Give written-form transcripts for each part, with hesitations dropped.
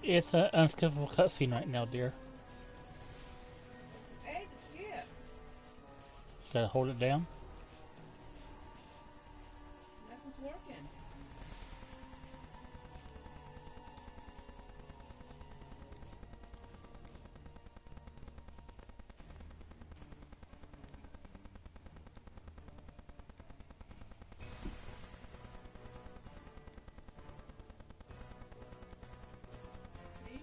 It's an unskippable cutscene right now, dear. Hey, the ship. You gotta hold it down. Nothing's working. See?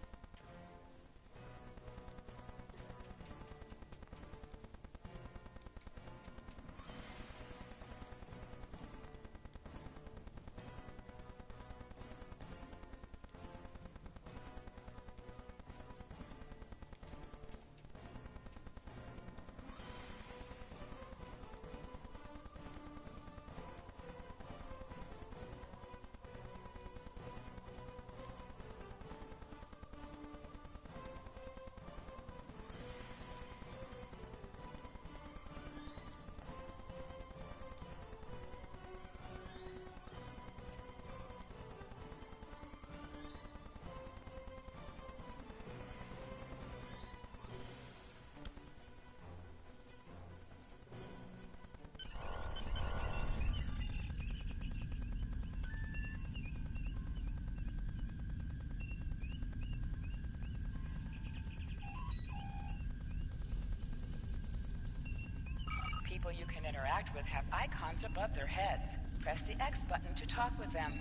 People you can interact with have icons above their heads. Press the X button to talk with them.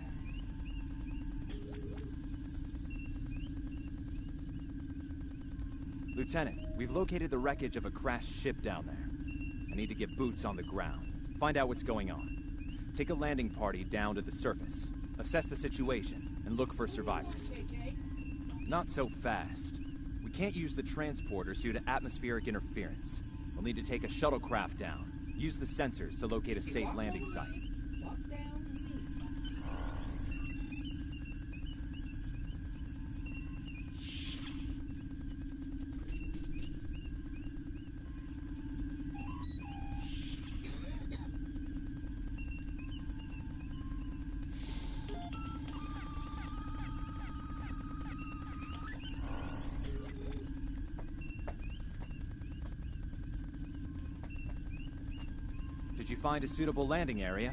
Lieutenant, we've located the wreckage of a crashed ship down there. I need to get boots on the ground, find out what's going on. Take a landing party down to the surface, assess the situation, and look for survivors. Not so fast. We can't use the transporters due to atmospheric interference. We'll need to take a shuttlecraft down. Use the sensors to locate a safe landing site. Walk down and meet. Did you find a suitable landing area?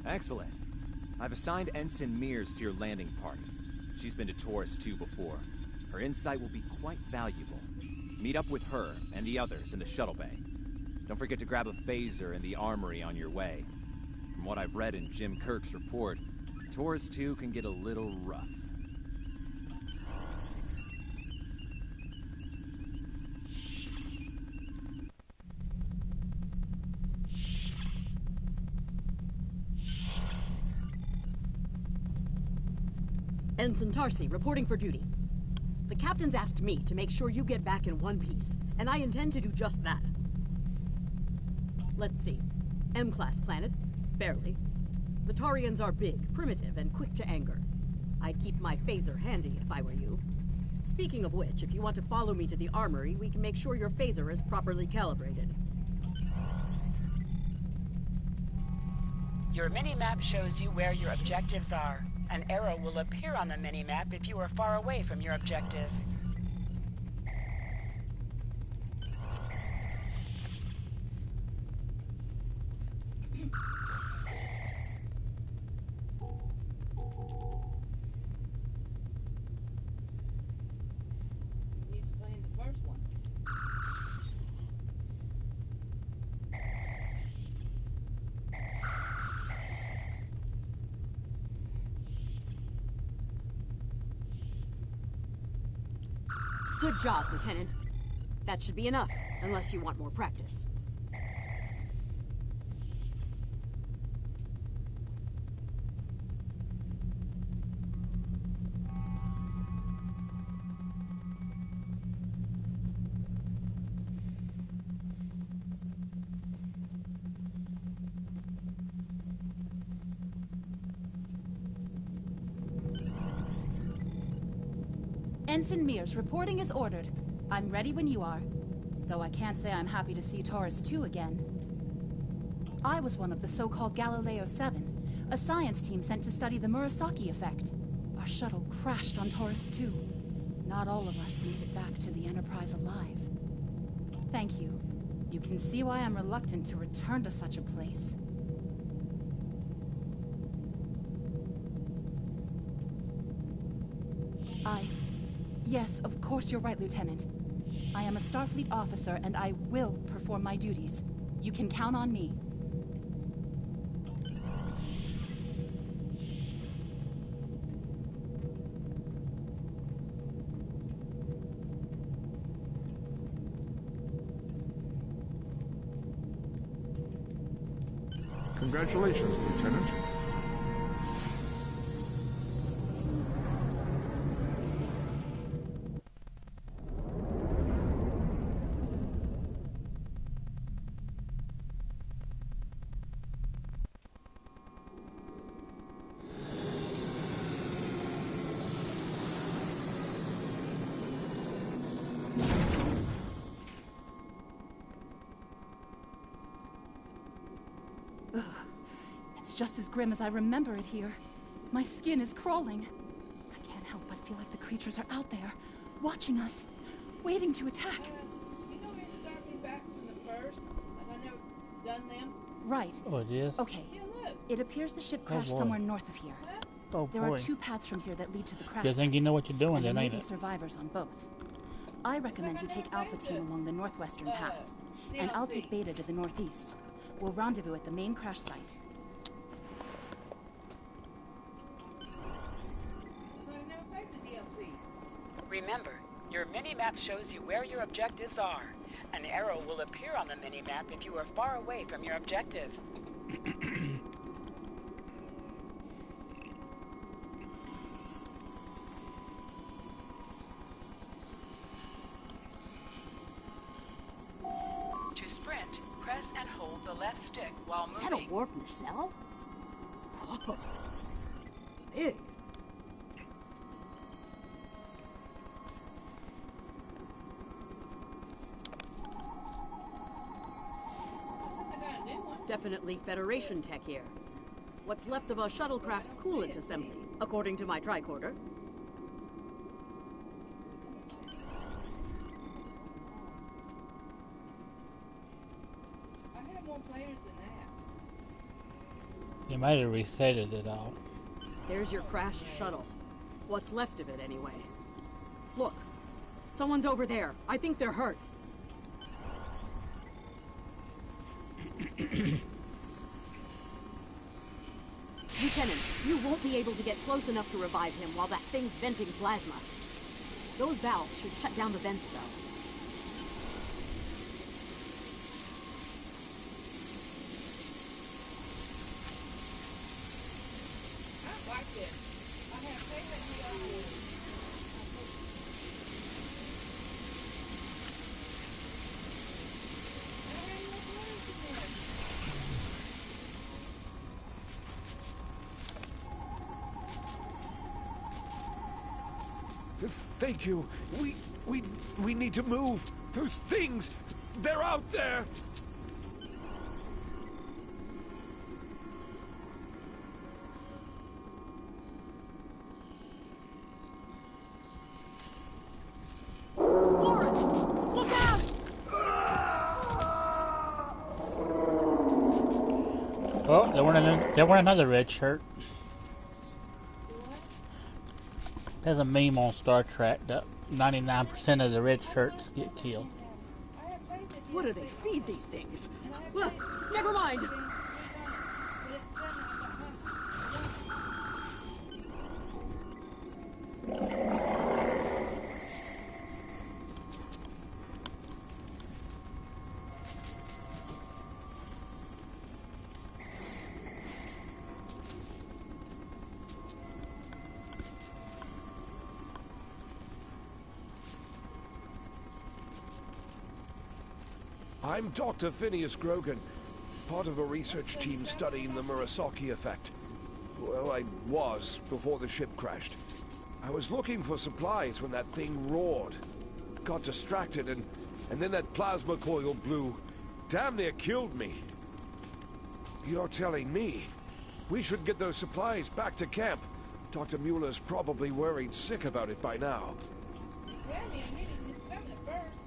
Excellent. I've assigned Ensign Mears to your landing party. She's been to Taurus 2 before. Her insight will be quite valuable. Meet up with her and the others in the shuttle bay. Don't forget to grab a phaser in the armory on your way. From what I've read in Jim Kirk's report, Taurus 2 can get a little rough. Ensign Tarsi, reporting for duty. The captain's asked me to make sure you get back in one piece, and I intend to do just that. Let's see. M-class planet? Barely. The Tarians are big, primitive, and quick to anger. I'd keep my phaser handy if I were you. Speaking of which, if you want to follow me to the armory, we can make sure your phaser is properly calibrated. Your mini-map shows you where your objectives are. An arrow will appear on the mini-map if you are far away from your objective. Needs playing the first one. Good job, Lieutenant. That should be enough, unless you want more practice. Ensign Mears, reporting as ordered. I'm ready when you are. Though I can't say I'm happy to see Taurus 2 again. I was one of the so-called Galileo 7, a science team sent to study the Murasaki effect. shuttle crashed on Taurus 2. Not all of us made it back to the Enterprise alive. Thank you. You can see why I'm reluctant to return to such a place. Yes, of course you're right, Lieutenant. I am a Starfleet officer, and I will perform my duties. You can count on me. Congratulations, Lieutenant. It's just as grim as I remember it here. My skin is crawling. I can't help but feel like the creatures are out there, watching us, waiting to attack. You know you're starting back from the first? Like I never done them? Right. Oh, it is? Okay. Yeah, look. It appears the ship crashed boy. somewhere north of here. Oh, There boy. are 2 paths from here that lead to the crash Good thing site, you know what you're doing and there then, may ain't be it? survivors on both. I recommend you take Alpha Team along the northwestern path, and I'll take Beta to the northeast. We'll rendezvous at the main crash site. So I've never played the DLC. Remember, your mini-map shows you where your objectives are. An arrow will appear on the mini-map if you are far away from your objective. To sprint, press and hold the left stick while Is that a moving. warp nacelle? Whoa. Big. Since I got a new one. Definitely Federation tech here. What's left of a shuttlecraft's coolant assembly, according to my tricorder. I had more players than that. You might have resetted it all. There's your crashed shuttle. What's left of it, anyway. Look, someone's over there. I think they're hurt. Lieutenant, you won't be able to get close enough to revive him while that thing's venting plasma. Those valves should shut down the vents, though. I like this. I have favorite DLC. I don't have enough players in there. Thank you. We need to move. Those things, they're out there. Forrest! Look out! Oh, there were another red shirt. There's a meme on Star Trek that 99% of the red shirts get killed. I have played the DLC. What do they feed these things? Well, never mind. But it's done. I'm Dr. Phineas Grogan, part of a research team studying the Murasaki effect. Well, I was before the ship crashed. I was looking for supplies when that thing roared. Got distracted and then that plasma coil blew. Damn near killed me. You're telling me we should get those supplies back to camp Dr. Mueller's probably worried sick about it by now. Yeah, I mean, I needed to discover it first.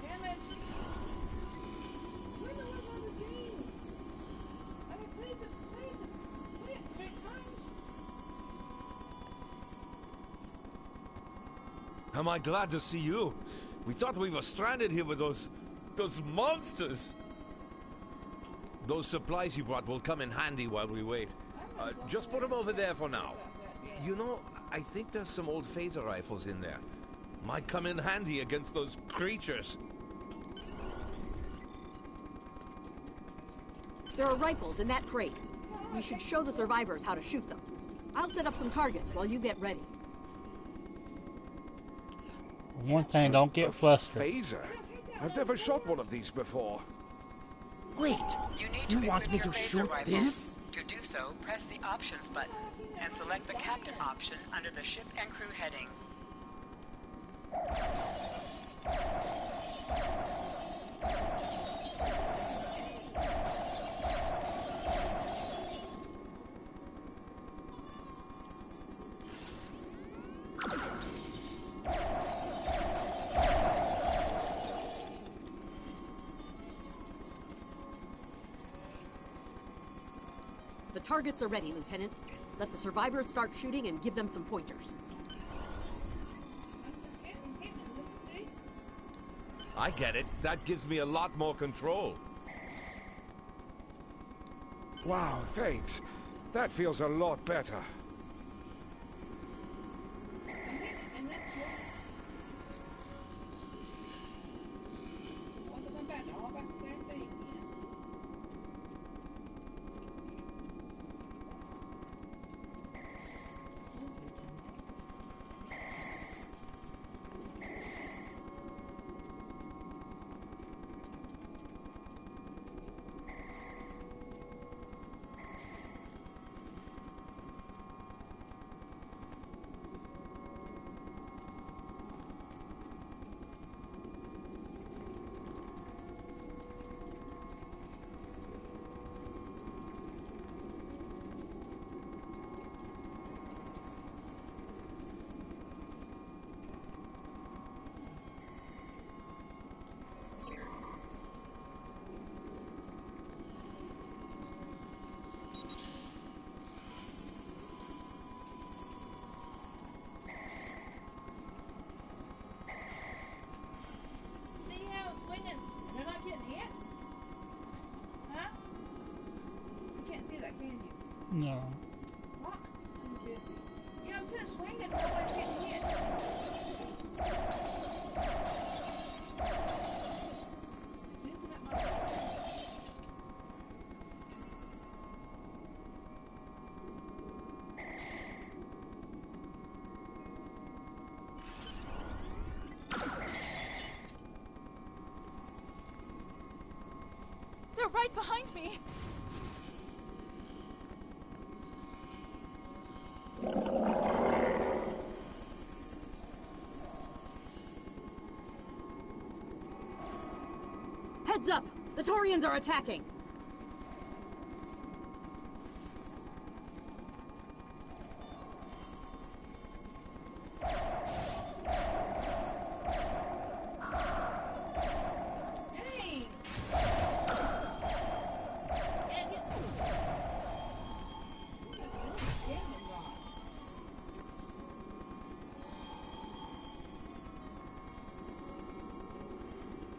Damn it! When the hell was this game? I played it 3 times. Am I glad to see you? We thought we were stranded here with those monsters. Those supplies you brought will come in handy while we wait. Just put them over there for now. You know, I think there's some old phaser rifles in there. Might come in handy against those creatures. There are rifles in that crate. We should show the survivors how to shoot them. I'll set up some targets while you get ready. One thing, don't get flustered. Phaser? I've never shot one of these before. Wait, You you want me to shoot this? To do so, press the Options button and select the Captain option under the Ship and Crew heading. The targets are ready, Lieutenant. Let the survivors start shooting and give them some pointers. See? I get it. That gives me a lot more control. Wow, thanks. That feels a lot better. And then once I come back, they're all about the same thing. See how it's swinging and they're not getting hit? Huh? You can't see that, can you? No. What? Yeah, I'm sitting swinging and nobody's getting hit. See, isn't that my fault? They're right behind me. Heads up! The Taurians are attacking! Dang!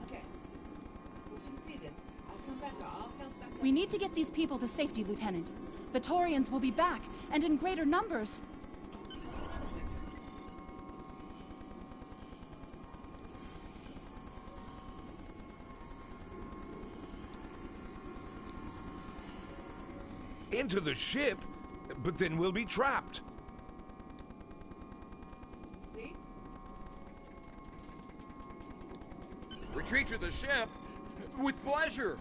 Okay. Once you see this, I'll come back. I'll help back. We need to get these people to safety, Lieutenant. The Taurians will be back, and in greater numbers. Into the ship? But then we'll be trapped. See? Retreat to the ship? With pleasure.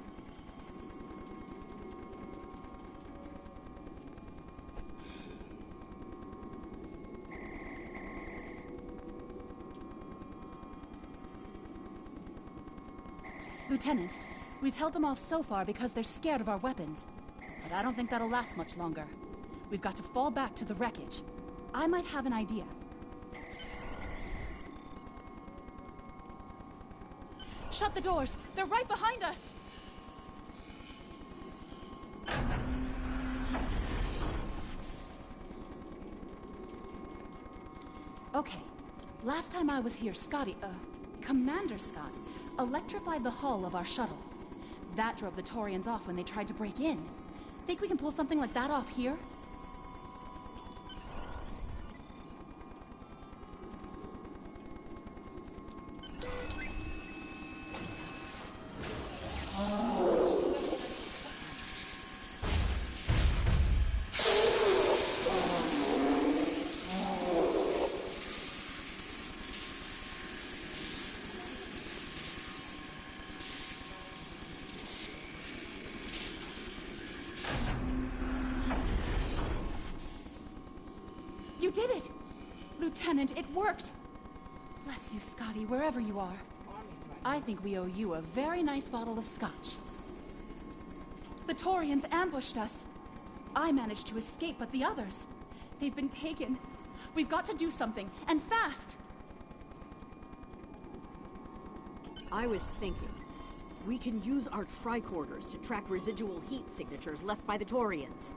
Lieutenant, we've held them off so far because they're scared of our weapons. But I don't think that'll last much longer. We've got to fall back to the wreckage. I might have an idea. Shut the doors! They're right behind us! Okay. Last time I was here, Commander Scott, electrified the hull of our shuttle. That drove the Taurians off when they tried to break in. Think we can pull something like that off here? You did it! Lieutenant, it worked! Bless you, Scotty, wherever you are. I think we owe you a very nice bottle of scotch. The Taurians ambushed us. I managed to escape, but the others, they've been taken. We've got to do something, and fast! I was thinking, we can use our tricorders to track residual heat signatures left by the Taurians.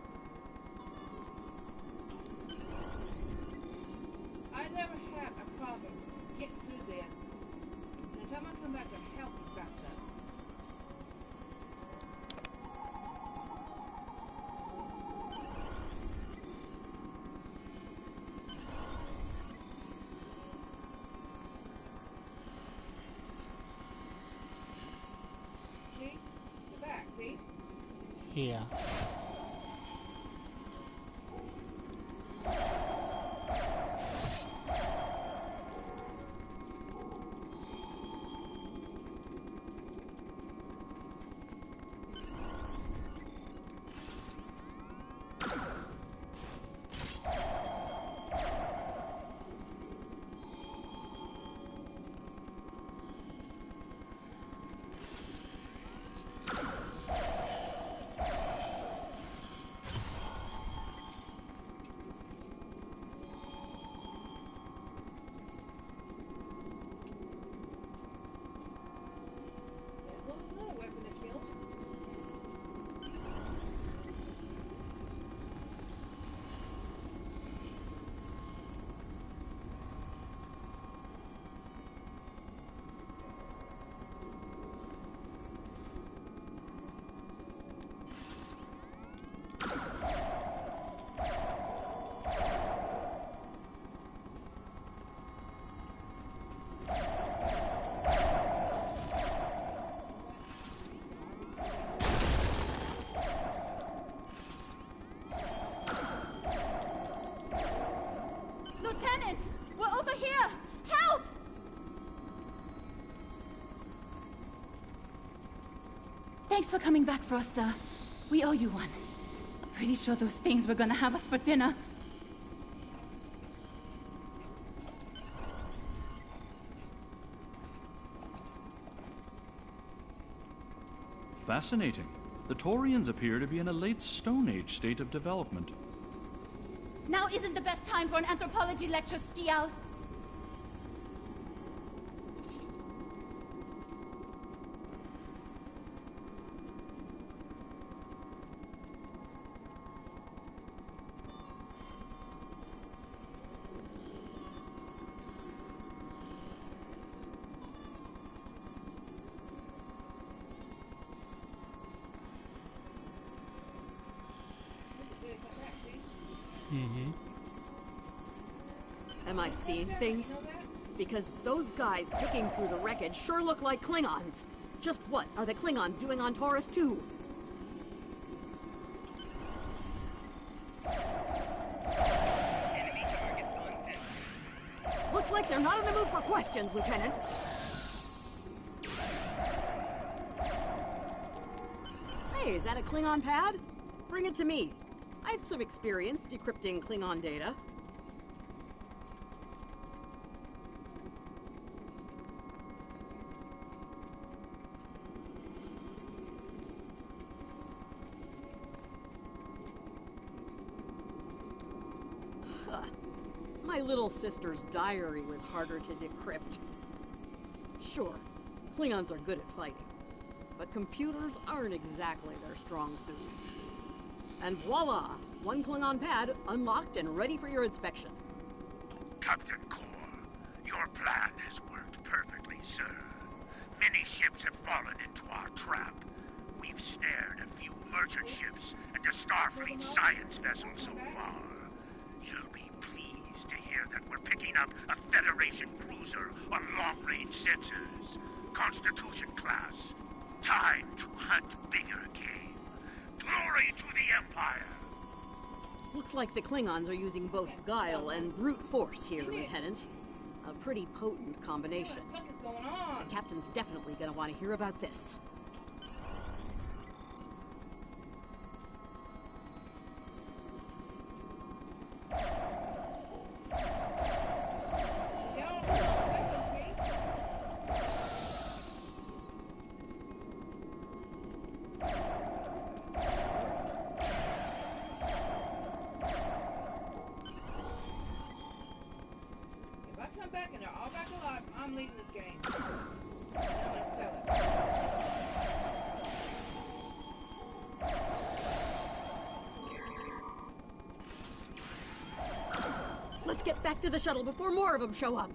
I never had a problem getting through this. And the time I come back to help you back up. See? The back, see? Yeah. What was another weapon that killed? Lieutenant! We're over here! Help! Thanks for coming back for us, sir. We owe you one. Pretty sure those things were gonna have us for dinner. Fascinating. The Taurians appear to be in a late Stone Age state of development. Now isn't the best time for an anthropology lecture, Skial. Mm-hmm. Am I seeing things? Because those guys picking through the wreckage sure look like Klingons. Just what are the Klingons doing on Taurus 2? Looks like they're not in the mood for questions, Lieutenant. Hey, is that a Klingon pad? Bring it to me. I have some experience decrypting Klingon data. My little sister's diary was harder to decrypt. Sure, Klingons are good at fighting, but computers aren't exactly their strong suit. And voila! One Klingon pad unlocked and ready for your inspection. Captain Core, your plan has worked perfectly, sir. Many ships have fallen into our trap. We've snared a few merchant ships and a Starfleet science vessel so far. You'll be pleased to hear that we're picking up a Federation cruiser on long-range sensors. Constitution class. Time to hunt bigger game. Glory to the Empire! Looks like the Klingons are using both guile and brute force here, Lieutenant. A pretty potent combination. What the fuck is going on? The captain's definitely gonna want to hear about this. If I come back and they're all back alive, I'm leaving this game. I'm gonna sell it. Let's get back to the shuttle before more of them show up.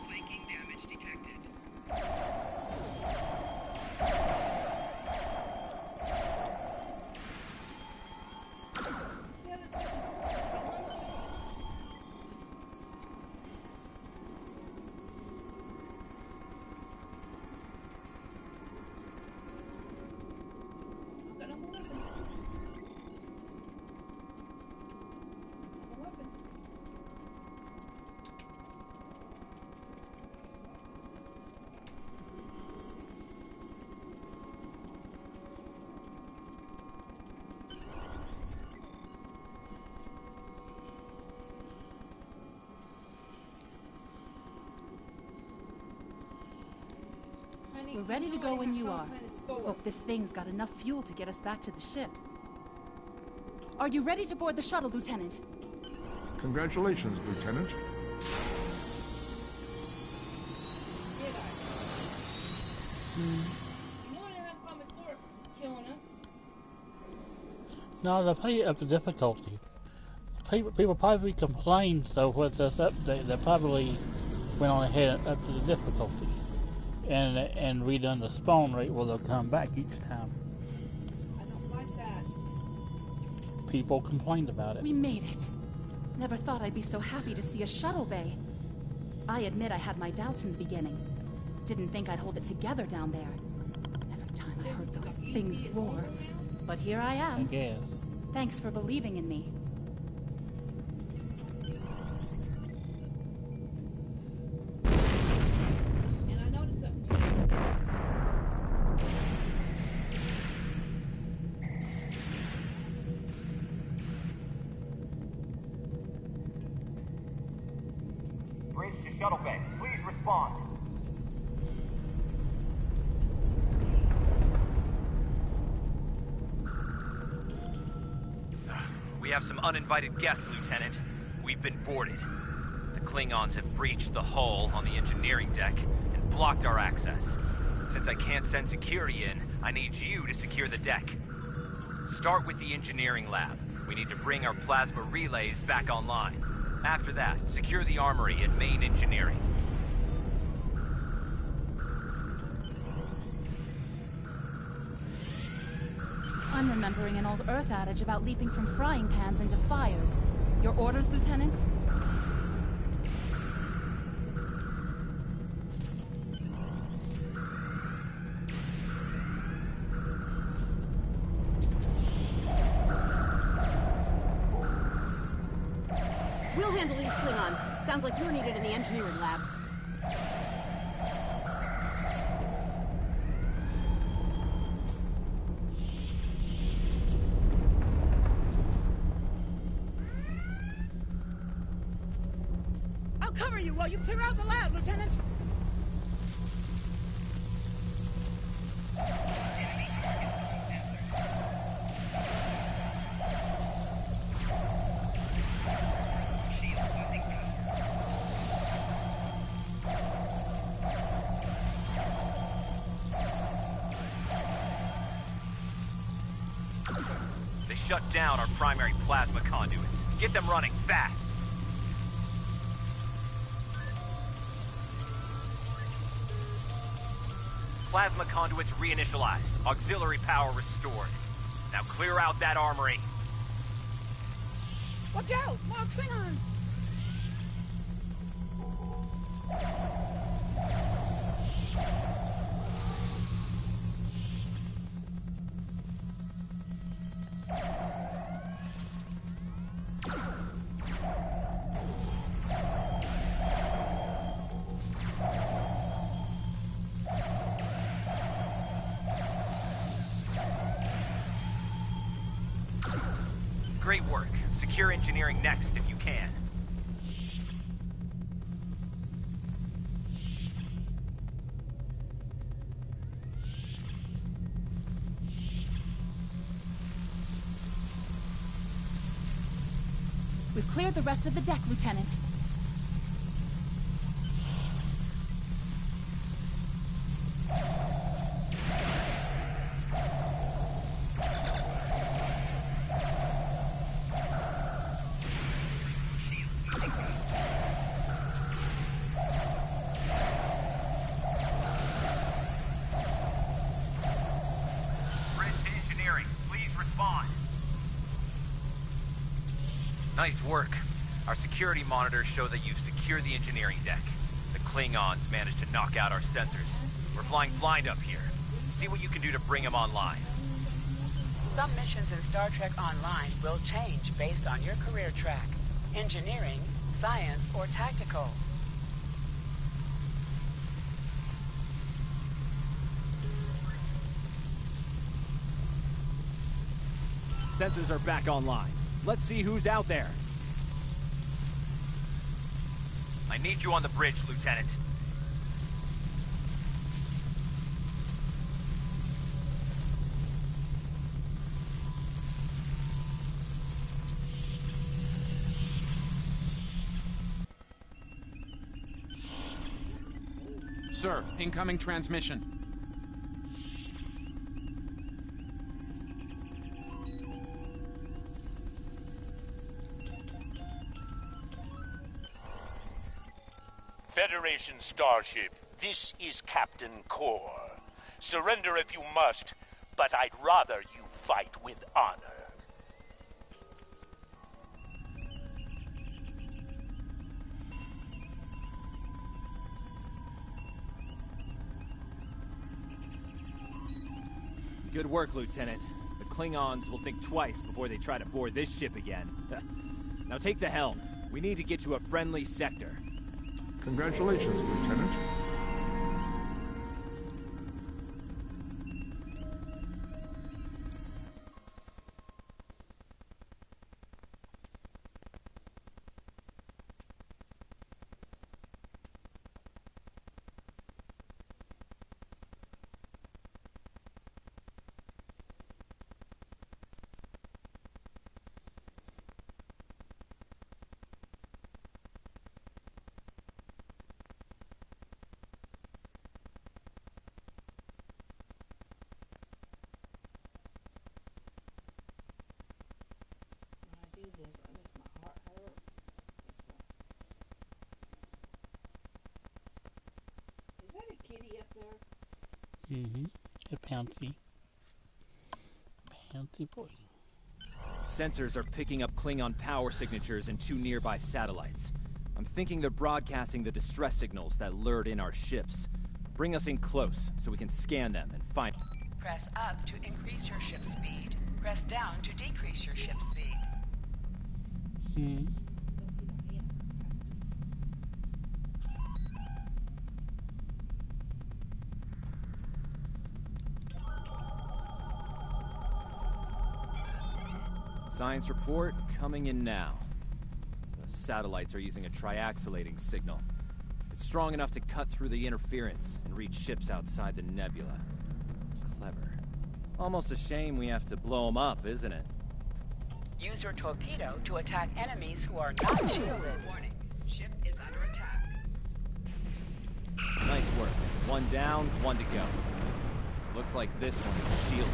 Blinking damage detected. We're ready to go when you are. Hope this thing's got enough fuel to get us back to the ship. Are you ready to board the shuttle, Lieutenant? Congratulations, Lieutenant. No, they pay up the difficulty. People probably complained, so with this update, they probably went on ahead and up to the difficulty. And redone the spawn rate where they'll come back each time. I don't like that. People complained about it. We made it. Never thought I'd be so happy to see a shuttle bay. I admit I had my doubts in the beginning. Didn't think I'd hold it together down there. Every time I heard those things roar. But here I am. I guess. Thanks for believing in me. And I noticed something too. Bridge to shuttle bay. Please respond. We have some uninvited guests, Lieutenant. We've been boarded. The Klingons have breached the hull on the engineering deck and blocked our access. Since I can't send security in, I need you to secure the deck. Start with the engineering lab. We need to bring our plasma relays back online. After that, secure the armory at main engineering. I'm remembering an old Earth adage about leaping from frying pans into fires. Your orders, Lieutenant? We'll handle these Klingons. Sounds like you're needed in the engineering lab. cover you while you clear out the lab, Lieutenant. They shut down our primary plasma conduits. Get them running fast. Plasma conduits reinitialized. Auxiliary power restored. Now clear out that armory. Watch out! More Klingons! Great work. Secure engineering next if you can. We've cleared the rest of the deck, Lieutenant. Nice work. Our security monitors show that you've secured the engineering deck. The Klingons managed to knock out our sensors. We're flying blind up here. See what you can do to bring them online. Some missions in Star Trek Online will change based on your career track. Engineering, science, or tactical. Sensors are back online. Let's see who's out there. I need you on the bridge, Lieutenant. Sir, incoming transmission. Federation starship, this is Captain Core. Surrender if you must, but I'd rather you fight with honor. Good work, Lieutenant. The Klingons will think twice before they try to board this ship again. Now take the helm. We need to get to a friendly sector. Congratulations, Lieutenant. Is that a kitty up there? Mm-hmm. A Pouncy. Pouncy boy. Sensors are picking up Klingon power signatures in 2 nearby satellites. I'm thinking they're broadcasting the distress signals that lured in our ships. Bring us in close so we can scan them and find... Press up to increase your ship's speed. Press down to decrease your ship's speed. Hmm. Science report coming in now. The Satellites are using a triaxulating signal. It's strong enough to cut through the interference and reach ships outside the nebula. Clever. Almost a shame we have to blow them up, isn't it? Use your torpedo to attack enemies who are not shielded. Warning, ship is under attack. Nice work. One down, one to go. Looks like this one is shielded.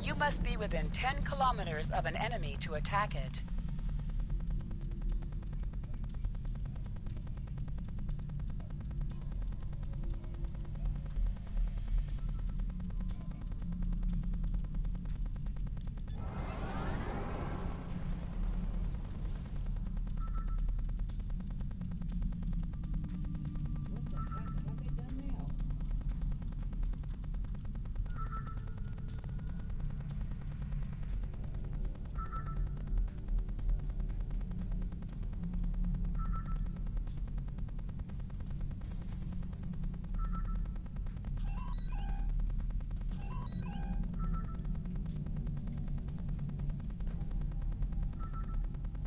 You must be within 10 kilometers of an enemy to attack it.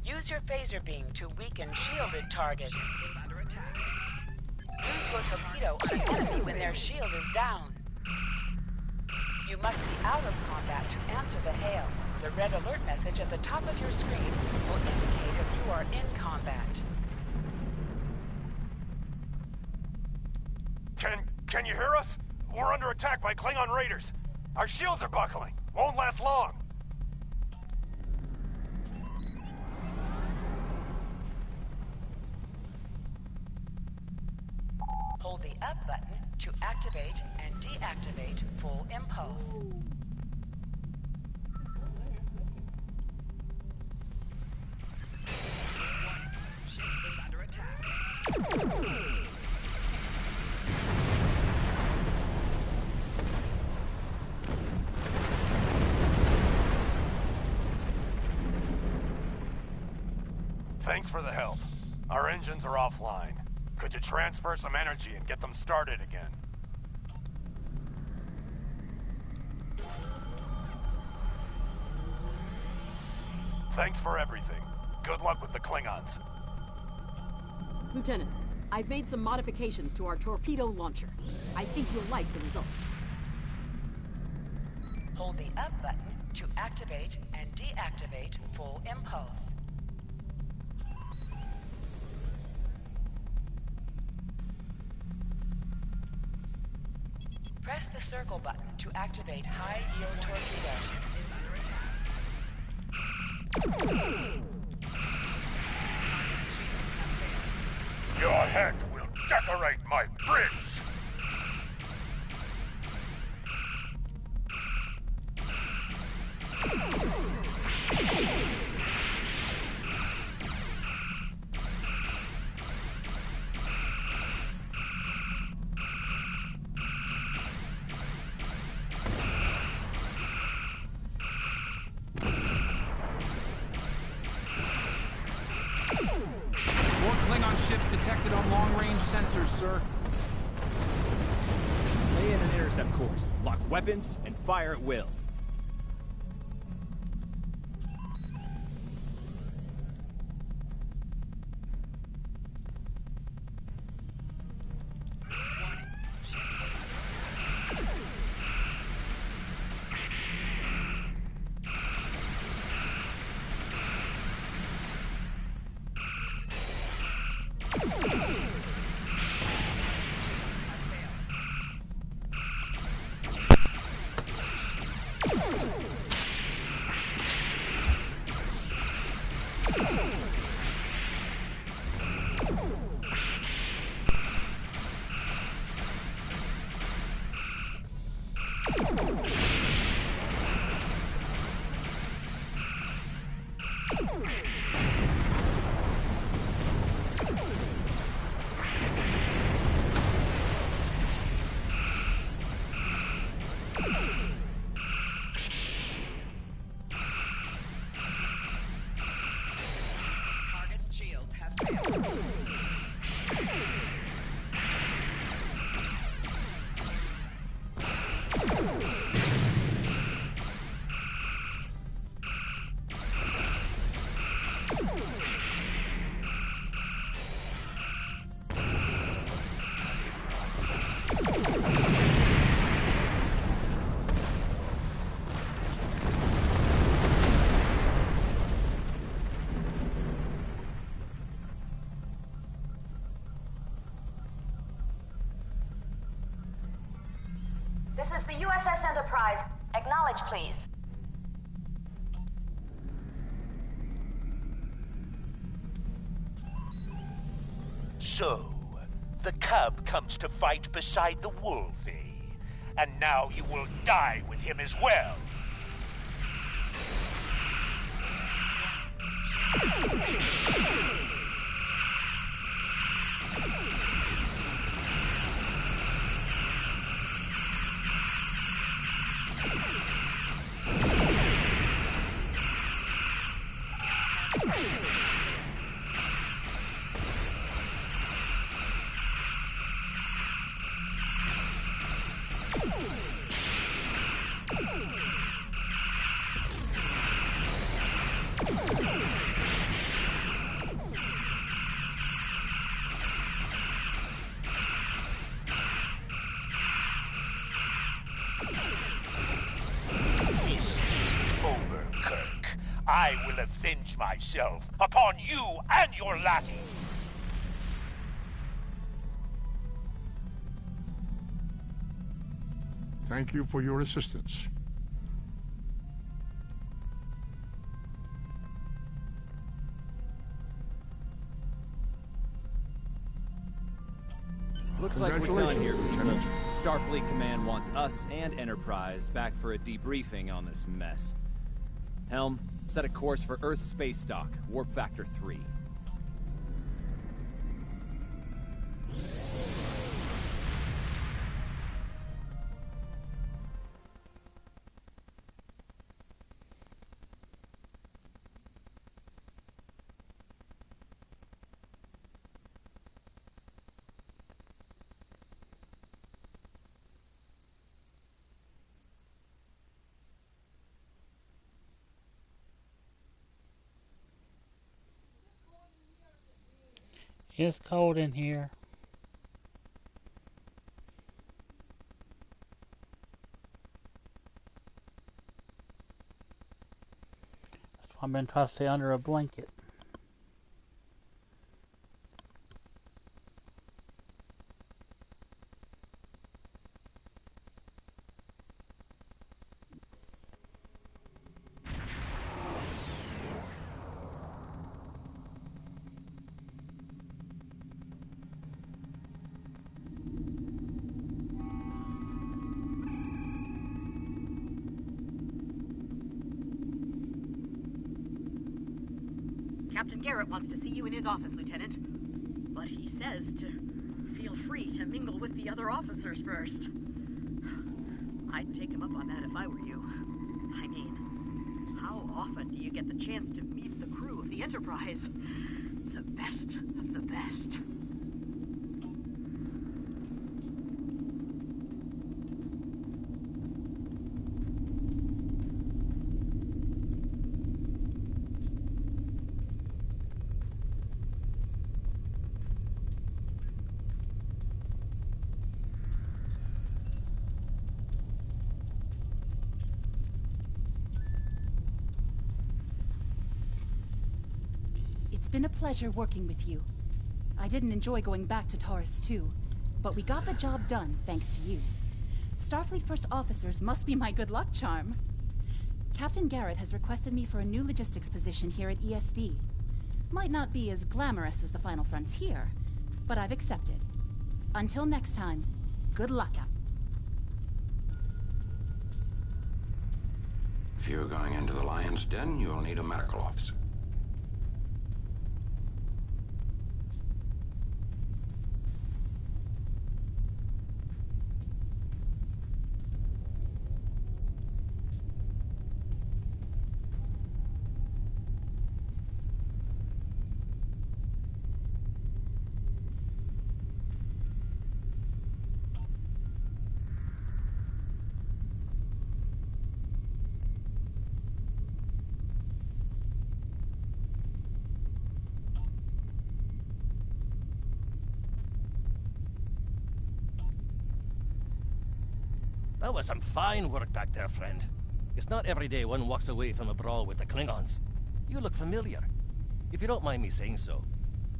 Use your phaser beam to weaken shielded targets. Under attack. Use your torpedo on an enemy when their shield is down. You must be out of combat to answer the hail. The red alert message at the top of your screen will indicate if you are in combat. Can you hear us? We're under attack by Klingon raiders. Our shields are buckling. Won't last long. Hold the up button to activate and deactivate full impulse. Ship is under attack. Thanks for the help. Our engines are offline. Could you transfer some energy and get them started again? Thanks for everything. Good luck with the Klingons. Lieutenant, I've made some modifications to our torpedo launcher. I think you'll like the results. Hold the up button to activate and deactivate full impulse. Press the circle button to activate high-yield torpedo. Your head will decorate my bridge! Ships detected on long-range sensors, sir. Lay in an intercept course, lock weapons, and fire at will. This is the USS Enterprise. Acknowledge, please. So, the cub comes to fight beside the wolf, eh? And now you will die with him as well. This isn't over, Kirk. I will avenge myself upon you and your lackey. Thank you for your assistance. Looks like we're done here, Lieutenant. Starfleet Command wants us and Enterprise back for a debriefing on this mess. Helm, set a course for Earth space dock, warp factor 3. It's cold in here. That's why I've been trying to stay under a blanket. Captain Garrett wants to see you in his office, Lieutenant. But he says to feel free to mingle with the other officers first. I'd take him up on that if I were you. I mean, how often do you get the chance to meet the crew of the Enterprise? The best of the best. It's been a pleasure working with you. I didn't enjoy going back to Taurus 2, but we got the job done thanks to you. Starfleet First Officers must be my good luck charm. Captain Garrett has requested me for a new logistics position here at ESD. Might not be as glamorous as the Final Frontier, but I've accepted. Until next time, good luck out. If you're going into the Lion's Den, you'll need a medical officer. That was some fine work back there, friend. It's not every day one walks away from a brawl with the Klingons. You look familiar. If you don't mind me saying so,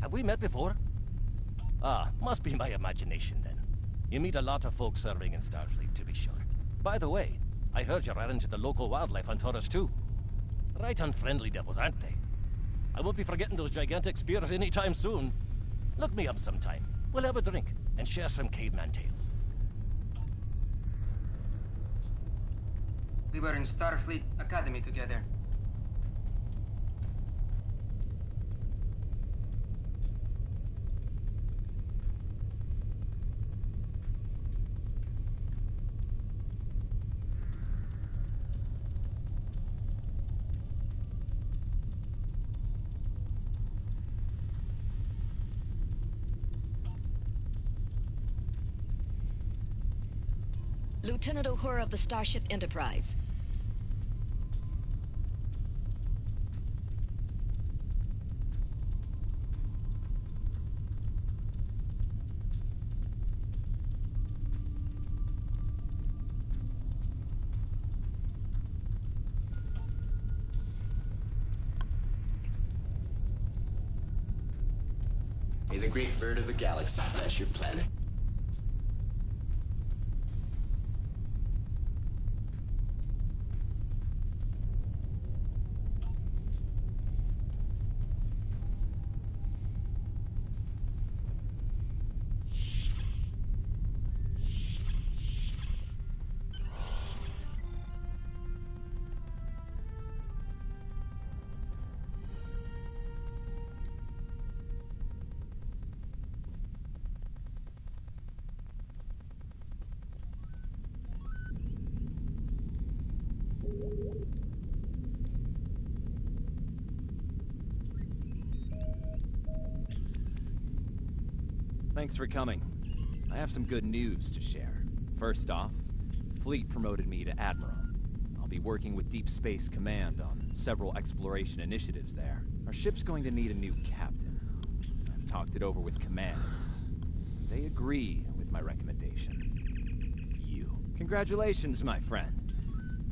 have we met before? Ah, must be my imagination then. You meet a lot of folks serving in Starfleet, to be sure. By the way, I heard you ran into the local wildlife on Taurus too. Right unfriendly devils, aren't they? I won't be forgetting those gigantic spears anytime soon. Look me up sometime. We'll have a drink and share some caveman tales. We were in Starfleet Academy together. Lieutenant Uhura of the Starship Enterprise. May the great bird of the galaxy bless your planet. Thanks for coming. I have some good news to share. First off, Fleet promoted me to Admiral. I'll be working with Deep Space Command on several exploration initiatives there. Our ship's going to need a new captain. I've talked it over with Command. They agree with my recommendation. You. Congratulations, my friend.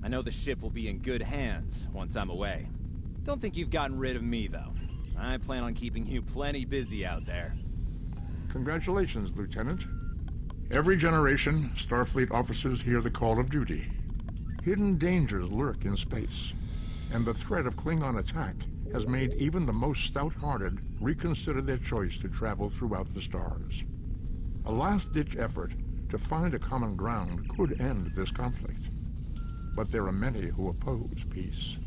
I know the ship will be in good hands once I'm away. Don't think you've gotten rid of me, though. I plan on keeping you plenty busy out there. Congratulations, Lieutenant. Every generation, Starfleet officers hear the call of duty. Hidden dangers lurk in space, and the threat of Klingon attack has made even the most stout-hearted reconsider their choice to travel throughout the stars. A last-ditch effort to find a common ground could end this conflict. But there are many who oppose peace.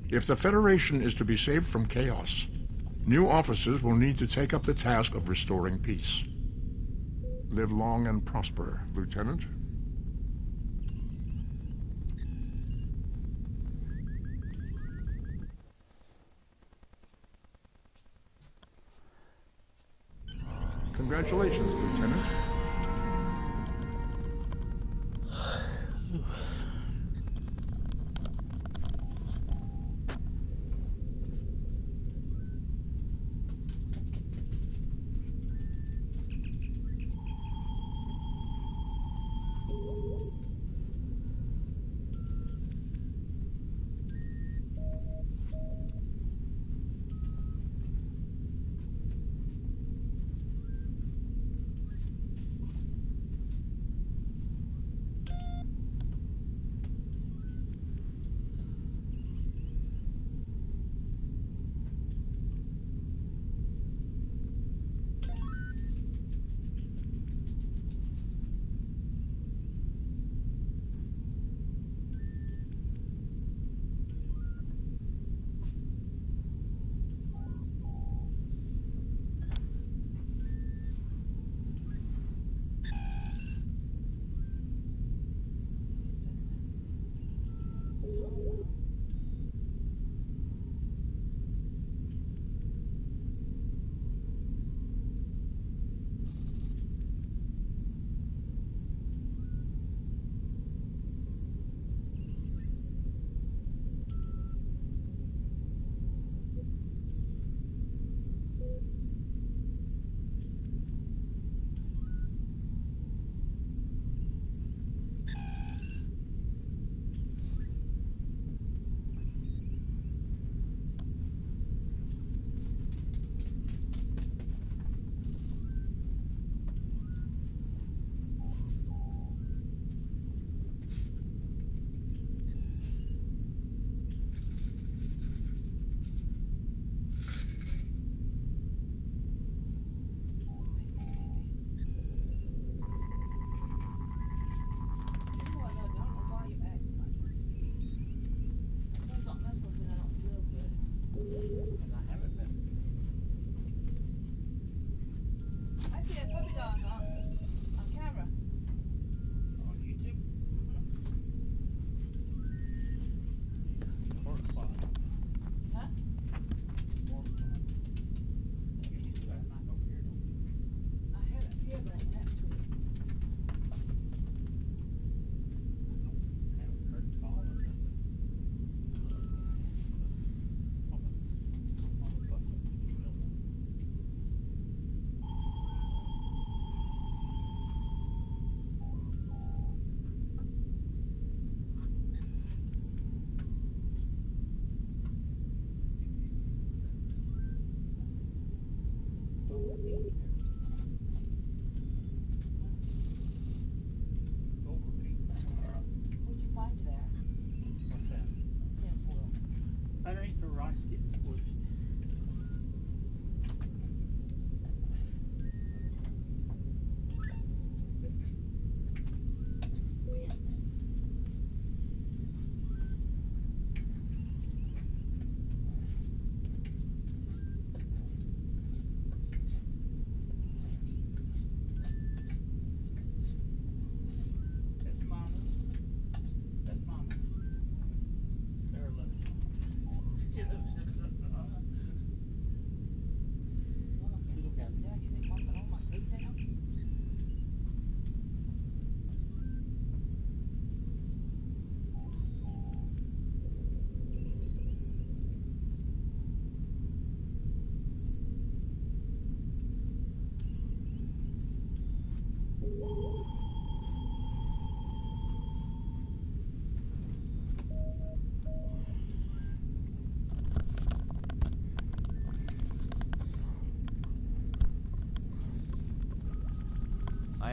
If the Federation is to be saved from chaos, new officers will need to take up the task of restoring peace. Live long and prosper, Lieutenant. Congratulations, Lieutenant.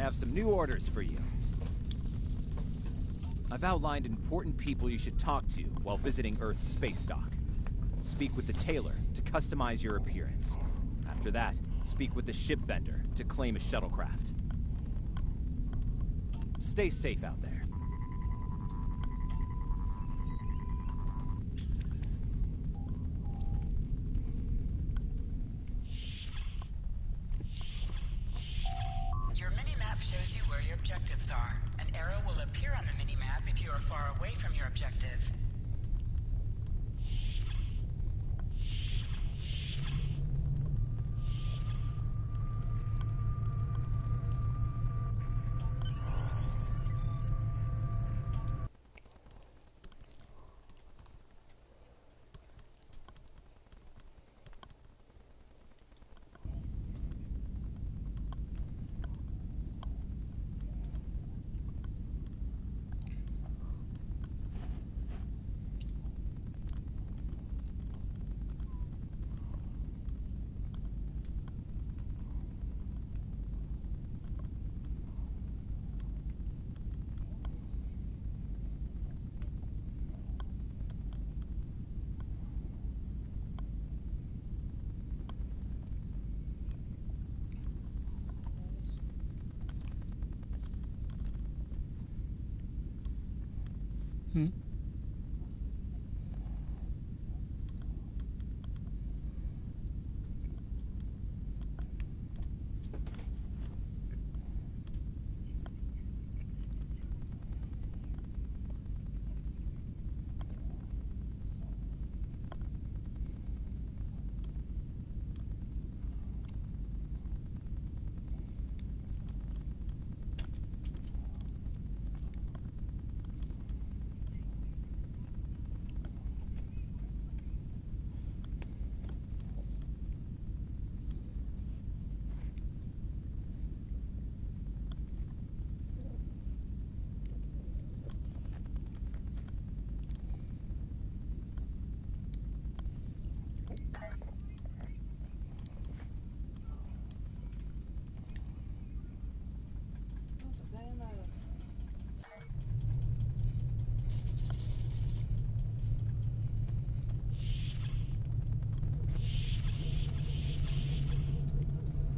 have some new orders for you. I've outlined important people you should talk to while visiting Earth's space dock. Speak with the tailor to customize your appearance. After that, speak with the ship vendor to claim a shuttlecraft. Stay safe out there. Your mini-map shows you where your objectives are. An arrow will appear on the mini-map if you are far away from your objective.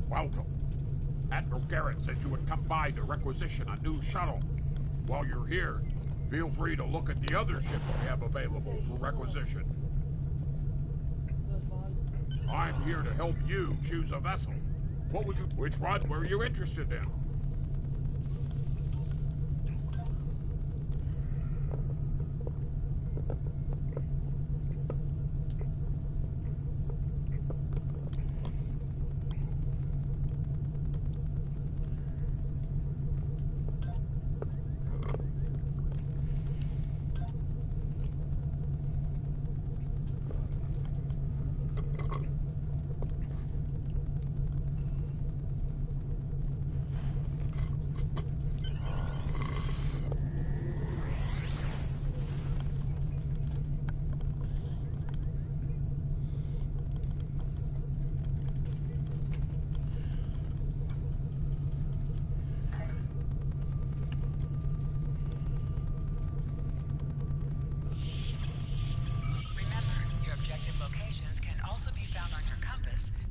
Welcome. Admiral Garrett says you would come by to requisition a new shuttle. While you're here, feel free to look at the other ships we have available for requisition. I'm here to help you choose a vessel. Which one were you interested in?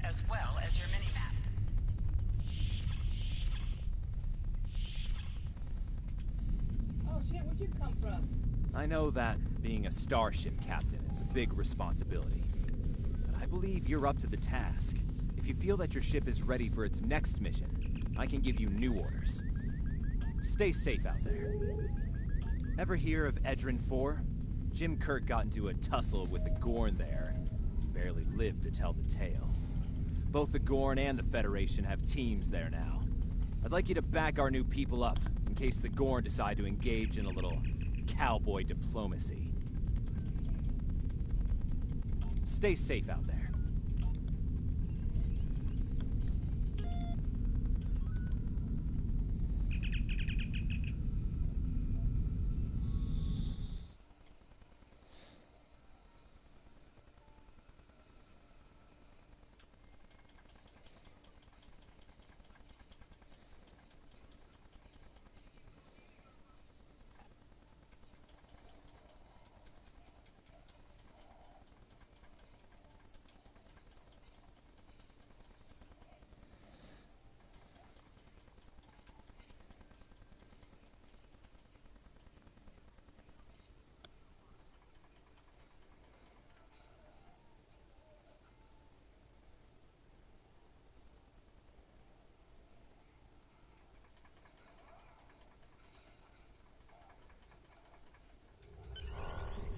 As well as your mini-map. Oh shit, where'd you come from? I know that being a starship captain is a big responsibility, but I believe you're up to the task. If you feel that your ship is ready for its next mission, I can give you new orders. Stay safe out there. Ever hear of Edrin 4? Jim Kirk got into a tussle with the Gorn there. Barely lived to tell the tale. Both the Gorn and the Federation have teams there now. I'd like you to back our new people up, in case the Gorn decide to engage in a little cowboy diplomacy. Stay safe out there.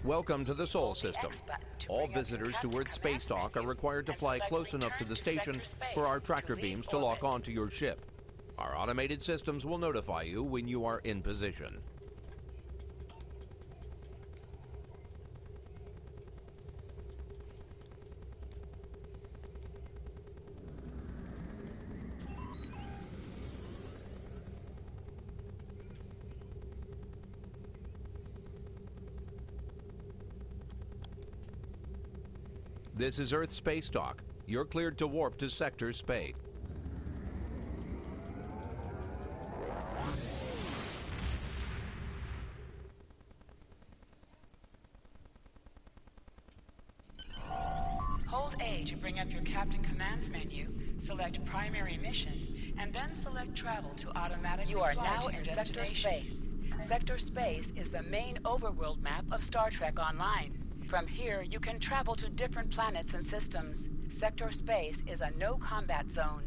Welcome to the Sol system. All visitors to Earth's space dock are required to fly close enough to the station for our tractor beams to lock onto your ship. Our automated systems will notify you when you are in position. This is Earth Space Dock. You're cleared to warp to Sector Space. Hold A to bring up your Captain Commands menu, select Primary Mission, and then select Travel to automatically fly to your destination. You are now in Sector Space. Sector Space is the main overworld map of Star Trek Online. From here, you can travel to different planets and systems. Sector Space is a no-combat zone.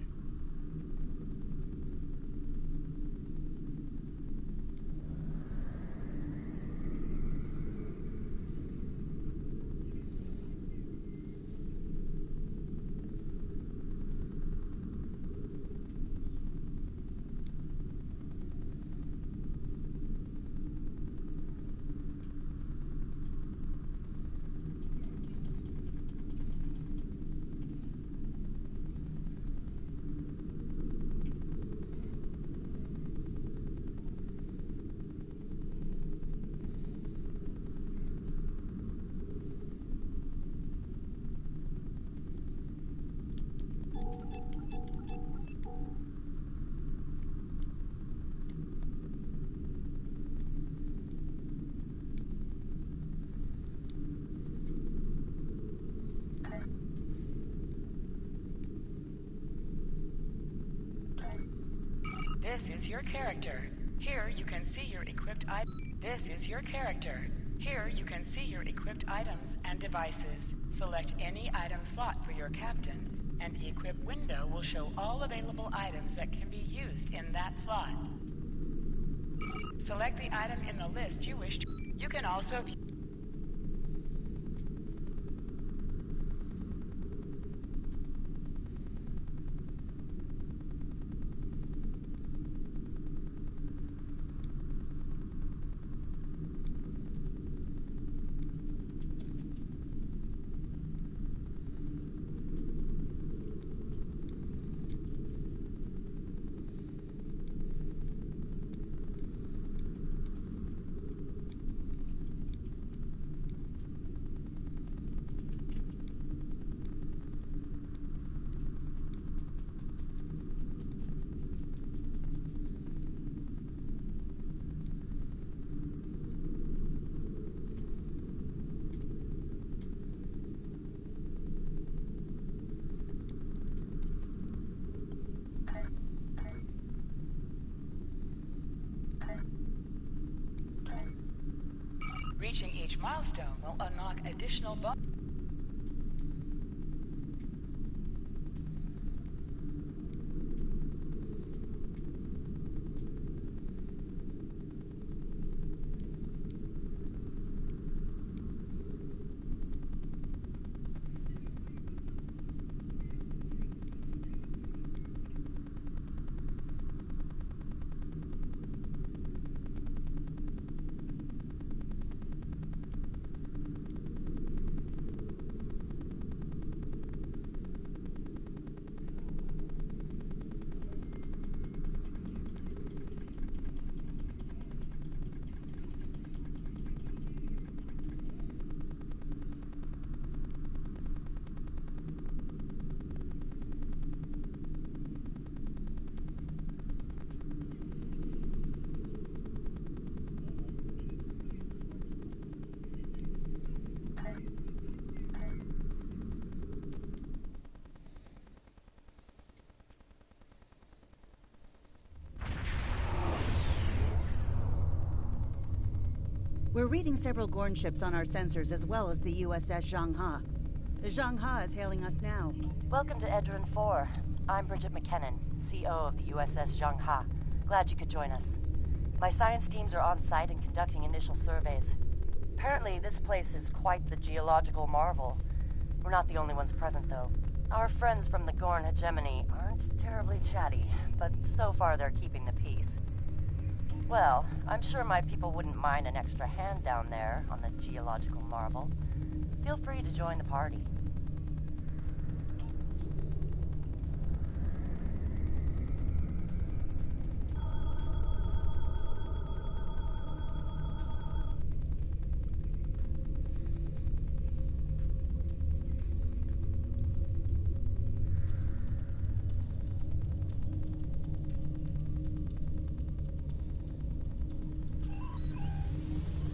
This is your character. Here you can see your equipped items. This is your character. Here you can see your equipped items and devices. Select any item slot for your captain, and the equip window will show all available items that can be used in that slot. Select the item in the list you wish to. You can also view. Reaching each milestone will unlock additional bonuses. We're reading several Gorn ships on our sensors, as well as the USS Zhangha. The Zhangha is hailing us now. Welcome to Edron 4. I'm Bridget McKinnon, CO of the USS Zhangha. Glad you could join us. My science teams are on site and conducting initial surveys. Apparently, this place is quite the geological marvel. We're not the only ones present, though. Our friends from the Gorn hegemony aren't terribly chatty, but so far they're keeping the peace. Well, I'm sure my people wouldn't mind an extra hand down there on the geological marvel. Feel free to join the party.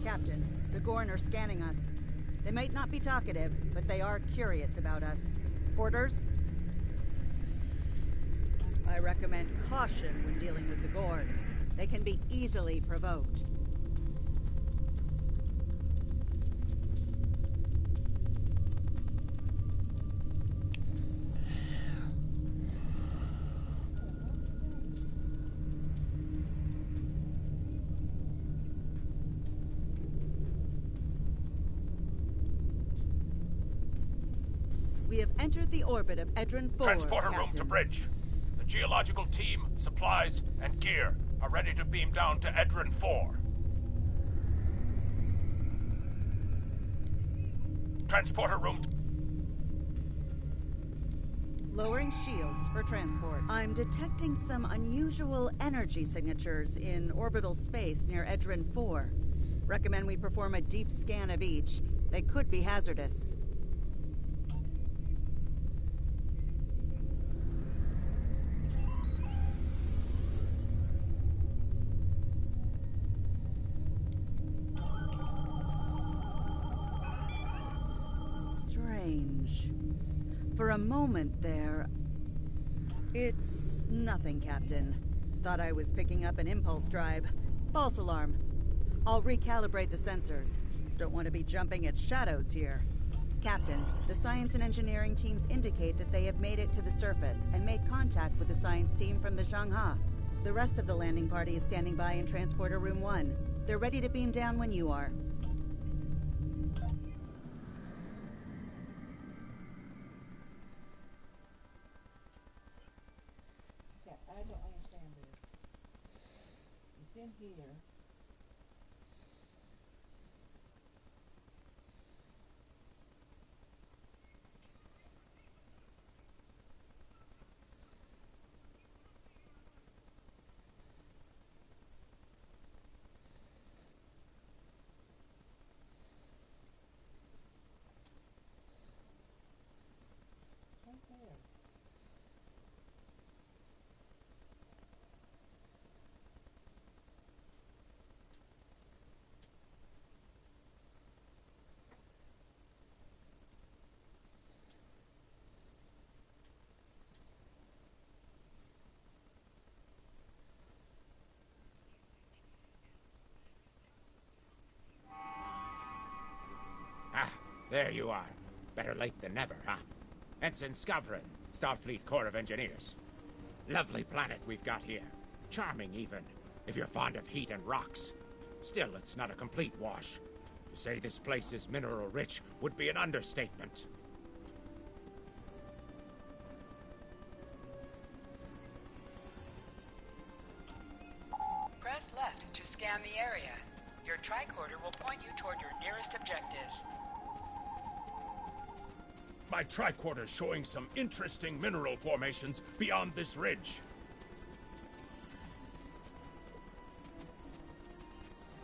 Captain, the Gorn are scanning us. They might not be talkative, but they are curious about us. Orders? I recommend caution when dealing with the Gorn. They can be easily provoked. We have entered the orbit of Edrin 4, Transporter Captain. room to bridge. The geological team, supplies, and gear are ready to beam down to Edrin 4. Transporter room. Lowering shields for transport. I'm detecting some unusual energy signatures in orbital space near Edrin 4. Recommend we perform a deep scan of each. They could be hazardous. Strange. For a moment there... It's nothing, Captain. Thought I was picking up an impulse drive. False alarm. I'll recalibrate the sensors. Don't want to be jumping at shadows here. Captain, the science and engineering teams indicate that they have made it to the surface and made contact with the science team from the Zhangha. The rest of the landing party is standing by in Transporter Room 1. They're ready to beam down when you are. I don't understand this. It's in here. Right there. Ah, there you are. Better late than never, huh? Ensign Skavron, Starfleet Corps of Engineers. Lovely planet we've got here. Charming, even, if you're fond of heat and rocks. Still, it's not a complete wash. To say this place is mineral-rich would be an understatement. Press left to scan the area. Your tricorder will point you toward your nearest objective. My tricorder's showing some interesting mineral formations beyond this ridge.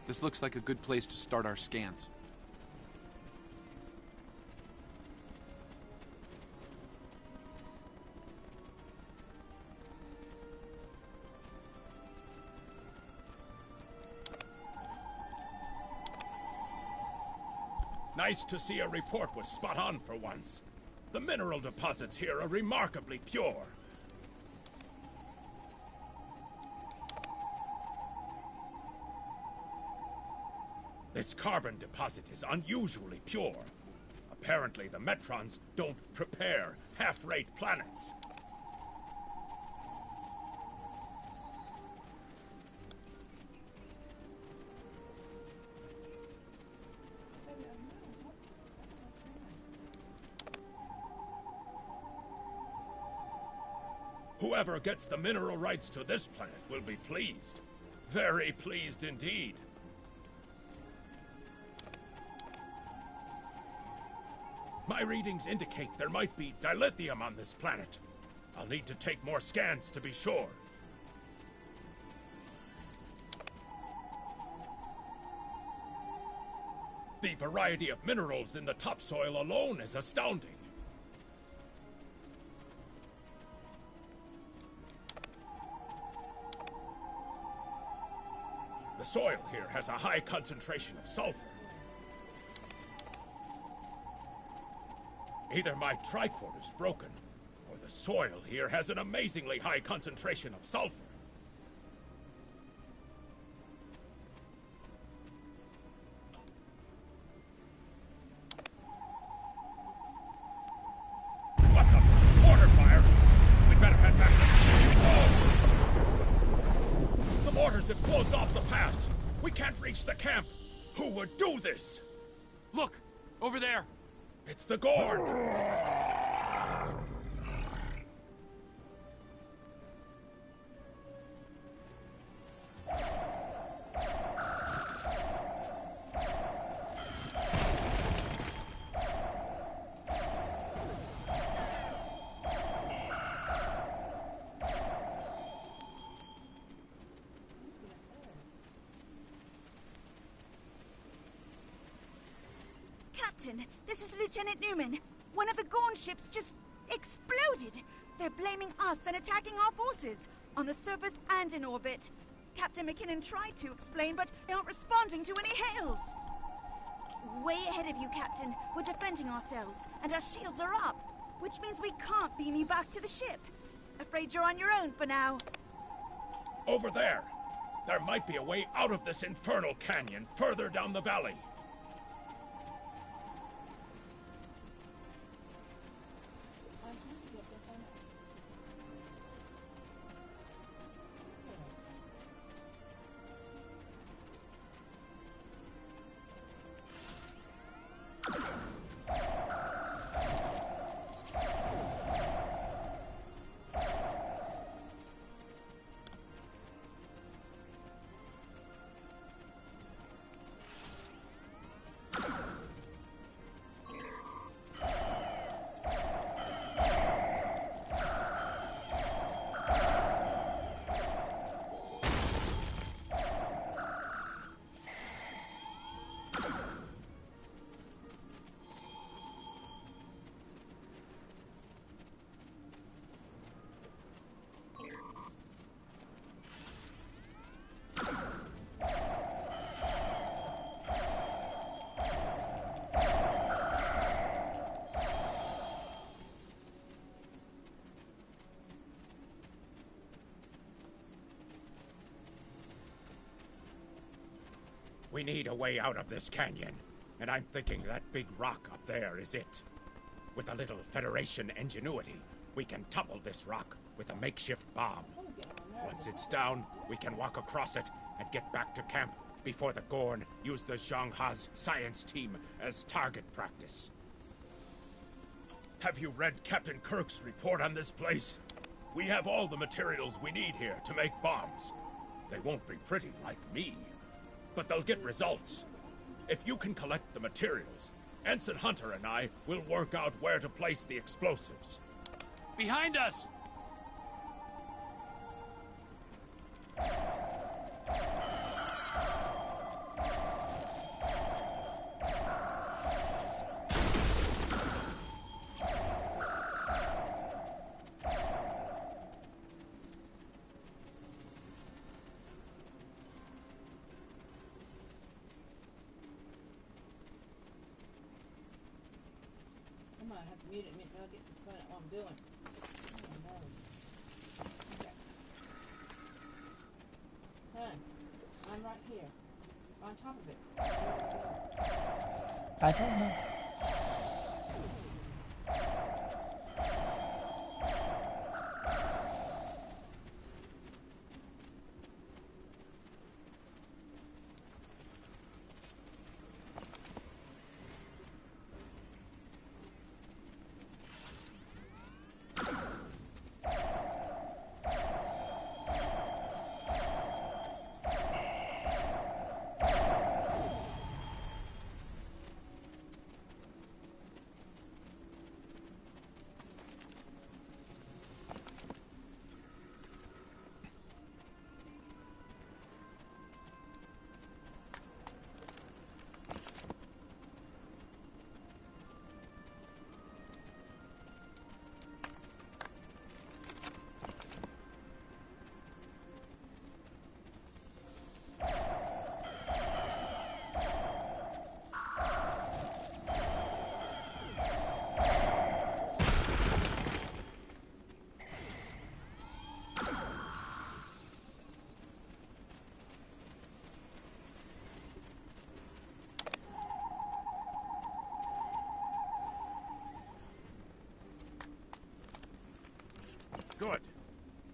This looks like a good place to start our scans. Nice to see a report was spot on for once. The mineral deposits here are remarkably pure. This carbon deposit is unusually pure. Apparently, the Metrons don't prepare half-rate planets. Whoever gets the mineral rights to this planet will be pleased. Very pleased indeed. My readings indicate there might be dilithium on this planet. I'll need to take more scans to be sure. The variety of minerals in the topsoil alone is astounding. The soil here has a high concentration of sulfur. Either my tricord is broken, or the soil here has an amazingly high concentration of sulfur. What the? Mortar fire! We'd better head back. Oh! The mortars have closed off the pass. We can't reach the camp. Who would do this? Look! Over there! It's the Gorn! Captain, this is Lieutenant Newman. One of the Gorn ships just exploded. They're blaming us and attacking our forces, on the surface and in orbit. Captain McKinnon tried to explain, but they aren't responding to any hails. Way ahead of you, Captain. We're defending ourselves, and our shields are up, which means we can't beam you back to the ship. Afraid you're on your own for now. Over there! There might be a way out of this infernal canyon further down the valley. We need a way out of this canyon, and I'm thinking that big rock up there is it. With a little Federation ingenuity, we can topple this rock with a makeshift bomb. Once it's down, we can walk across it and get back to camp before the Gorn use the Zhangha's science team as target practice. Have you read Captain Kirk's report on this place? We have all the materials we need here to make bombs. They won't be pretty like me, but they'll get results. If you can collect the materials, Ensign Hunter and I will work out where to place the explosives. Behind us! I might have to mute it until I get to find out what I'm doing. Okay. Hun, I'm right here. On top of it. I don't know.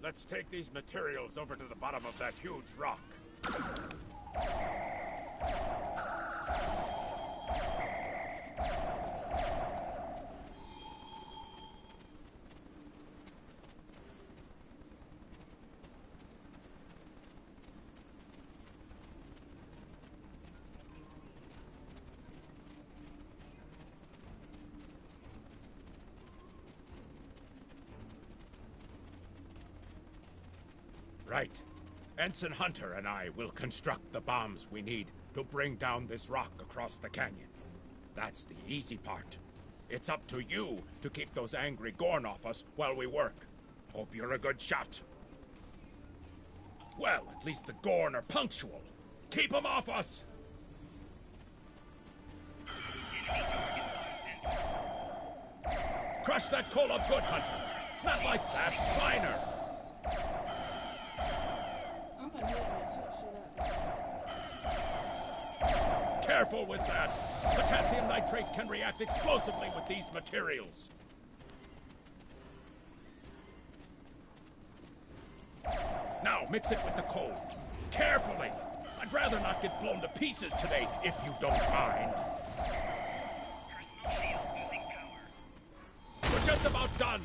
Let's take these materials over to the bottom of that huge rock. Right. Ensign Hunter and I will construct the bombs we need to bring down this rock across the canyon. That's the easy part. It's up to you to keep those angry Gorn off us while we work. Hope you're a good shot. Well, at least the Gorn are punctual. Keep them off us! Crush that coal up good, Hunter. Not like that, finer. Careful with that. Potassium nitrate can react explosively with these materials. Now, mix it with the coal. Carefully. I'd rather not get blown to pieces today, if you don't mind. We're just about done.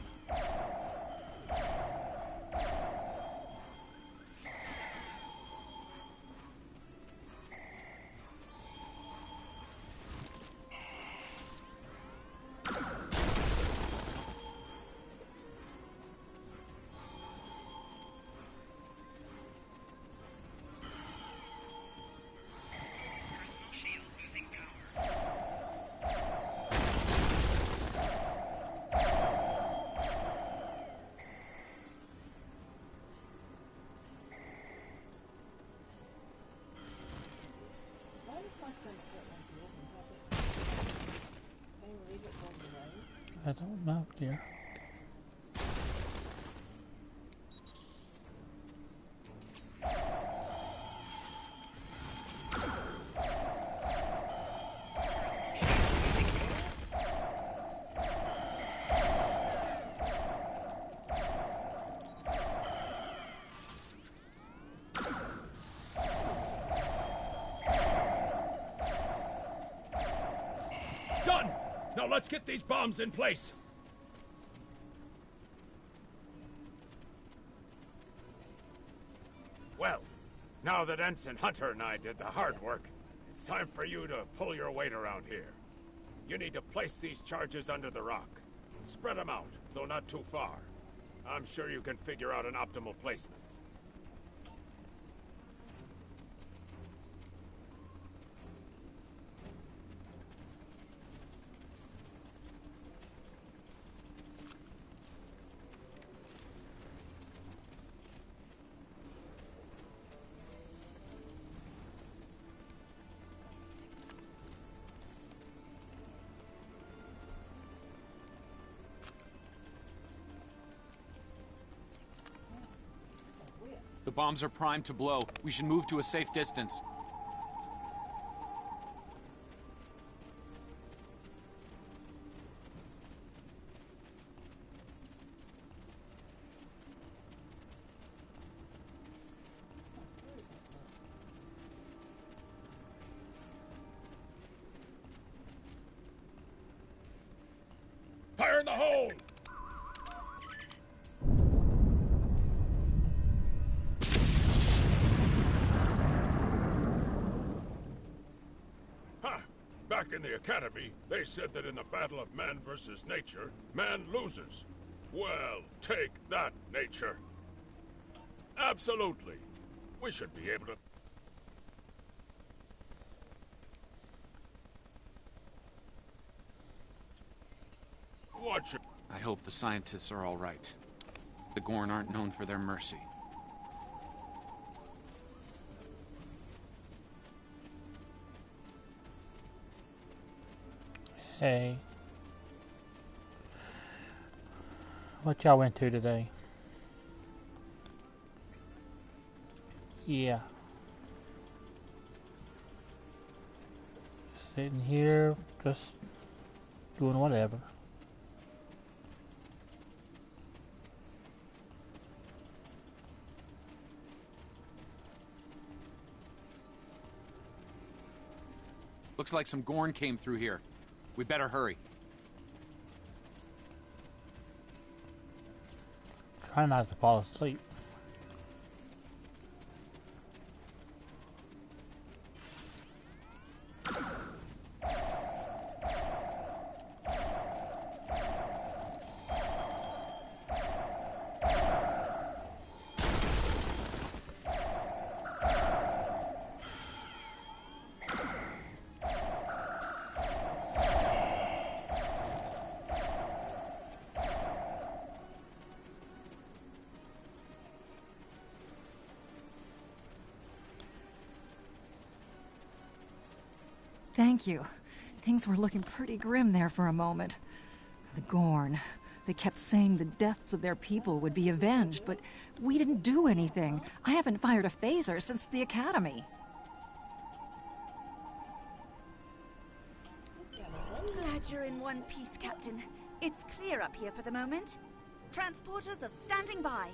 I don't know, dear. Done! Now let's get these bombs in place. Well, now that Ensign Hunter and I did the hard work, it's time for you to pull your weight around here. You need to place these charges under the rock. Spread them out, though not too far. I'm sure you can figure out an optimal placement. The bombs are primed to blow. We should move to a safe distance. Fire in the hole! Back in the Academy, they said that in the battle of man versus nature, man loses. Well, take that, nature. Absolutely. We should be able to... Watch it. I hope the scientists are all right. The Gorn aren't known for their mercy. Hey. What y'all went to today? Yeah. Sitting here, just doing whatever. Looks like some Gorn came through here. We better hurry. Try not to fall asleep. Thank you. Things were looking pretty grim there for a moment. The Gorn. They kept saying the deaths of their people would be avenged, but we didn't do anything. I haven't fired a phaser since the Academy. Glad you're in one piece, Captain. It's clear up here for the moment. Transporters are standing by.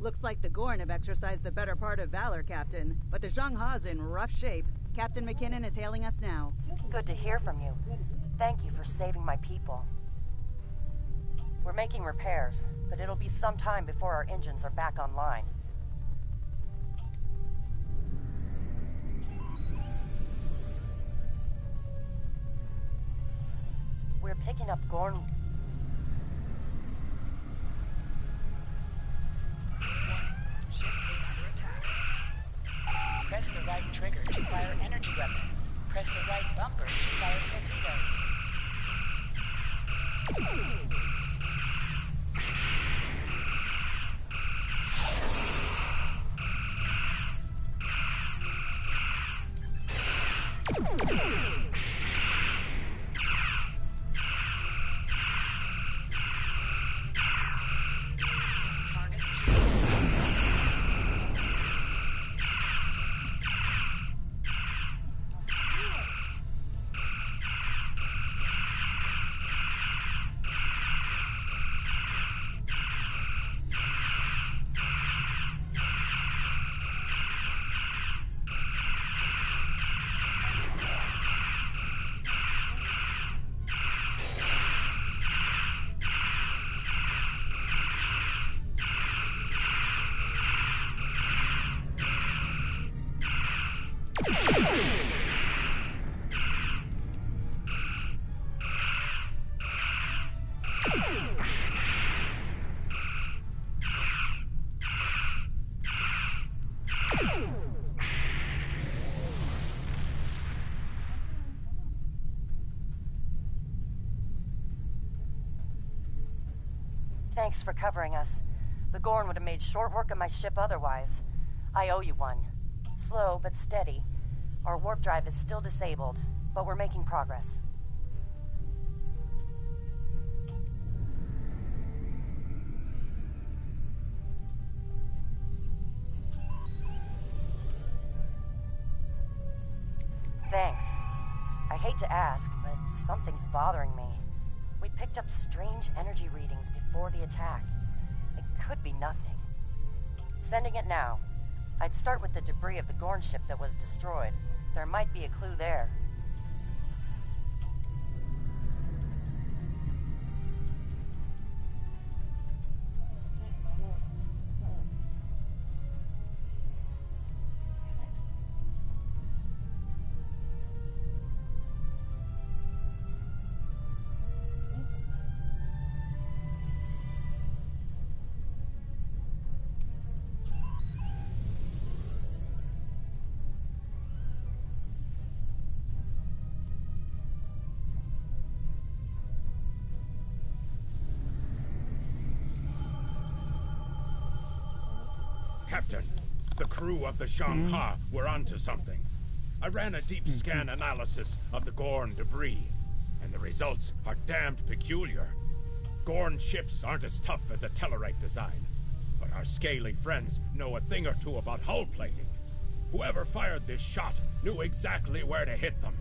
Looks like the Gorn have exercised the better part of valor, Captain. But the Zhangha's in rough shape. Captain McKinnon is hailing us now. Good to hear from you. Thank you for saving my people. We're making repairs, but it'll be some time before our engines are back online. We're picking up Gorn... Press the right trigger to fire energy weapons. Press the right bumper to fire torpedoes. Thanks for covering us. The Gorn would have made short work of my ship otherwise. I owe you one. Slow, but steady. Our warp drive is still disabled, but we're making progress. Thanks. I hate to ask, but something's bothering me. We picked up strange energy readings before the attack. It could be nothing. Sending it now. I'd start with the debris of the Gorn ship that was destroyed. There might be a clue there. Captain, the crew of the Zhangha were onto something. I ran a deep scan analysis of the Gorn debris, and the results are damned peculiar. Gorn ships aren't as tough as a Tellarite design, but our scaly friends know a thing or two about hull plating. Whoever fired this shot knew exactly where to hit them.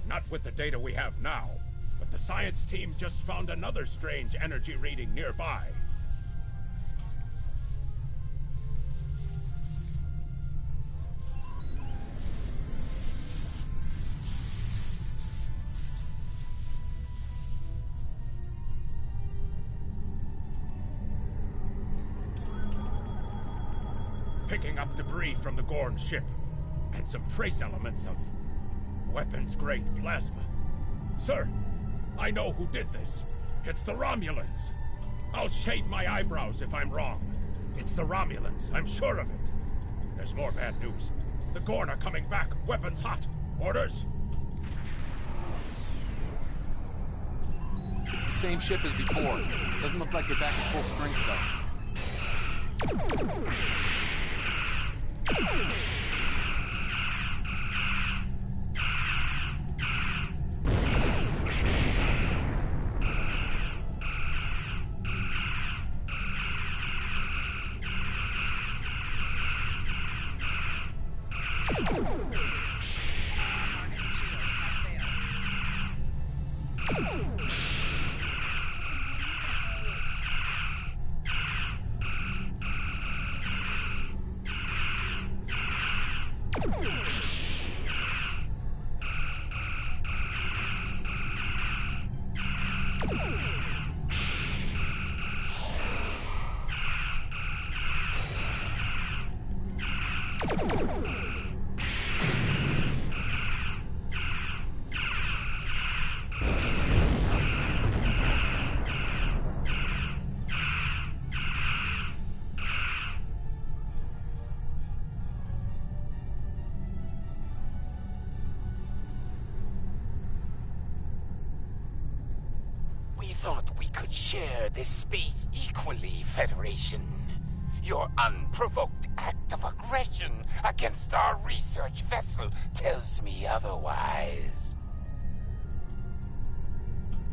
Not with the data we have now, but The science team just found another strange energy reading nearby. Picking up debris from the Gorn ship, and some trace elements of weapons-grade plasma. Sir, I know who did this. It's the Romulans. I'll shave my eyebrows if I'm wrong. It's the Romulans, I'm sure of it. There's more bad news. The Gorn are coming back, weapons hot. Orders? It's the same ship as before. Doesn't look like they're back at full strength, though. Thought we could share this space equally, Federation. Your unprovoked act of aggression against our research vessel tells me otherwise.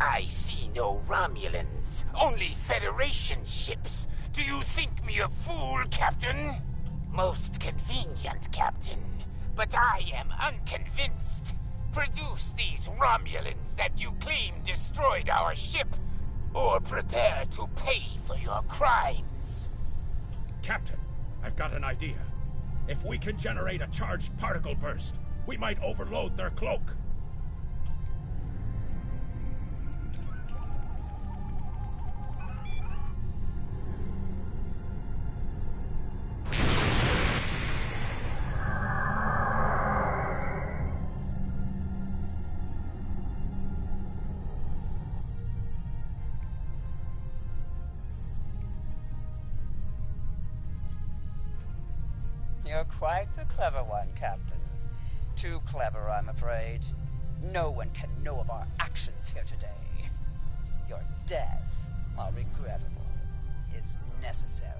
I see no Romulans, only Federation ships. Do you think me a fool, Captain? Most convenient, Captain, but I am unconvinced. Produce these Romulans that you claim destroyed our ship, or prepare to pay for your crimes. Captain, I've got an idea. If we can generate a charged particle burst, we might overload their cloak. You're quite the clever one, Captain. Too clever, I'm afraid. No one can know of our actions here today. Your death, while regrettable, is necessary.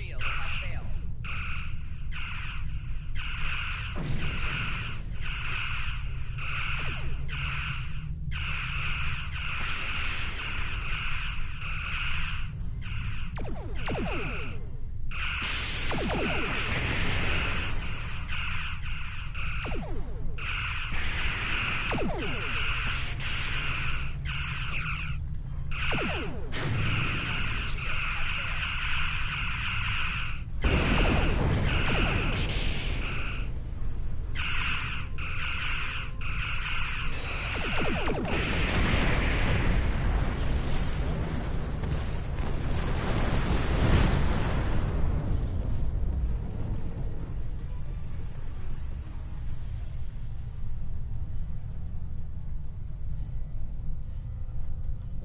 shields have failed.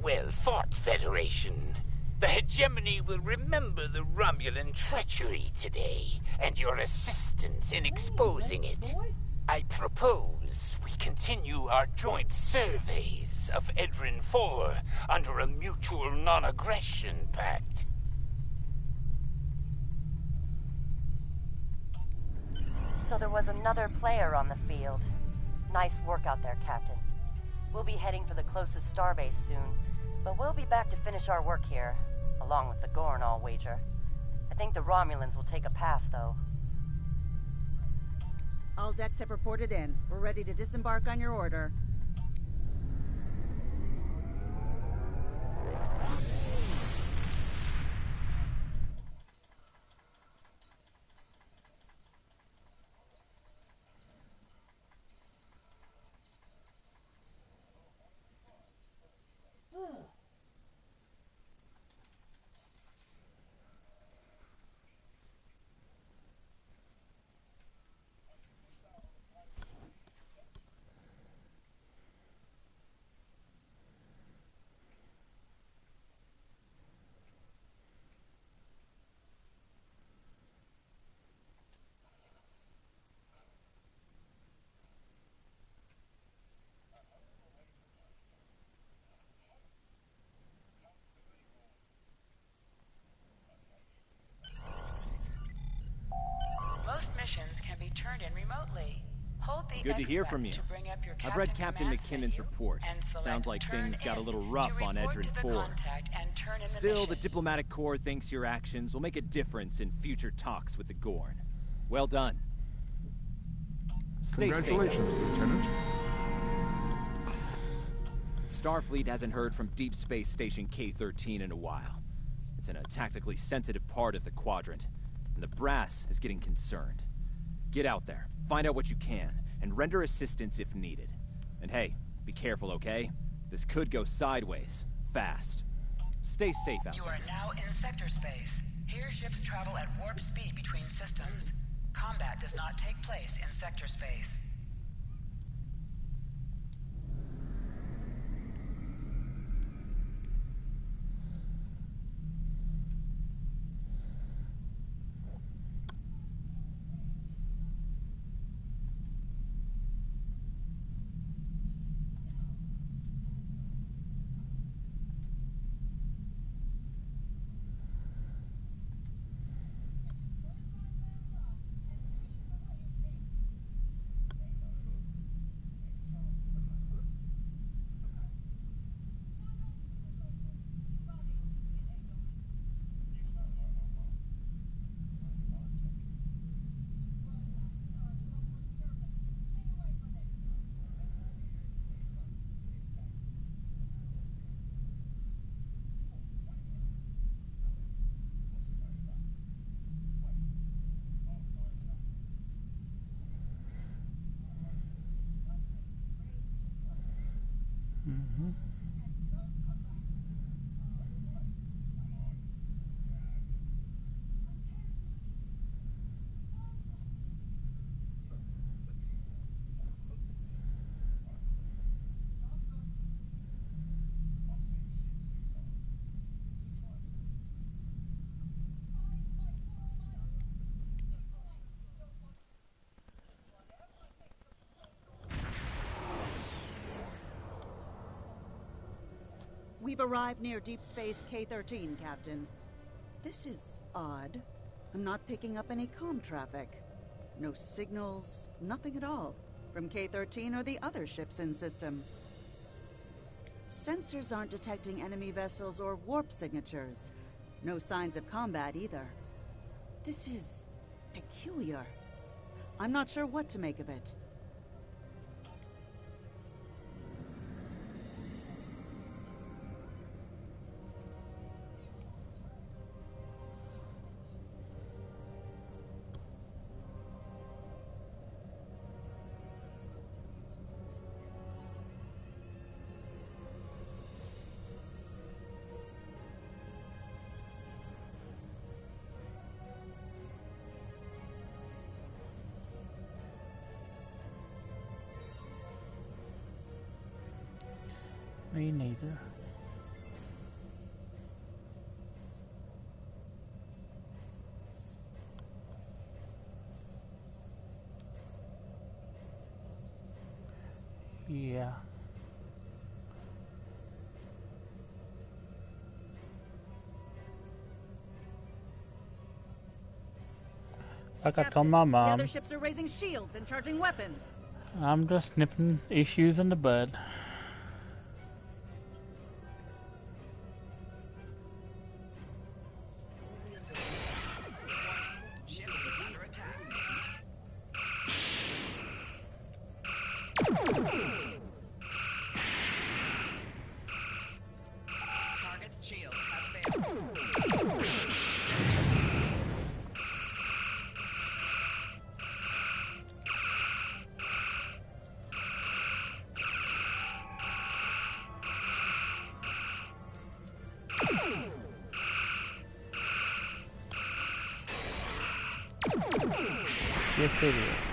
Well fought, Federation. The hegemony will remember the Romulan treachery today, and your assistance in exposing it. I propose we continue our joint surveys of Edrin 4 under a mutual non-aggression pact. So there was another player on the field. Nice work out there, Captain. We'll be heading for the closest starbase soon, but we'll be back to finish our work here, along with the Gorn, I'll wager. I think the Romulans will take a pass, though. All decks have reported in. We're ready to disembark on your order. Most missions can be turned in remotely. Hold the Good to X hear button from you. to bring up your I've read Captain Captain Command's McKinnon's menu report. and select Sounds like Turn things got a In little to rough on report Edrin to the 4. contact and turn in the Still, the mission. diplomatic corps thinks your actions will make a difference in future talks with the Gorn. Well done. Stay Congratulations, safe. Lieutenant. Starfleet hasn't heard from Deep Space Station K-13 in a while. It's in a tactically sensitive part of the quadrant, and the brass is getting concerned. Get out there, find out what you can, and render assistance if needed. And hey, be careful, okay? This could go sideways, fast. Stay safe out You there. are now in sector space. Here ships travel at warp speed between systems. Combat does not take place in sector space. Mm-hmm. We've arrived near Deep Space K-13, Captain. This is odd. I'm not picking up any comm traffic. No signals, nothing at all, from K-13 or the other ships in system. Sensors aren't detecting enemy vessels or warp signatures. No signs of combat either. This is peculiar. I'm not sure what to make of it. Me neither. Yeah. Like I told my The mom, other ships are raising shields and charging weapons. I'm just nipping issues in the bud. Ship is under attack. Target's shields have failed. Yes, it is.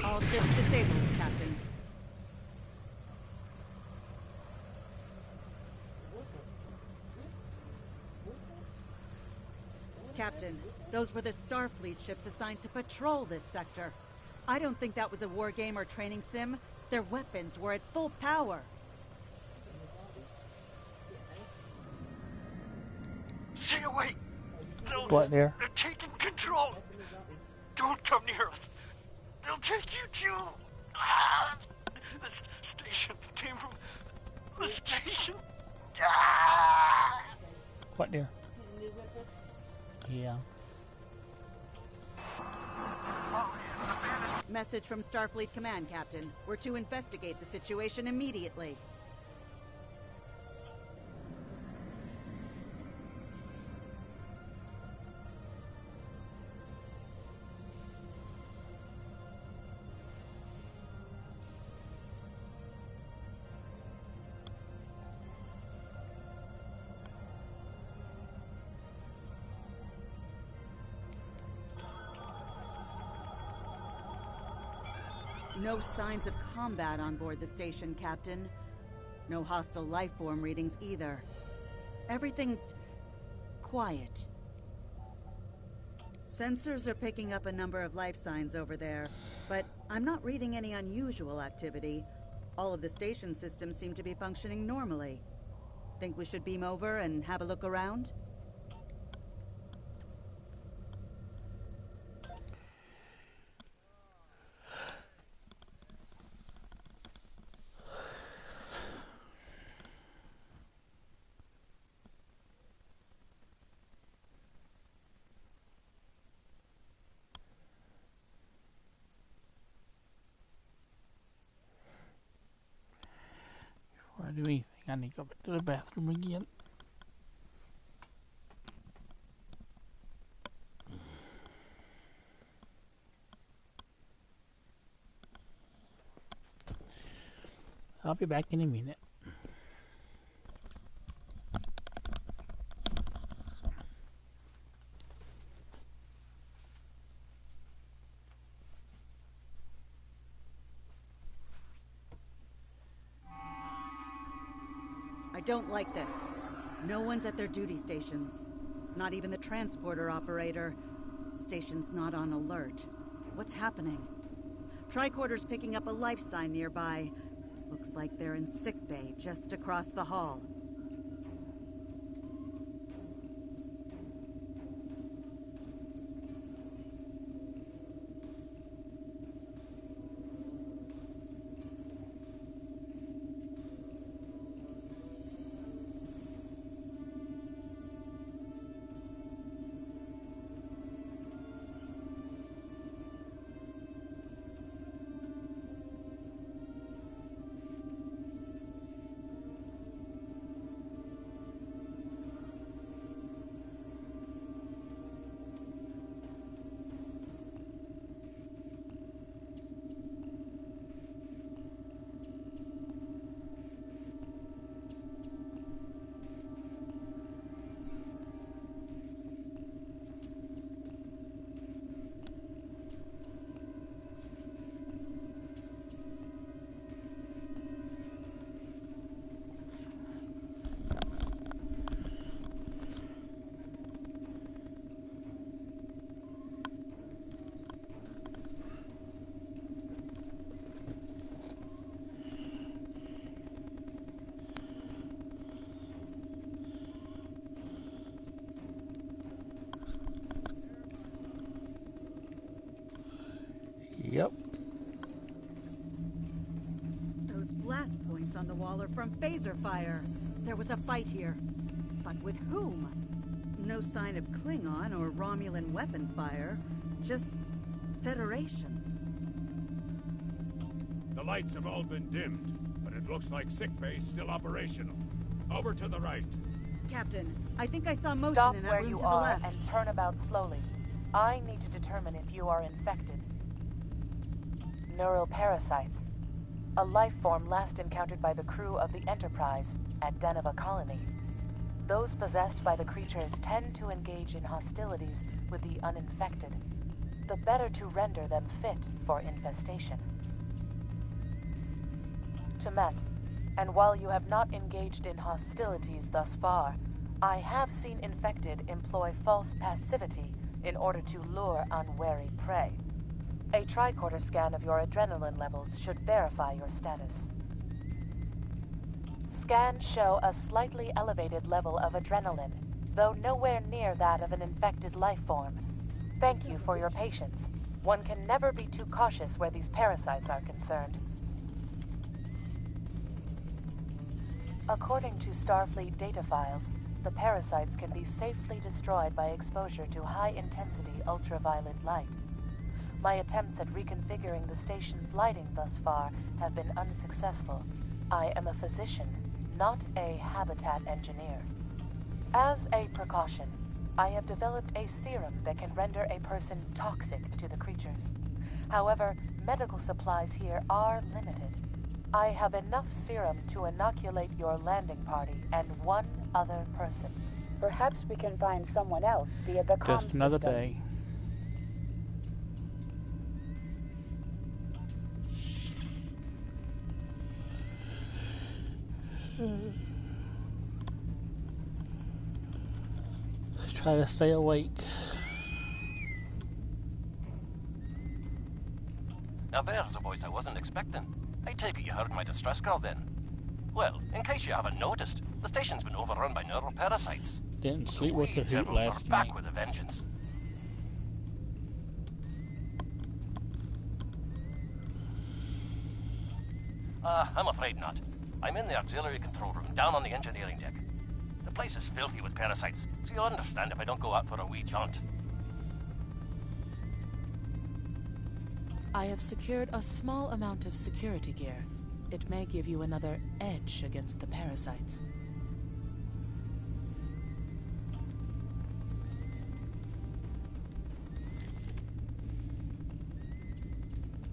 All ships disabled, Captain. Captain, those were the Starfleet ships assigned to patrol this sector. I don't think that was a war game or training sim. Their weapons were at full power. Stay away! What there? They're taking control! Don't come near us! They'll take you too! Ah! This station came from the station! Ah! What there? Yeah. Message from Starfleet Command, Captain. We're to investigate the situation immediately. No signs of combat on board the station, Captain. No hostile life form readings either. Everything's quiet. Sensors are picking up a number of life signs over there, but I'm not reading any unusual activity. All of the station systems seem to be functioning normally. Think we should beam over and have a look around? do anything. I need to go back to the bathroom again. I'll be back in a minute. I don't like this. No one's at their duty stations. Not even the transporter operator. Station's not on alert. What's happening? Tricorder's picking up a life sign nearby. Looks like they're in sickbay just across the hall. Yep. Those blast points on the wall are from phaser fire. There was a fight here. But with whom? No sign of Klingon or Romulan weapon fire. Just Federation. The lights have all been dimmed, but it looks like sickbay's still operational. Over to the right. Captain, I think I saw motion Stop in that where room you to the are left. and turn about slowly. I need to determine if you are infected. Neural parasites. A life form last encountered by the crew of the Enterprise at Deneva Colony. Those possessed by the creatures tend to engage in hostilities with the uninfected, the better to render them fit for infestation. Temet, and while you have not engaged in hostilities thus far, I have seen infected employ false passivity in order to lure unwary prey. A tricorder scan of your adrenaline levels should verify your status. Scans show a slightly elevated level of adrenaline, though nowhere near that of an infected life form. Thank you for your patience. One can never be too cautious where these parasites are concerned. According to Starfleet data files, the parasites can be safely destroyed by exposure to high-intensity ultraviolet light. My attempts at reconfiguring the station's lighting thus far have been unsuccessful. I am a physician, not a habitat engineer. As a precaution, I have developed a serum that can render a person toxic to the creatures. However, medical supplies here are limited. I have enough serum to inoculate your landing party and one other person. Perhaps we can find someone else via the comm Just another system. day. Try to stay awake. Now there's a voice I wasn't expecting. I take it you heard my distress call then. Well, in case you haven't noticed, the station's been overrun by neural parasites. Didn't sleep with the heat devils are last back night. with a vengeance. I'm afraid not. I'm in the auxiliary control room, down on the engineering deck. The place is filthy with parasites, so you'll understand if I don't go out for a wee jaunt. I have secured a small amount of security gear. It may give you another edge against the parasites.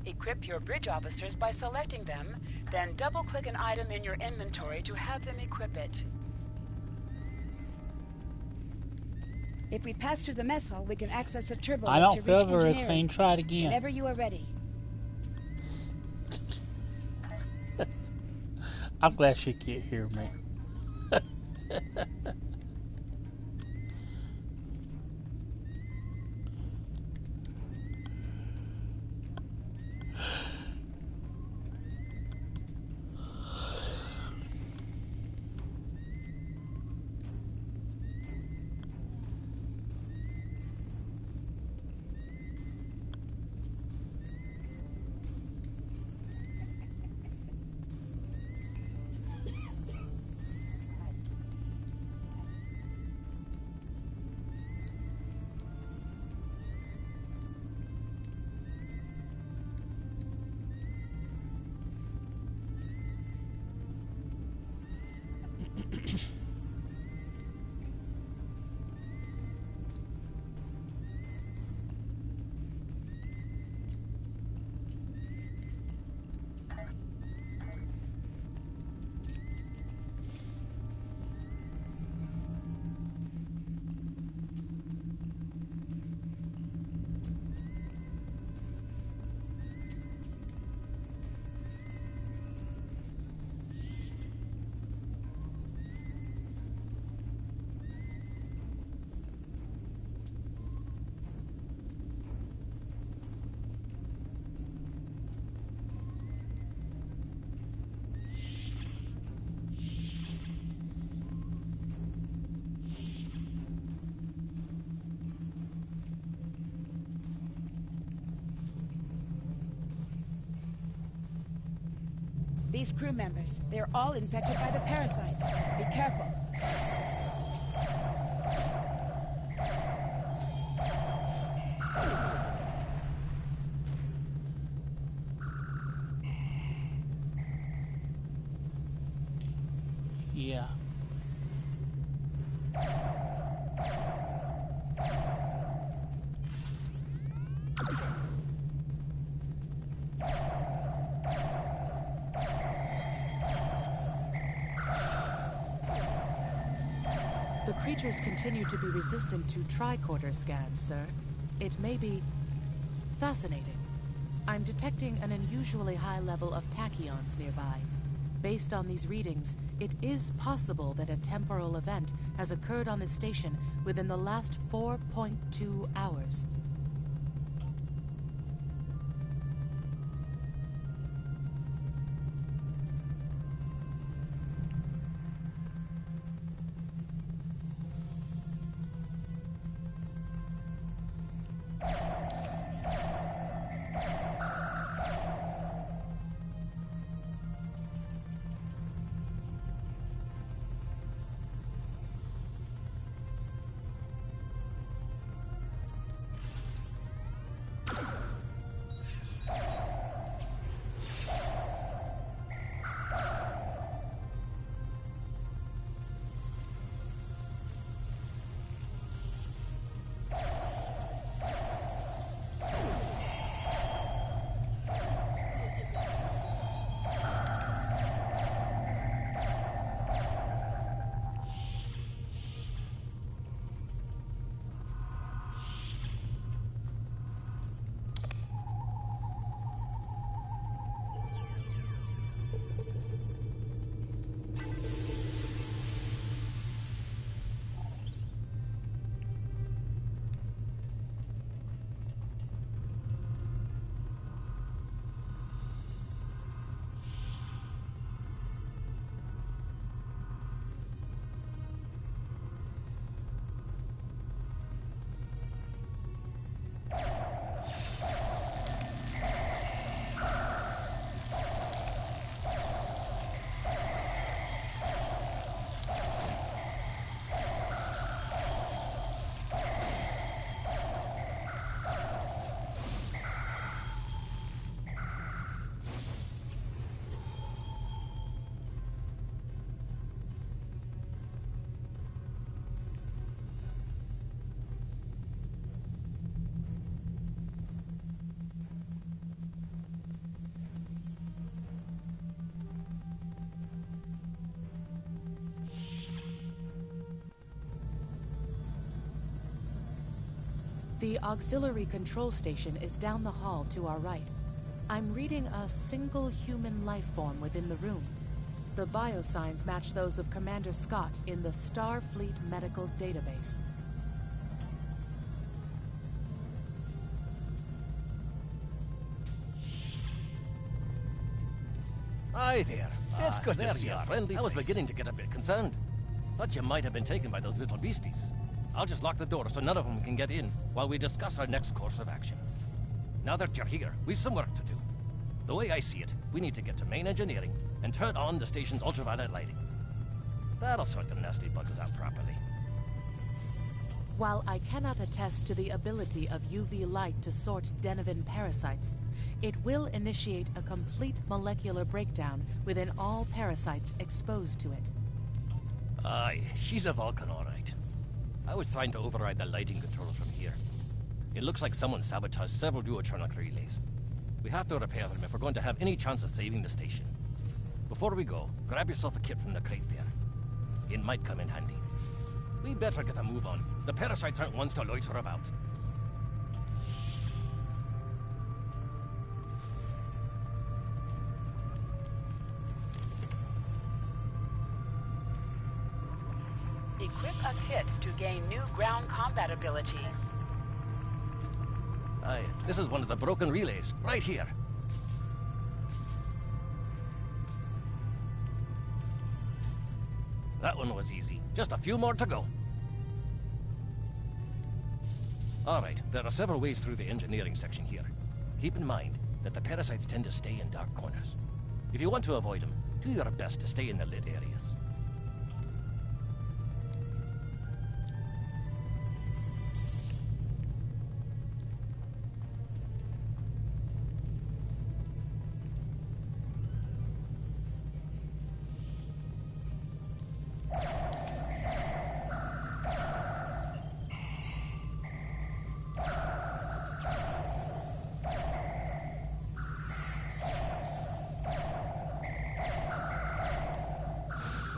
Equip your bridge officers by selecting them, then double-click an item in your inventory to have them equip it. If we pass through the mess hall, we can access a turbo I lift don't to reach feel very engineering. clean. Try it again. Whenever you are ready. I'm glad she can't hear me. These crew members, they're all infected by the parasites. Be careful. Yeah. The creatures continue to be resistant to tricorder scans, sir. It may be fascinating. I'm detecting an unusually high level of tachyons nearby. Based on these readings, it is possible that a temporal event has occurred on the station within the last 4.2 hours. The auxiliary control station is down the hall to our right. I'm reading a single human life form within the room. The biosigns match those of Commander Scott in the Starfleet Medical Database. Hi there. It's good to see you you. are. Friendly I was face. beginning to get a bit concerned. Thought you might have been taken by those little beasties. I'll just lock the door so none of them can get in while we discuss our next course of action. Now that you're here, we've some work to do. The way I see it, we need to get to main engineering and turn on the station's ultraviolet lighting. That'll sort the nasty buggers out properly. While I cannot attest to the ability of UV light to sort Denivan parasites, it will initiate a complete molecular breakdown within all parasites exposed to it. Aye, she's a Vulcan, all right. I was trying to override the lighting controls from here. It looks like someone sabotaged several duotronic relays. We have to repair them if we're going to have any chance of saving the station. Before we go, grab yourself a kit from the crate there. It might come in handy. We better get a move on. The parasites aren't ones to loiter about. Equip a kit to gain new ground combat abilities. Aye, this is one of the broken relays, right here. That one was easy. Just a few more to go. All right, there are several ways through the engineering section here. Keep in mind that the parasites tend to stay in dark corners. If you want to avoid them, do your best to stay in the lit areas.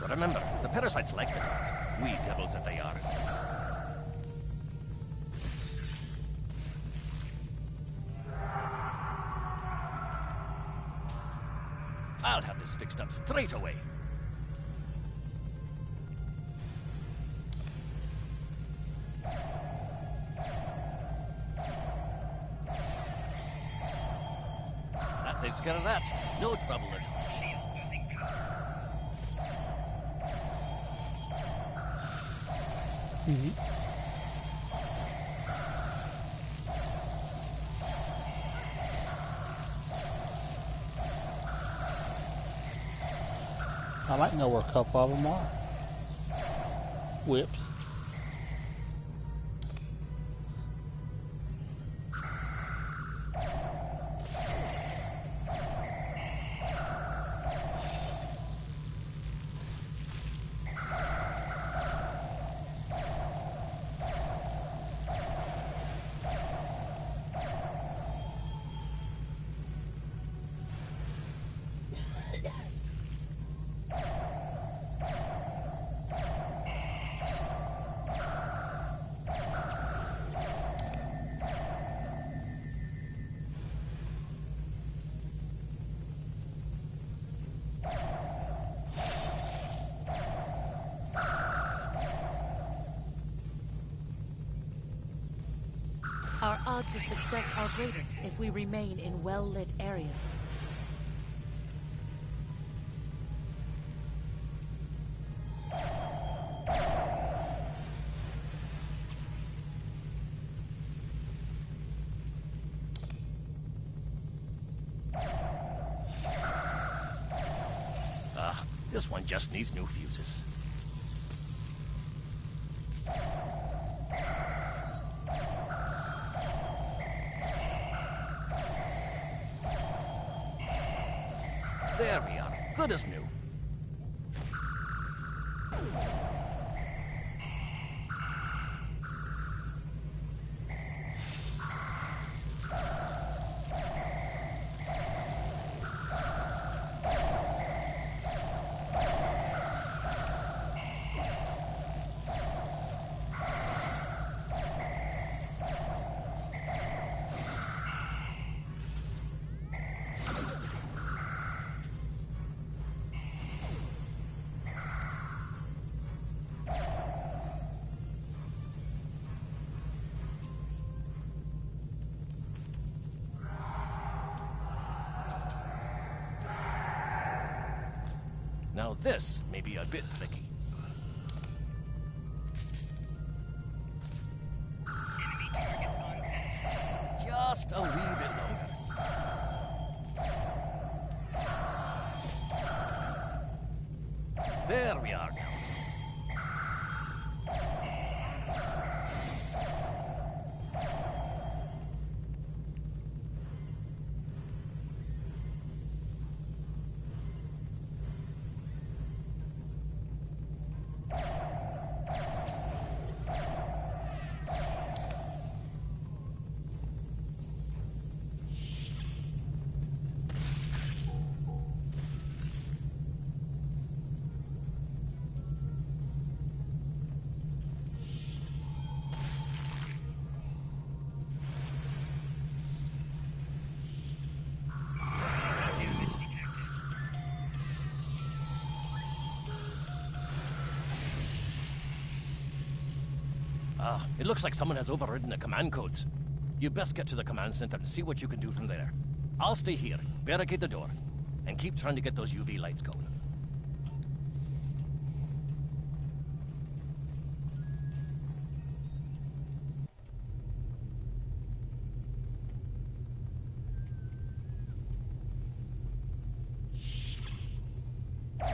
Remember, the parasites like the dark. We devils that they are. I'll have this fixed up straight away. That takes care of that. No trouble at all. I might know where a couple of them are. Whips. Our odds of success are greatest if we remain in well-lit areas. This one just needs new fuses. There we are. Good as new. Now this may be a bit tricky. Just a wee bit longer. There we are now. It looks like someone has overridden the command codes. You best get to the command center and see what you can do from there. I'll stay here, barricade the door, and keep trying to get those UV lights going.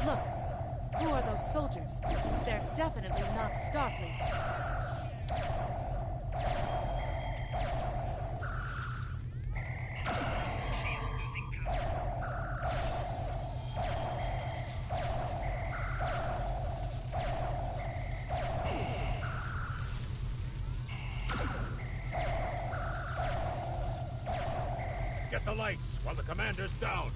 Look, who are those soldiers? They're definitely not Starfleet. Get the lights while the commander's down.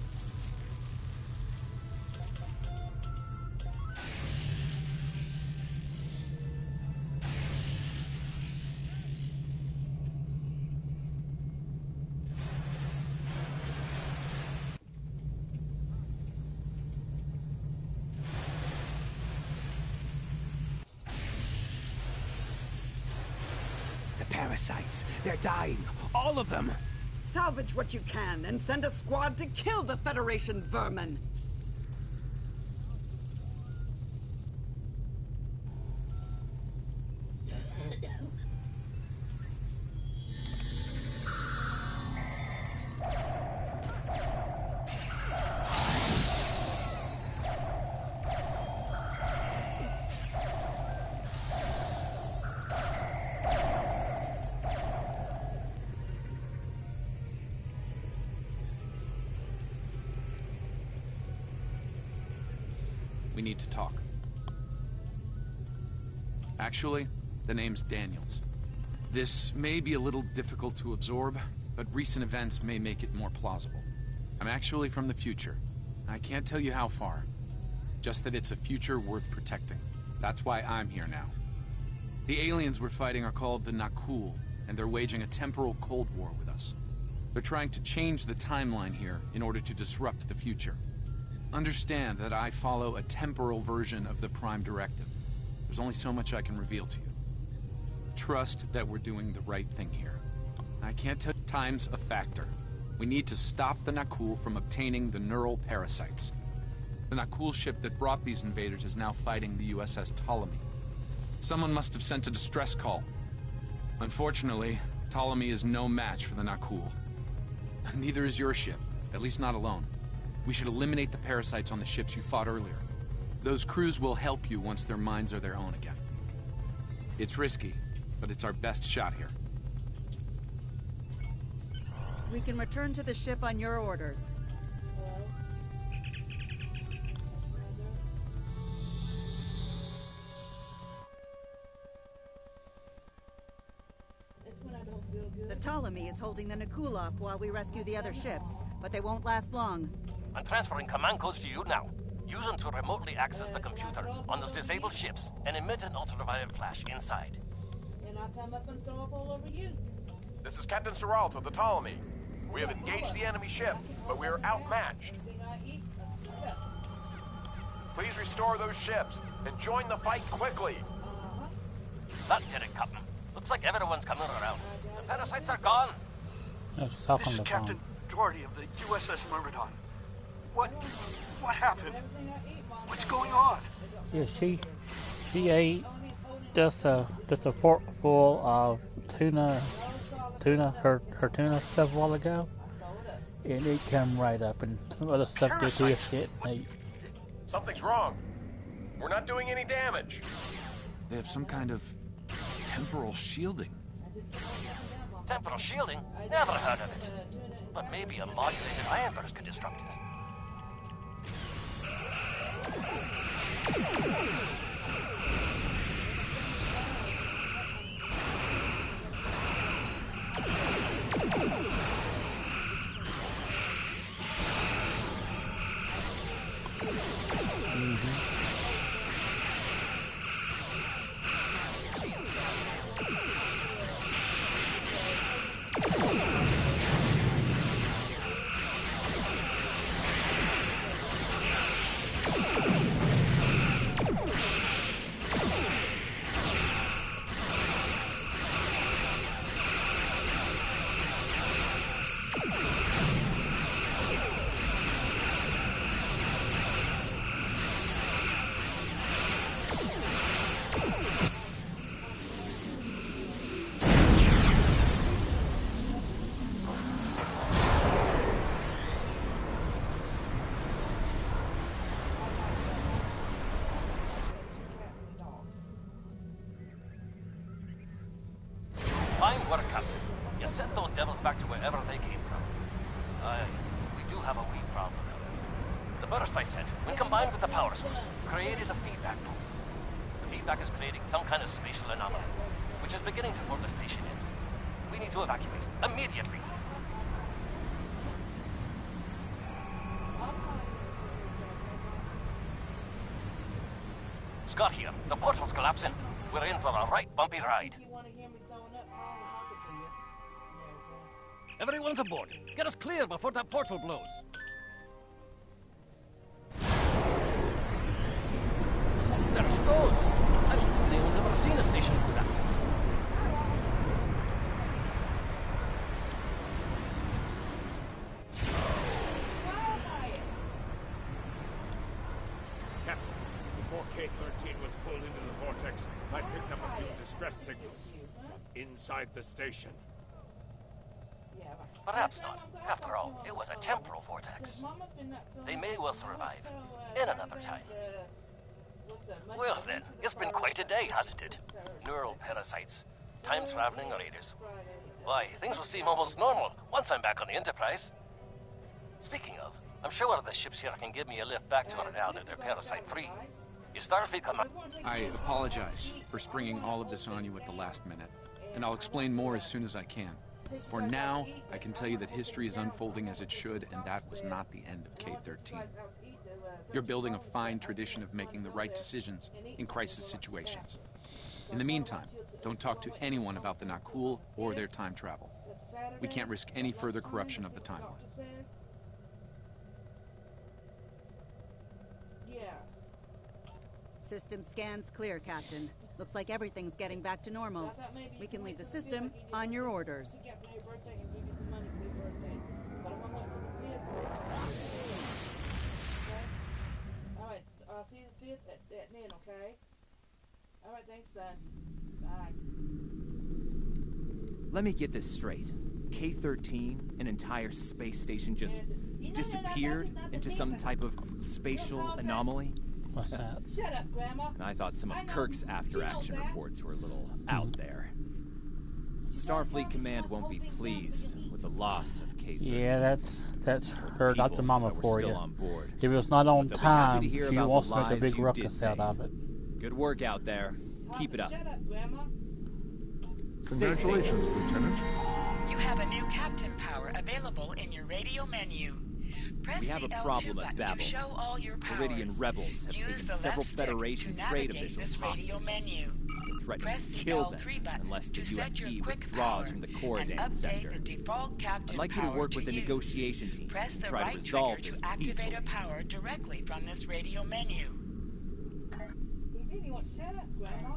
The parasites, they're dying. All of them. Salvage what you can and send a squad to kill the Federation vermin. We need to talk. Actually, the name's Daniels. This may be a little difficult to absorb, but recent events may make it more plausible. I'm actually from the future. I can't tell you how far. Just that it's a future worth protecting. That's why I'm here now. The aliens we're fighting are called the Nakul, and they're waging a temporal Cold War with us. They're trying to change the timeline here in order to disrupt the future. Understand that I follow a temporal version of the Prime Directive. There's only so much I can reveal to you. Trust that we're doing the right thing here. I can't tell you time's a factor. We need to stop the Nakul from obtaining the neural parasites. The Nakul ship that brought these invaders is now fighting the USS Ptolemy. Someone must have sent a distress call. Unfortunately, Ptolemy is no match for the Nakul. Neither is your ship, at least not alone. We should eliminate the parasites on the ships you fought earlier. Those crews will help you once their minds are their own again. It's risky, but it's our best shot here. We can return to the ship on your orders. The Ptolemy is holding the Nakul off while we rescue the other ships, but they won't last long. I'm transferring command codes to you now. Use them to remotely access the computer on those disabled ships and emit an ultraviolet flash inside. And I'll come up and throw up all over you. This is Captain Seralt of the Ptolemy. We have engaged the enemy ship, but we are outmatched. Please restore those ships and join the fight quickly. That did it, Captain. Looks like everyone's coming around. The parasites are gone. This is Captain Doherty of the USS Myrmidon. What happened? What's going on? Yeah, she ate just a fork full of tuna, her tuna stuff a while ago, and it come right up, and some other stuff did to it and ate. Something's wrong. We're not doing any damage. They have some kind of temporal shielding. Temporal shielding? Never heard of it. But maybe a modulated iron burst could disrupt it. Fine work, Captain. You sent those devils back to wherever they came from. We do have a wee problem, however. The burst I sent, when combined with the power source, created a feedback pulse. The feedback is creating some kind of spatial anomaly, which is beginning to pull the station in. We need to evacuate, immediately. Scott here. The portal's collapsing. We're in for a right bumpy ride. Everyone's aboard. Get us clear before that portal blows. There she goes. I don't think anyone's ever seen a station do that. Captain, before K-13 was pulled into the vortex, I picked up a few distress signals from inside the station. Perhaps not. After all, it was a temporal vortex. They may well survive. In another time. Well then, it's been quite a day, hasn't it? Neural parasites, time-traveling raiders. Why, things will seem almost normal once I'm back on the Enterprise. Speaking of, I'm sure the ships here can give me a lift back to her now that they're parasite-free. Is Starfleet coming? I apologize for springing all of this on you at the last minute, and I'll explain more as soon as I can. For now, I can tell you that history is unfolding as it should, and that was not the end of K-13. You're building a fine tradition of making the right decisions in crisis situations. In the meantime, don't talk to anyone about the Nakul or their time travel. We can't risk any further corruption of the timeline. System scans clear, Captain. Looks like everything's getting back to normal. We can leave the system on your orders. Alright, I'll see you the 5th at noon, okay? Alright, thanks then. Bye. Let me get this straight. K-13, an entire space station, just disappeared into some type of spatial anomaly? What's that? Shut up, Grandma. And I thought some of Kirk's after-action reports were a little out there. Starfleet Command won't be pleased with the loss of K-13. Yeah, that's her Dr. Mama for you. On board. If it's not on time, she wants to make a big ruckus out of it. Good work out there. Keep it up. Shut up, Grandma. Congratulations, Lieutenant. You have a new captain power available in your radio menu. Press We have the a problem L2 at button to Babel. show all your powers. Meridian rebels have Use taken the several left stick Federation to trade navigate officials this radio hostage. menu. They're threatening Press to the kill L3 them button unless the to set your UFP quick withdraws power from the and Corridan update sector. the default captain I'd like you to power work with the use. negotiation team Press and the try to right resolve trigger this to activate peacefully. a power directly from this radio menu. He didn't want to shut up, Grandma.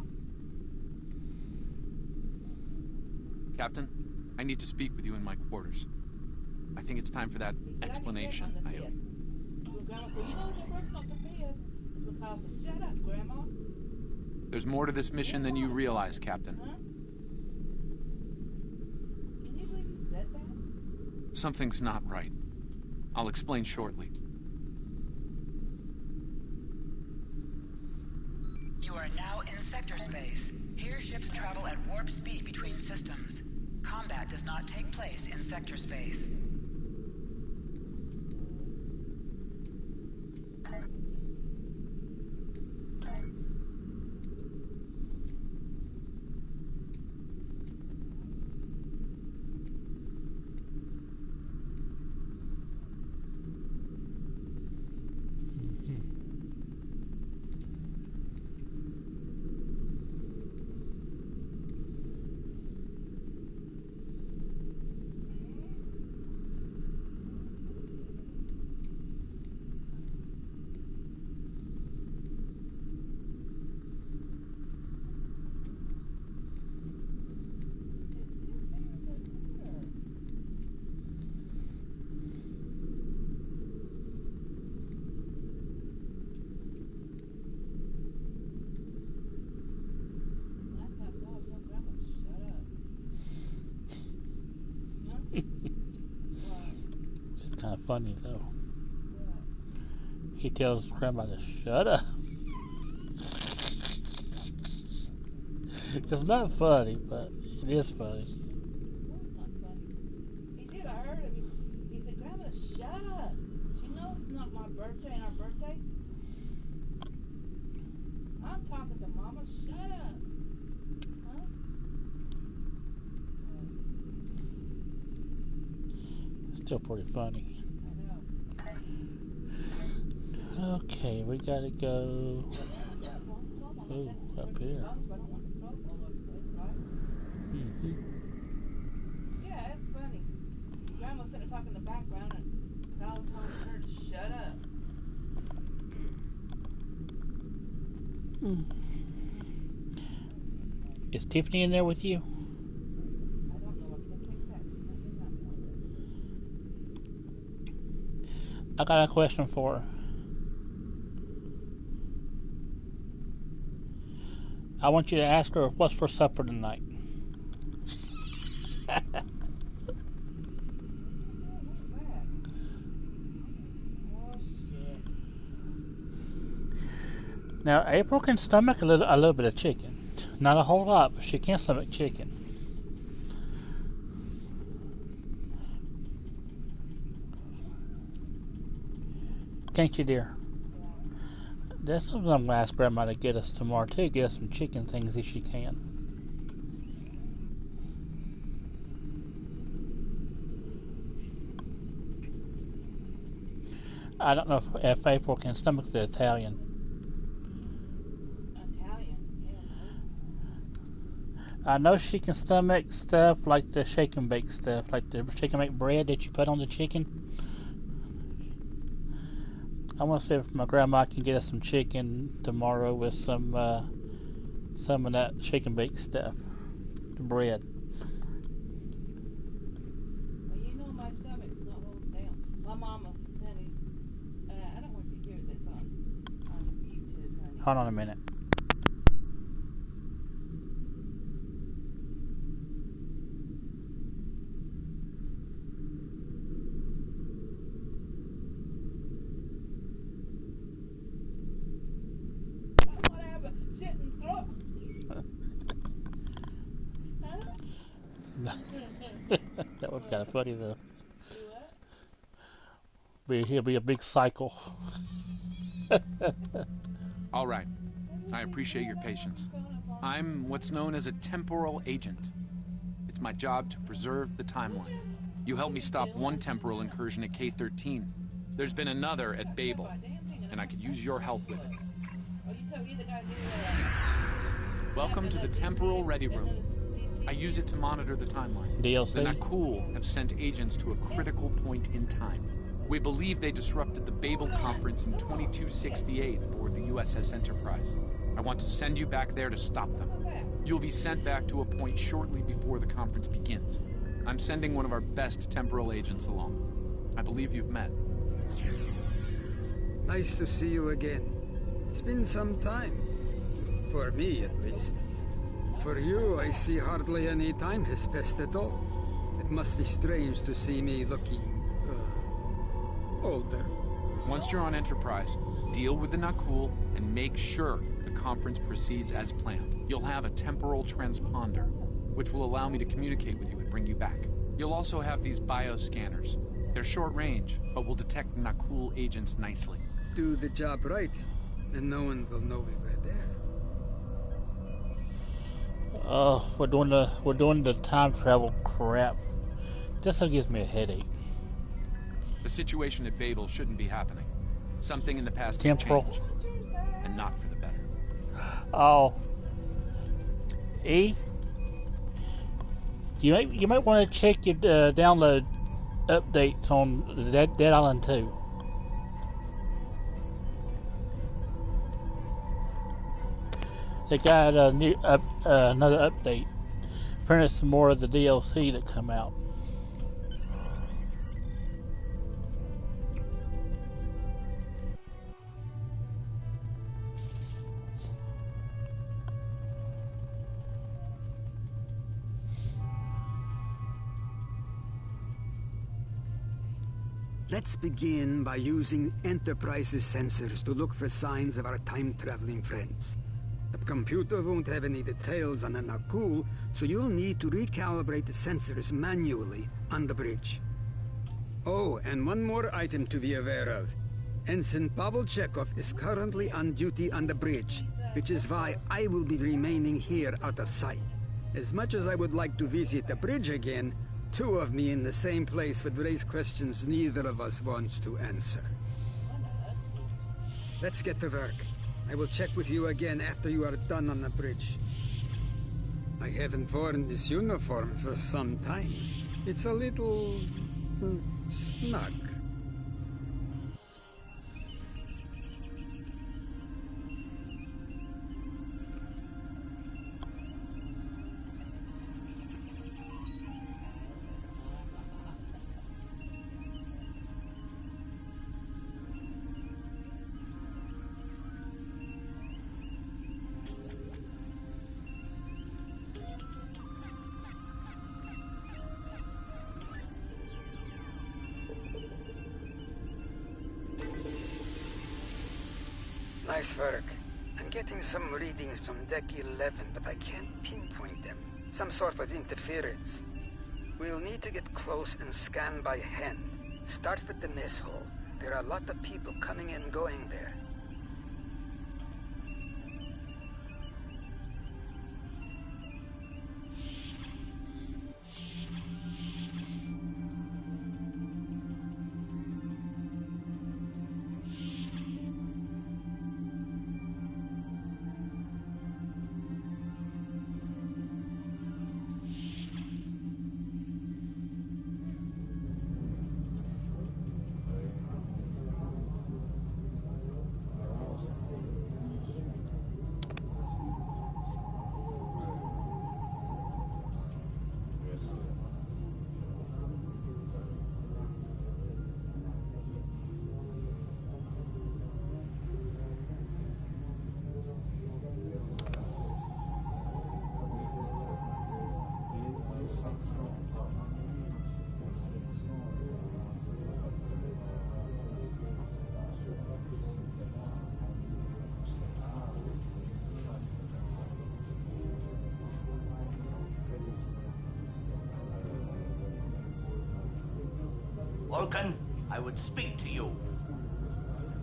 Captain, I need to speak with you in my quarters. I think it's time for that explanation I owe you. Grandma said, you know what they're working on torpedoes? It's what Kyle said, shut up, Grandma. There's more to this mission than you realize, Captain. Huh? Can you believe he said that? Something's not right. I'll explain shortly. You are now in sector space. Here ships travel at warp speed between systems. Combat does not take place in sector space. It's kind of funny though. He tells Grandma to shut up. It's not funny, but it is funny. He did, I heard him. He said, Grandma, shut up. She knows it's not my birthday and our birthday. I'm talking to Mama, shut up. Huh? Still pretty funny. Okay, we gotta go. Oh, up here. Yeah, it's funny. Grandma's sitting talking in the background and Kyle telling her to shut up. Is Tiffany in there with you? I don't know. I can't take that. I got a question for her. I want you to ask her what's for supper tonight. Now, April can stomach a little bit of chicken. Not a whole lot, but she can stomach chicken. Can't you, dear? That's something I'm going to ask Grandma to get us tomorrow, too. Get us some chicken things if she can. I don't know if April can stomach the Italian. I know she can stomach stuff like the shake and bake stuff, like the shake and bake bread that you put on the chicken. I want to see if my grandma can get us some chicken tomorrow with some of that shake and bake stuff, the bread. Well, you know my stomach's not holding down. My mama, honey, I don't want you to hear this on YouTube, honey. Hold on a minute. That was kind of funny though. He'll be a big cycle. All right. I appreciate your patience. I'm what's known as a temporal agent. It's my job to preserve the timeline. You helped me stop one temporal incursion at K-13. There's been another at Babel, and I could use your help with it. Welcome to the Temporal Ready Room. I use it to monitor the timeline. DLC? The Nakul have sent agents to a critical point in time. We believe they disrupted the Babel conference in 2268 aboard the USS Enterprise. I want to send you back there to stop them. You'll be sent back to a point shortly before the conference begins. I'm sending one of our best temporal agents along. I believe you've met. Nice to see you again. It's been some time. For me, at least. For you, I see hardly any time has passed at all. It must be strange to see me looking, older. Once you're on Enterprise, deal with the Nakul and make sure the conference proceeds as planned. You'll have a temporal transponder, which will allow me to communicate with you and bring you back. You'll also have these bioscanners. They're short range, but will detect Nakul agents nicely. Do the job right, and no one will know we were there. We're doing the time travel crap. This gives me a headache. The situation at Babel shouldn't be happening. Something in the past Temporal. has changed, and not for the better. Oh, E. You might want to check your download updates on Dead Island 2. They got a new another update. Furnish some more of the DLC that come out. Let's begin by using Enterprise's sensors to look for signs of our time-traveling friends. The computer won't have any details on the Nakul, so you'll need to recalibrate the sensors manually on the bridge. Oh, and one more item to be aware of. Ensign Pavel Chekhov is currently on duty on the bridge, which is why I will be remaining here out of sight. As much as I would like to visit the bridge again, two of me in the same place would raise questions neither of us wants to answer. Let's get to work. I will check with you again after you are done on the bridge. I haven't worn this uniform for some time. It's a little snug. Nice work. I'm getting some readings from Deck 11, but I can't pinpoint them. Some sort of interference. We'll need to get close and scan by hand. Start with the mess hall. There are a lot of people coming and going there. Vulcan, I would speak to you.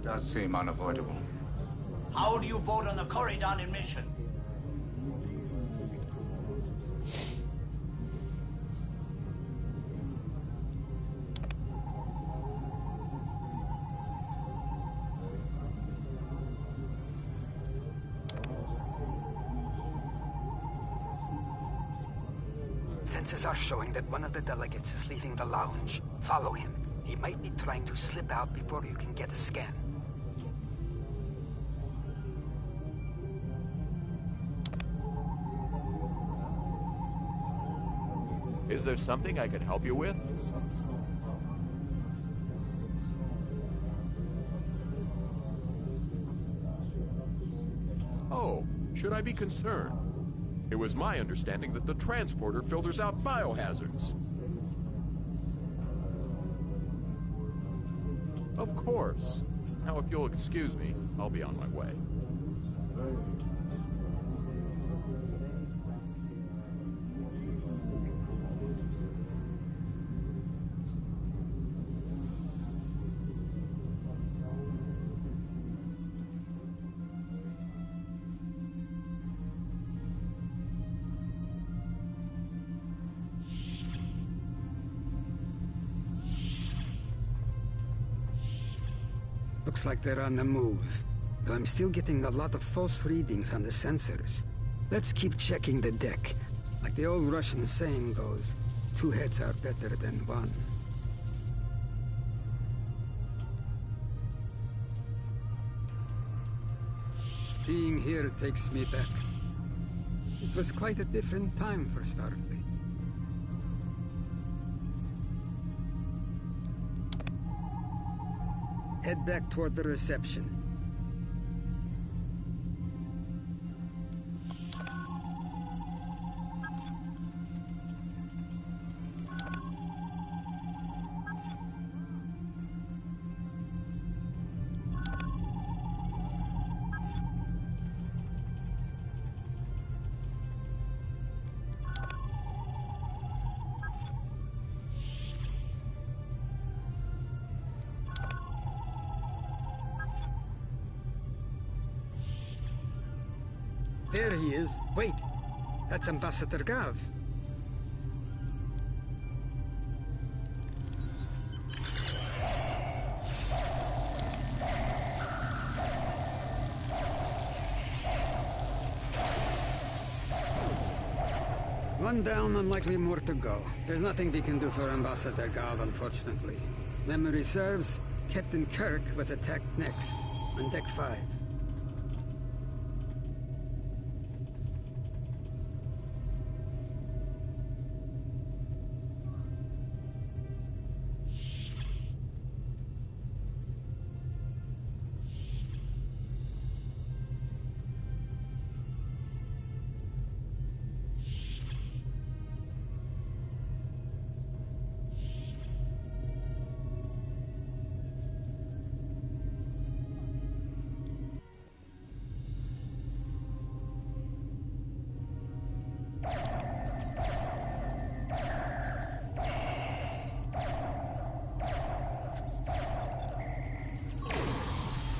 Does seem unavoidable. How do you vote on the Corridon admission? Sensors are showing that one of the delegates is leaving the lounge. Follow him. He might be trying to slip out before you can get a scan. Is there something I can help you with? Should I be concerned? It was my understanding that the transporter filters out biohazards. Of course. Now, if you'll excuse me, I'll be on my way. Looks like they're on the move, though I'm still getting a lot of false readings on the sensors. Let's keep checking the deck. Like the old Russian saying goes, 2 heads are better than 1. Being here takes me back. It was quite a different time for Starfleet. Head back toward the reception. There he is. Wait, that's Ambassador Gav. One down and likely more to go. There's nothing we can do for Ambassador Gav, unfortunately. Memory serves, Captain Kirk was attacked next, on Deck 5.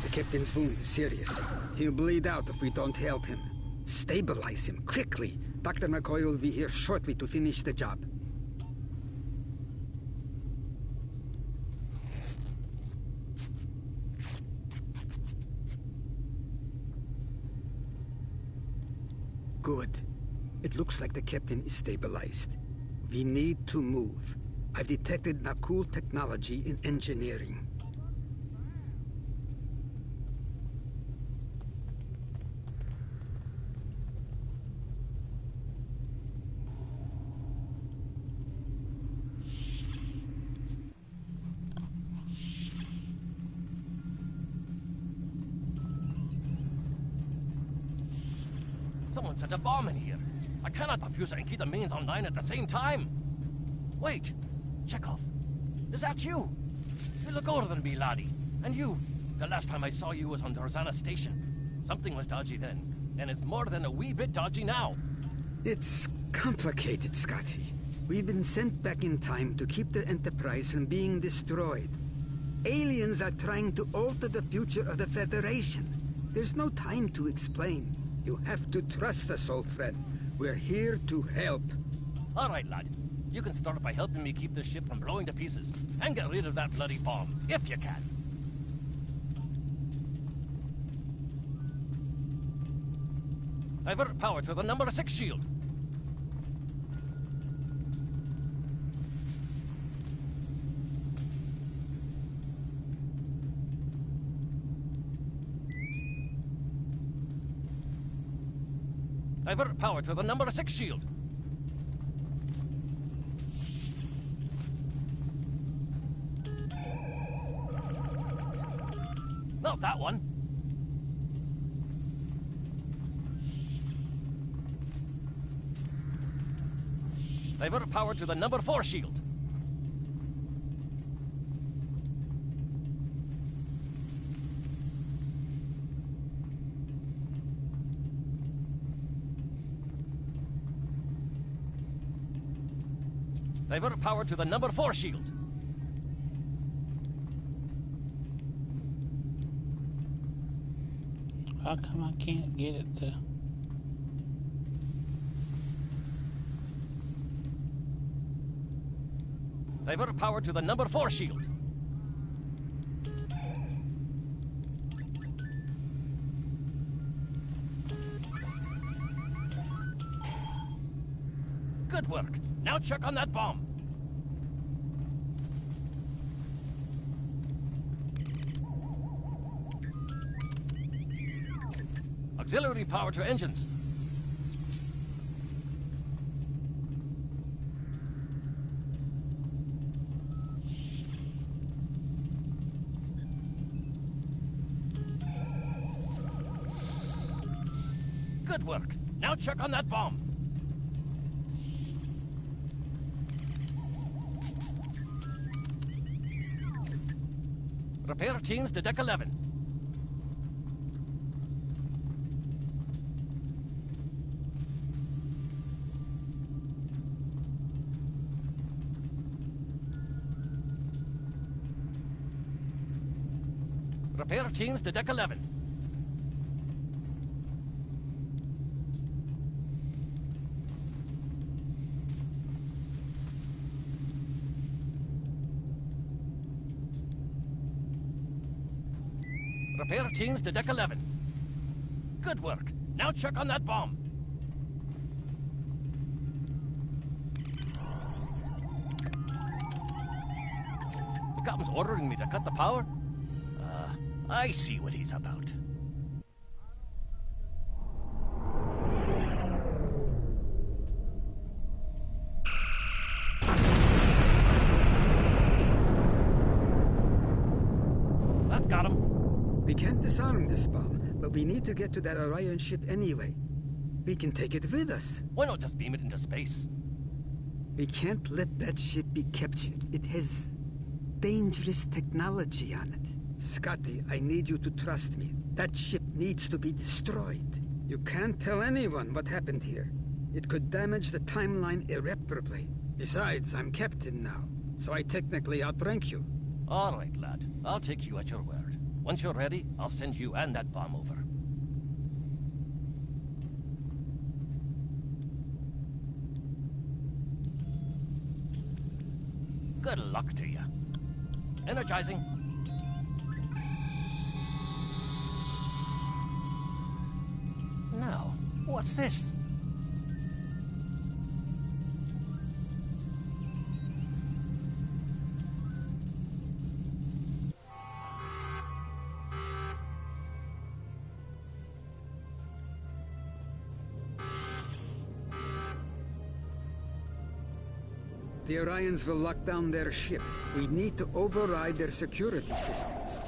The captain's wound is serious. He'll bleed out if we don't help him. Stabilize him, quickly. Dr. McCoy will be here shortly to finish the job. Good. It looks like the captain is stabilized. We need to move. I've detected Nakul technology in engineering. Someone set a bomb in here. I cannot defuse it and keep the mains online at the same time. Wait, Chekhov, is that you? You look older than me, laddie. And you, the last time I saw you was on Dorzana Station. Something was dodgy then, and it's more than a wee bit dodgy now. It's complicated, Scotty. We've been sent back in time to keep the Enterprise from being destroyed. Aliens are trying to alter the future of the Federation. There's no time to explain. You have to trust us, old friend. We're here to help. All right, lad. You can start by helping me keep this ship from blowing to pieces, and get rid of that bloody bomb, if you can. Divert power to the number 6 shield. Divert power to the number 6 shield. Not that one. Divert power to the number 4 shield. Divert power to the number 4 shield. How come I can't get it to... Divert power to the number 4 shield. Good work. Now check on that bomb. Auxiliary power to engines. Good work. Now check on that bomb. Repair teams to deck 11. Repair teams to deck 11. Repair teams to deck 11. Good work. Now check on that bomb. The captain's ordering me to cut the power? I see what he's about. That got him. We can't disarm this bomb, but we need to get to that Orion ship anyway. We can take it with us. Why not just beam it into space? We can't let that ship be captured. It has dangerous technology on it. Scotty, I need you to trust me. That ship needs to be destroyed. You can't tell anyone what happened here. It could damage the timeline irreparably. Besides, I'm captain now, so I technically outrank you. All right, lad. I'll take you at your word. Once you're ready, I'll send you and that bomb over. Good luck to you. Energizing. Now, what's this? The Orions will lock down their ship. We need to override their security systems.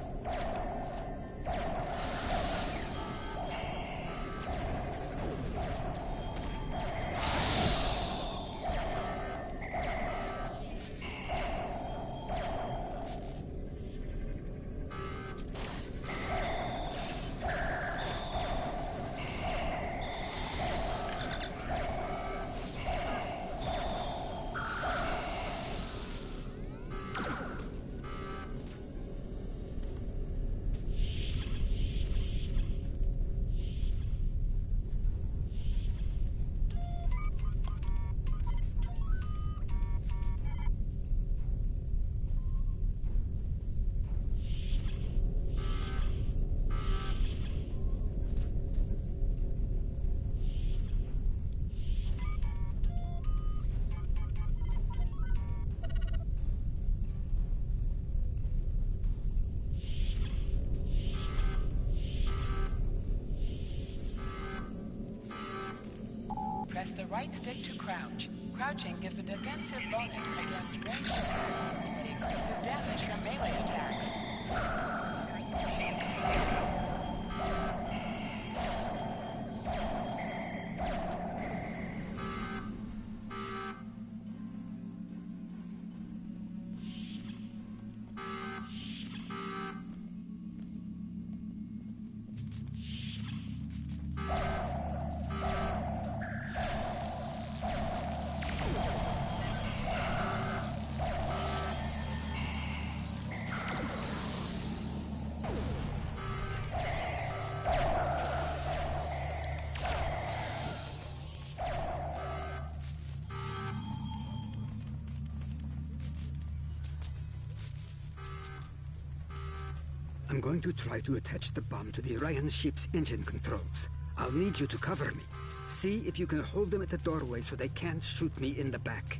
Press the right stick to crouch. Crouching gives a defensive bonus against ranged attacks. It increases damage from melee attacks. I'm going to try to attach the bomb to the Orion ship's engine controls. I'll need you to cover me. See if you can hold them at the doorway so they can't shoot me in the back.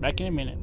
Back in a minute.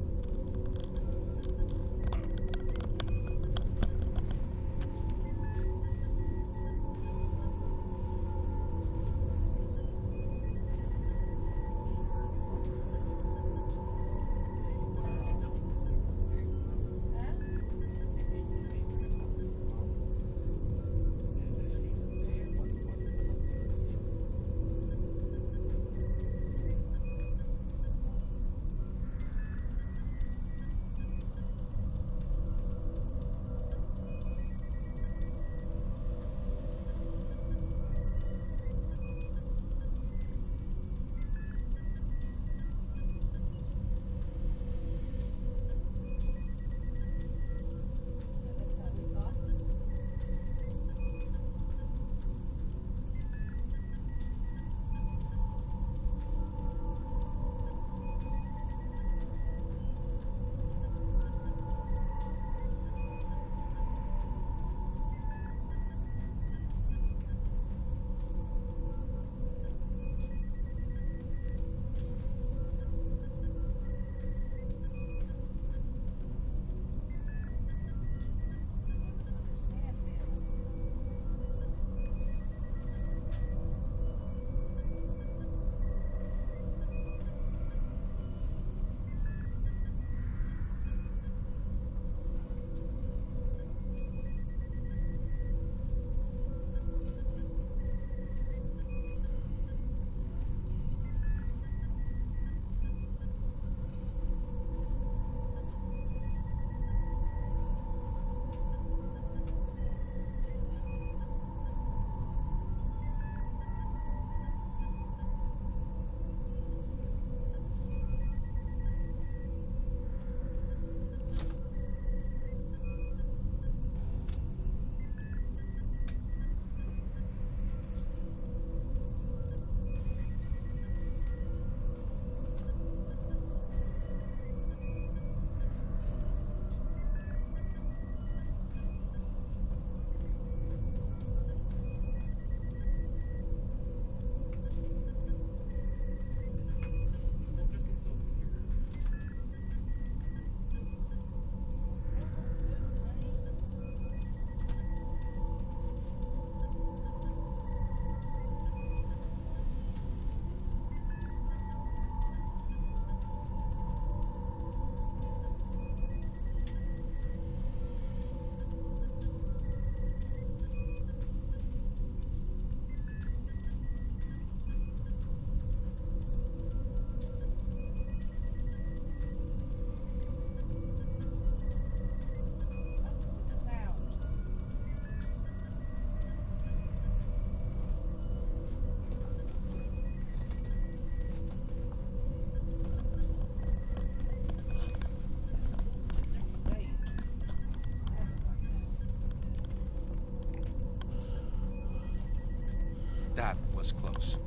That was close.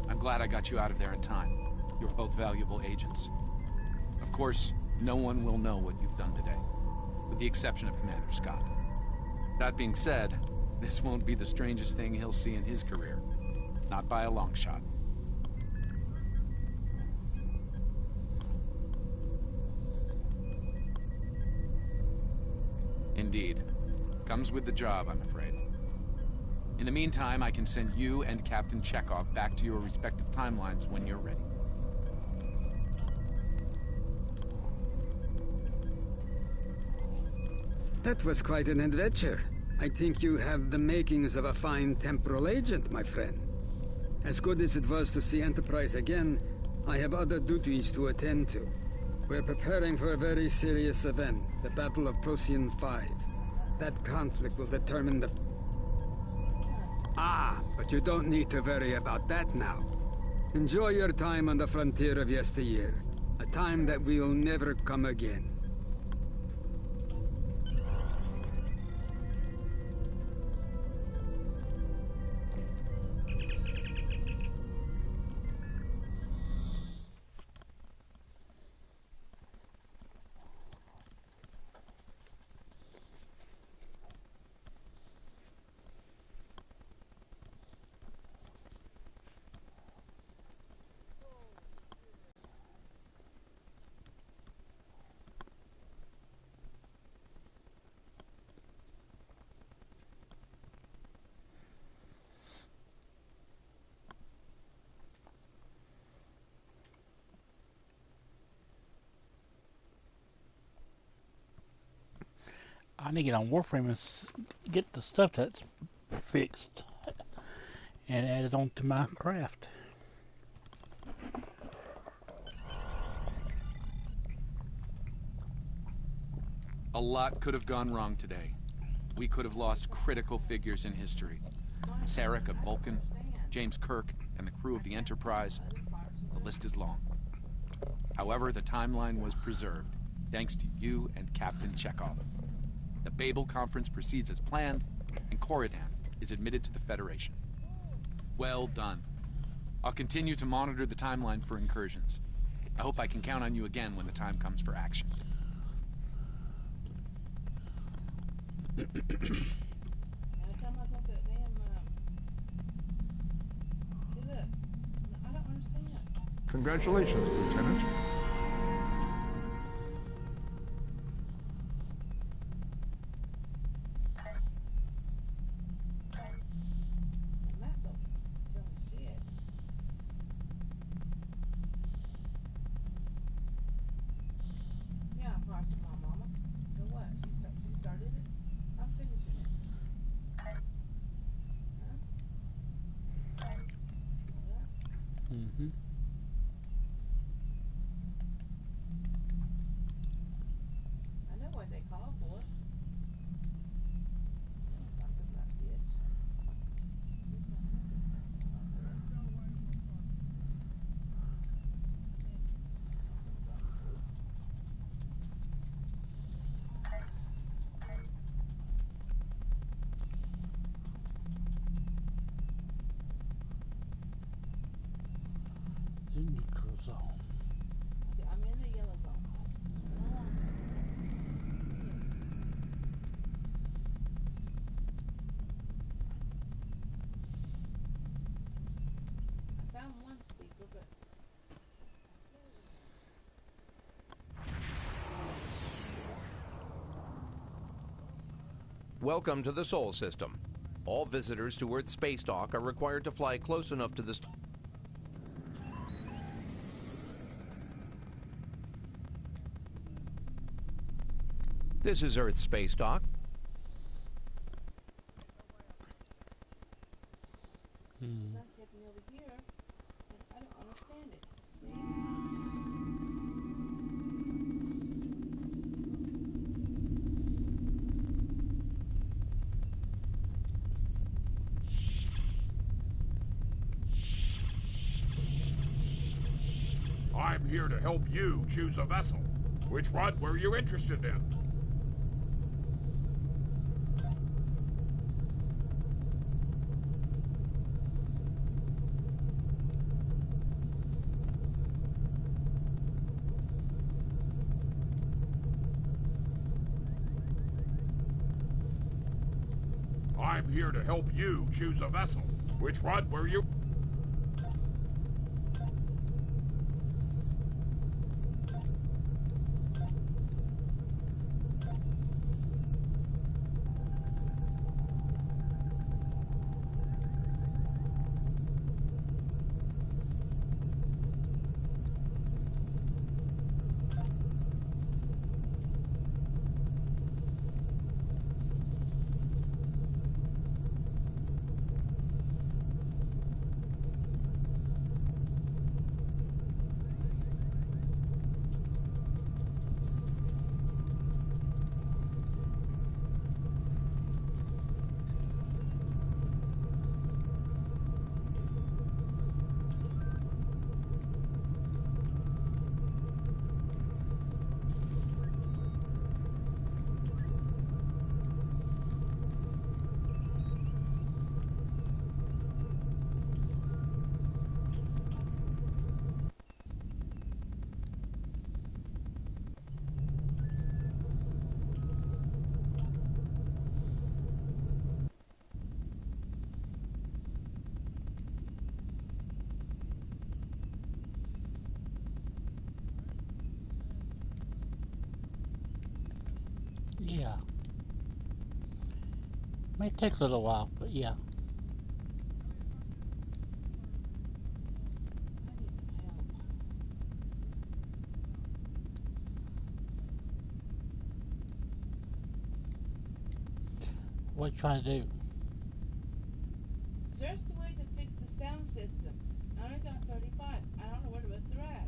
I'm glad I got you out of there in time. You're both valuable agents. Of course, no one will know what you've done today, with the exception of Commander Scott. That being said, this won't be the strangest thing he'll see in his career. Not by a long shot. Indeed. Comes with the job, I'm afraid. In the meantime, I can send you and Captain Chekhov back to your respective timelines when you're ready. That was quite an adventure. I think you have the makings of a fine temporal agent, my friend. As good as it was to see Enterprise again, I have other duties to attend to. We're preparing for a very serious event, the Battle of Procyon 5. That conflict will determine the... Ah, but you don't need to worry about that now. Enjoy your time on the frontier of yesteryear, a time that will never come again. I need to get on Warframe and get the stuff that's fixed and add it on to my craft. A lot could have gone wrong today. We could have lost critical figures in history. Sarek of Vulcan, James Kirk, and the crew of the Enterprise. The list is long. However, the timeline was preserved, thanks to you and Captain Chekhov. The Babel Conference proceeds as planned, and Corridan is admitted to the Federation. Well done. I'll continue to monitor the timeline for incursions. I hope I can count on you again when the time comes for action. Congratulations, Lieutenant. Mm-hmm. I know what they call for it. The neutral zone. I'm in the yellow zone. I found one speaker, but Welcome to the Sol System. All visitors to Earth's space dock are required to fly close enough to the... This is Earth's space dock. not getting over here, and I don't understand it. I'm here to help you choose a vessel. Which one were you interested in? I'm here to help you choose a vessel. Which one were you? May take a little while, but yeah. What you trying to do? Search the way to fix the sound system. I only got 35. I don't know where the rest are at.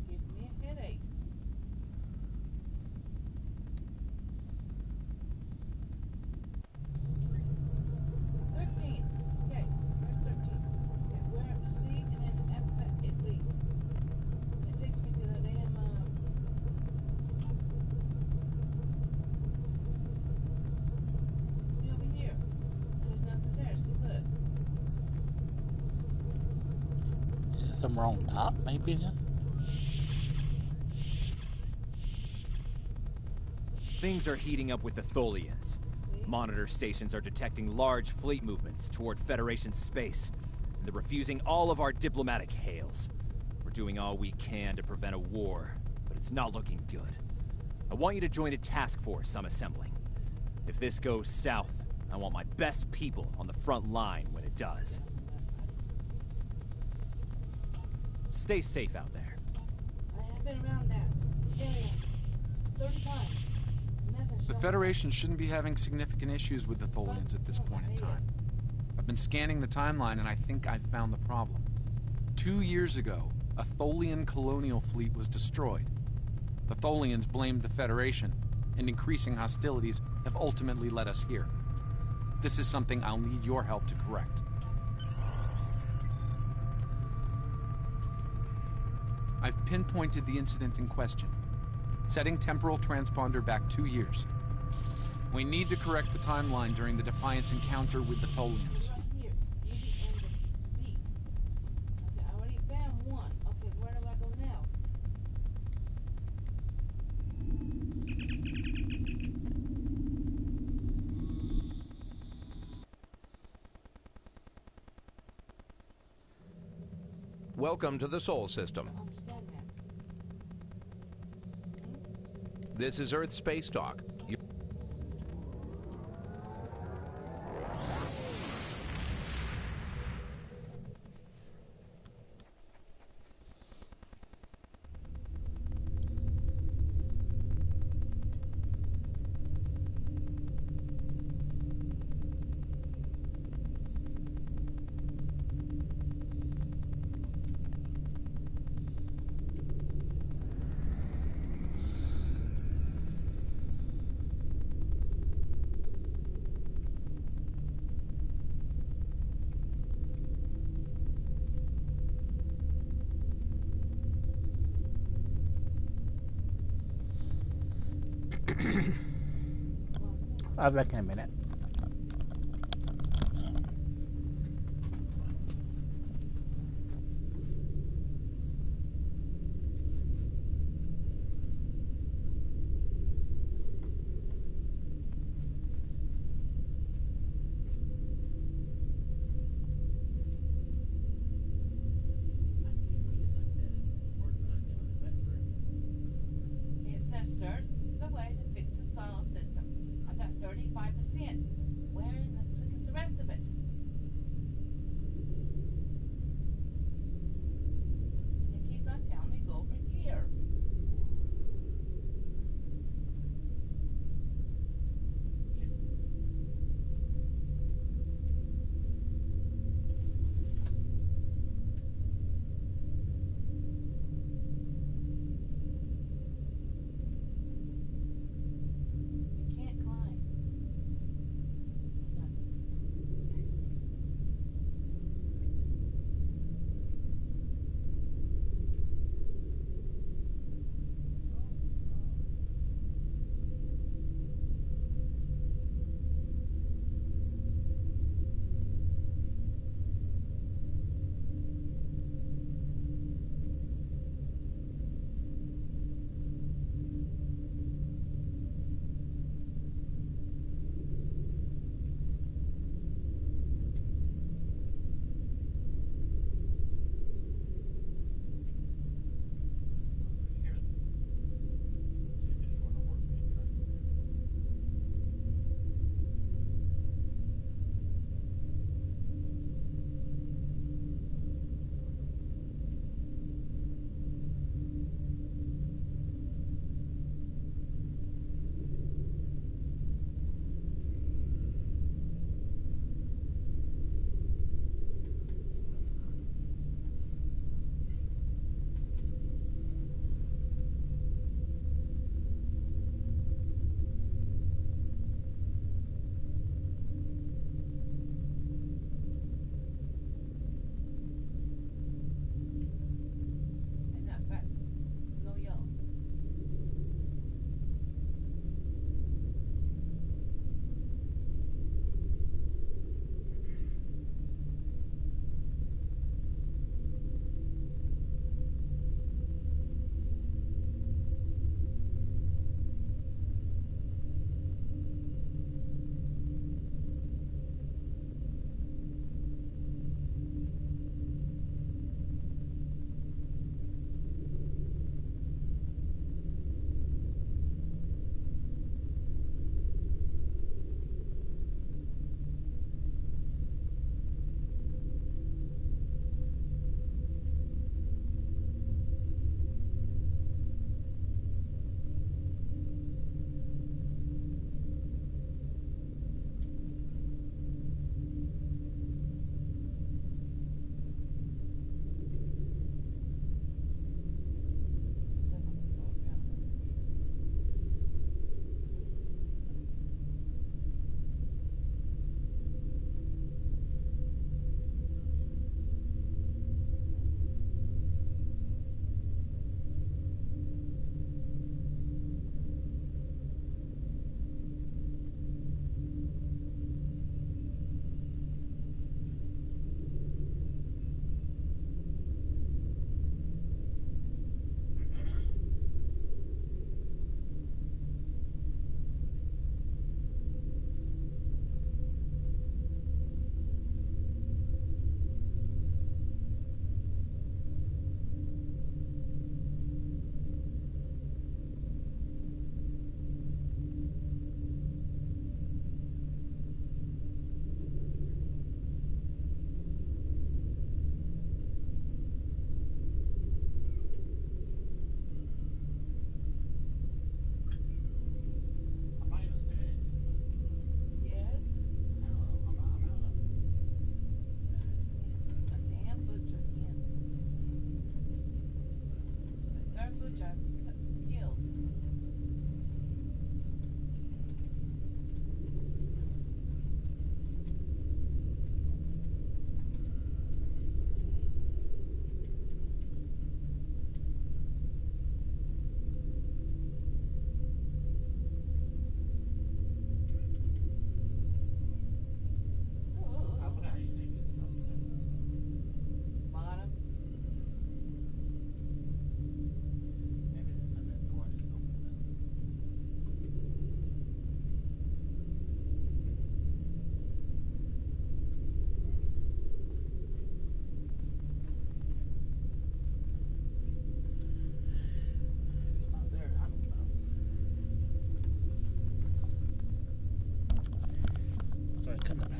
Give me a headache. Somewhere on top, maybe then? Things are heating up with the Tholians. Monitor stations are detecting large fleet movements toward Federation space, and they're refusing all of our diplomatic hails. We're doing all we can to prevent a war, but it's not looking good. I want you to join a task force I'm assembling. If this goes south, I want my best people on the front line when it does. Stay safe out there. I have been around that area 30 times. The Federation shouldn't be having significant issues with the Tholians at this point in time. I've been scanning the timeline and I think I've found the problem. 2 years ago, a Tholian colonial fleet was destroyed. The Tholians blamed the Federation, and increasing hostilities have ultimately led us here. This is something I'll need your help to correct. I've pinpointed the incident in question, setting temporal transponder back 2 years. We need to correct the timeline during the Defiance encounter with the Tholians. Okay, I already found one. Okay, where do I go now? Welcome to the Sol System. This is Earth Space Dock. I'll be back in a minute. It says search the way to fix the solar system. I got 35%.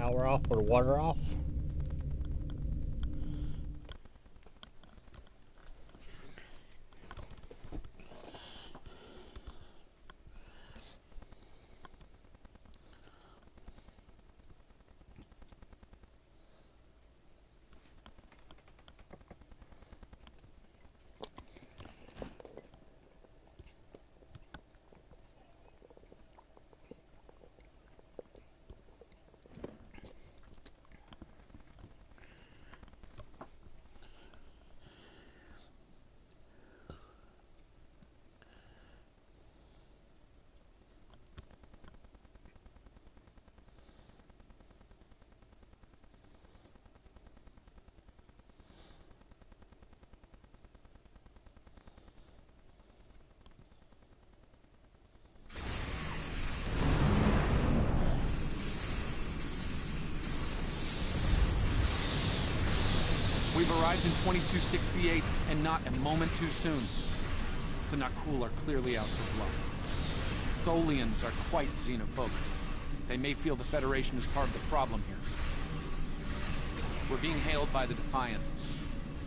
power off or the water off. We've arrived in 2268, and not a moment too soon. The Nakul are clearly out for blood. Tholians are quite xenophobic. They may feel the Federation is part of the problem here. We're being hailed by the Defiant.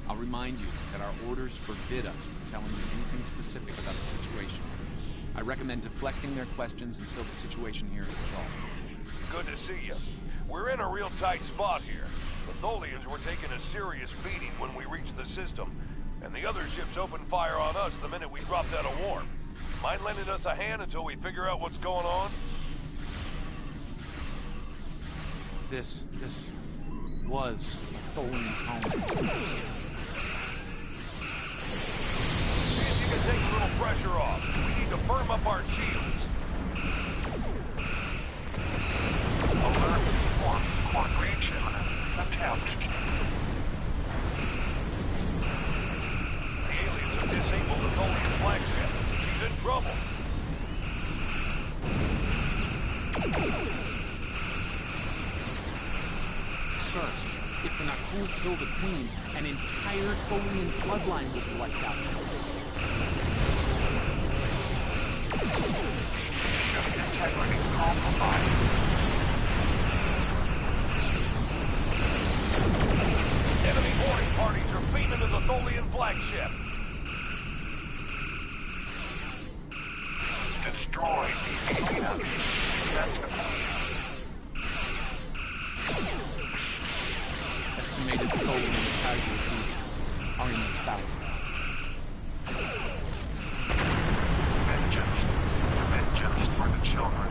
I'll remind you that our orders forbid us from telling you anything specific about the situation. I recommend deflecting their questions until the situation here is resolved. Good to see you. We're in a real tight spot here. The Tholians were taking a serious beating when we reached the system, and the other ships opened fire on us the minute we dropped out of warp. Mind lending us a hand until we figure out what's going on? This was a Tholian colony. See if you can take a little pressure off. We need to firm up our shields. Alert. One breach imminent. Attempt. The aliens have disabled the Tholian flagship. She's in trouble. Sir, if the Nakul kill the Queen, an entire Tholian bloodline will be wiped out. Ship integrity compromised. Enemy boarding parties are beaming to the Tholian flagship. Destroy the aliens. That's the Queen. Estimated Tholian casualties are in the thousands. Vengeance for the children.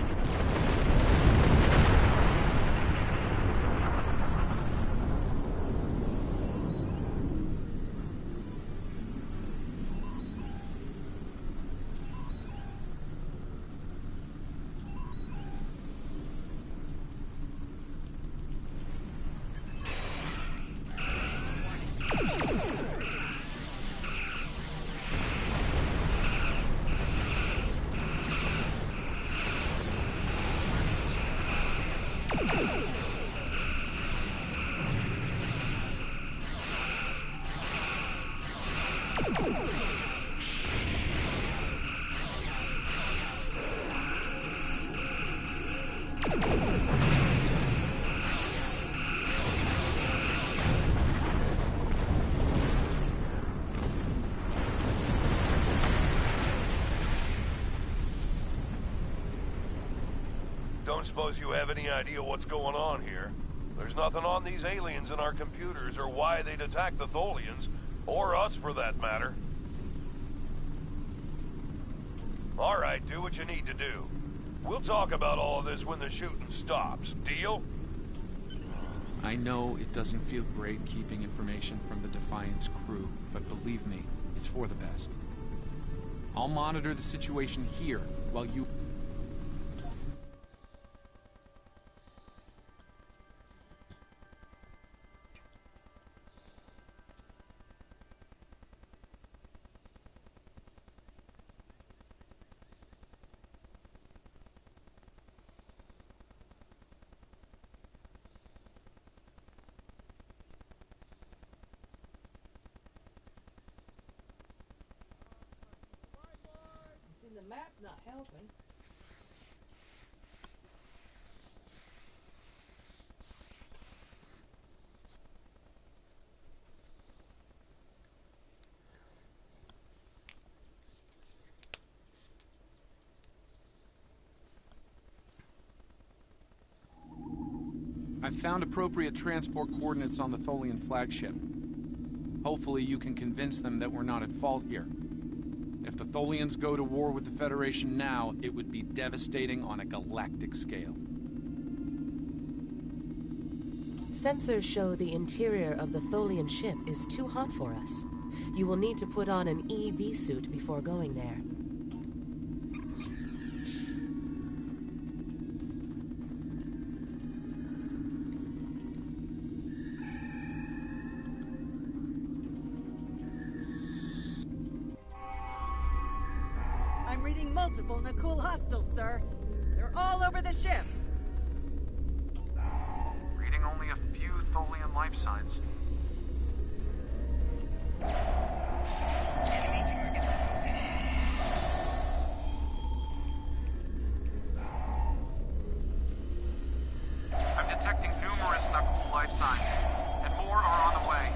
Don't suppose you have any idea what's going on here? There's nothing on these aliens in our computers or why they'd attack the Tholians, or us for that matter. All right, do what you need to do. We'll talk about all of this when the shooting stops. Deal? I know it doesn't feel great keeping information from the Defiant's crew, but believe me, it's for the best. I'll monitor the situation here while you... The map's not helping. I've found appropriate transport coordinates on the Tholian flagship. Hopefully you can convince them that we're not at fault here. If the Tholians go to war with the Federation now, it would be devastating on a galactic scale. Sensors show the interior of the Tholian ship is too hot for us. You will need to put on an EV suit before going there. I'm reading multiple Nakul hostiles, sir. They're all over the ship. Reading only a few Tholian life signs. I'm detecting numerous Nakul life signs, and more are on the way.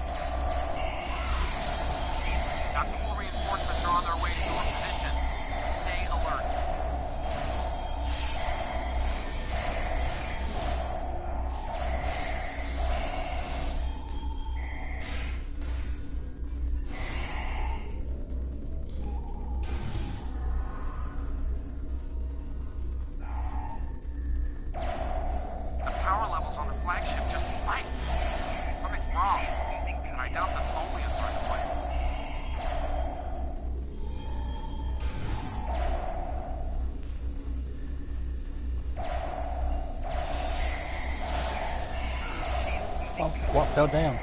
Nakul reinforcements are on their way to your position. Stay alert. The power levels on the flagship just spiked. Something's wrong, and I doubt the Tholians are to blame. Oh, what fell down?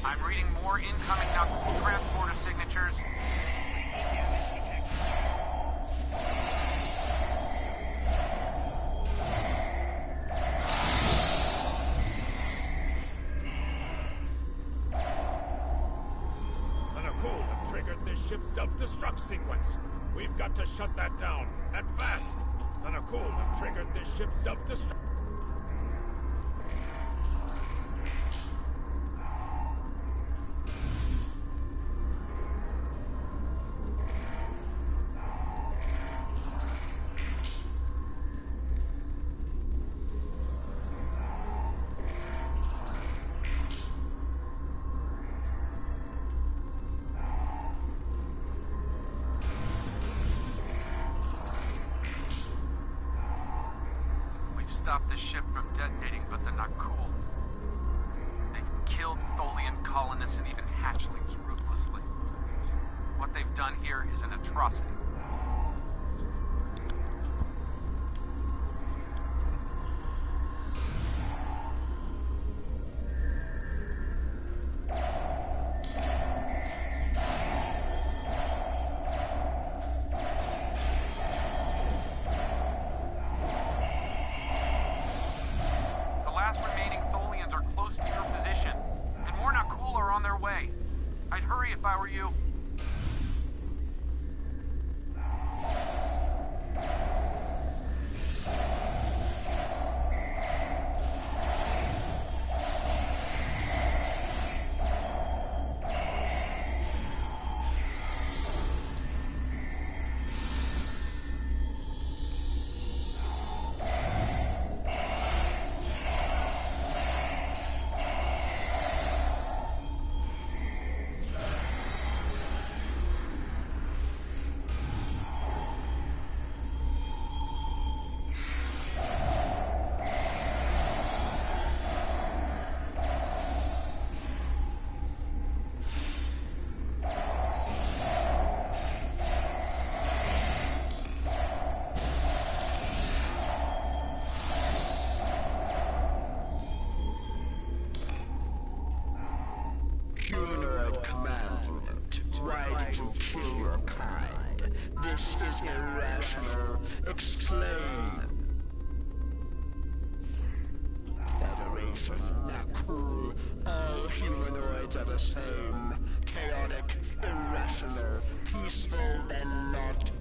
I'm reading more incoming Nakul transporter signatures. The Nakul have triggered this ship's self-destruct sequence. We've got to shut that down, and fast. The Nakul have triggered this ship's self-destruct. Stop the ship from detonating, but they're not cool. They've killed Tholian colonists and even hatchlings ruthlessly. What they've done here is an atrocity. Remaining Tholians are close to your position, and more Nakul are on their way. I'd hurry if I were you. Humanoid command unit, ready to kill your kind. This is irrational. Explain. Federation Nakul. All humanoids are the same. Chaotic, irrational, peaceful, then not.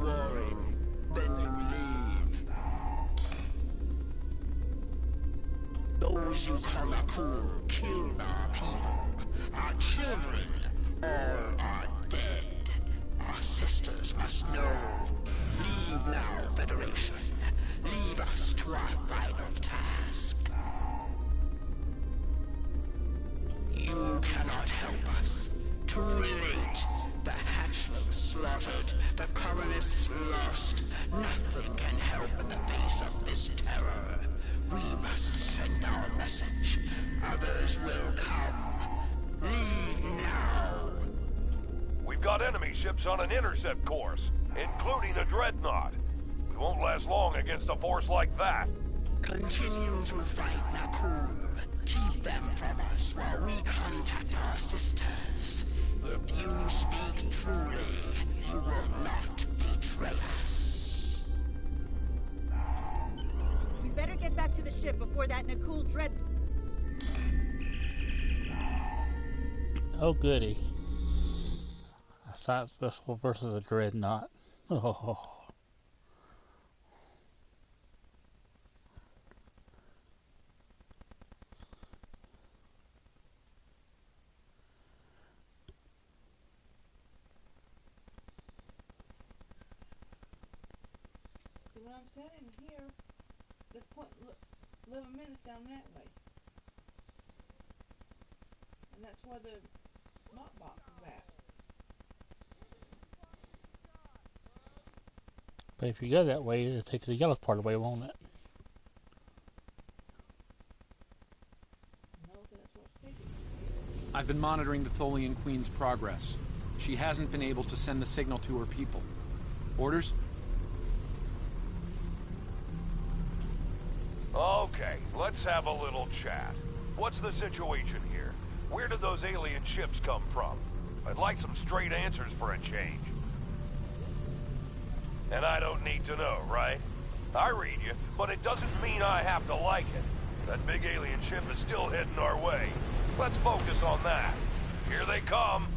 warring, then you leave. Those you call Nakul killed our people, our children, all are dead. Our sisters must know. Leave now, Federation. Leave us to our final task. You cannot help us. Too late. The hatchlings slaughtered, the colonists lost. Nothing can help in the face of this terror. We must send our message. Others will come. Leave now. We've got enemy ships on an intercept course, including a dreadnought. We won't last long against a force like that. Continue to fight, Nakul. Keep them from us while we contact our sisters. If you speak truly, you will not betray us. We better get back to the ship before that Nakul dread... Oh, goody. A science vessel versus a dreadnought. Oh. So when I'm standing here, this point 11 minutes down that way. And that's where the lock box is at. But if you go that way, it'll take the yellow part away, won't it? I've been monitoring the Tholian Queen's progress. She hasn't been able to send the signal to her people. Orders? Okay, let's have a little chat. What's the situation here? Where did those alien ships come from? I'd like some straight answers for a change. And I don't need to know, right? I read you, but it doesn't mean I have to like it. That big alien ship is still heading our way. Let's focus on that. Here they come.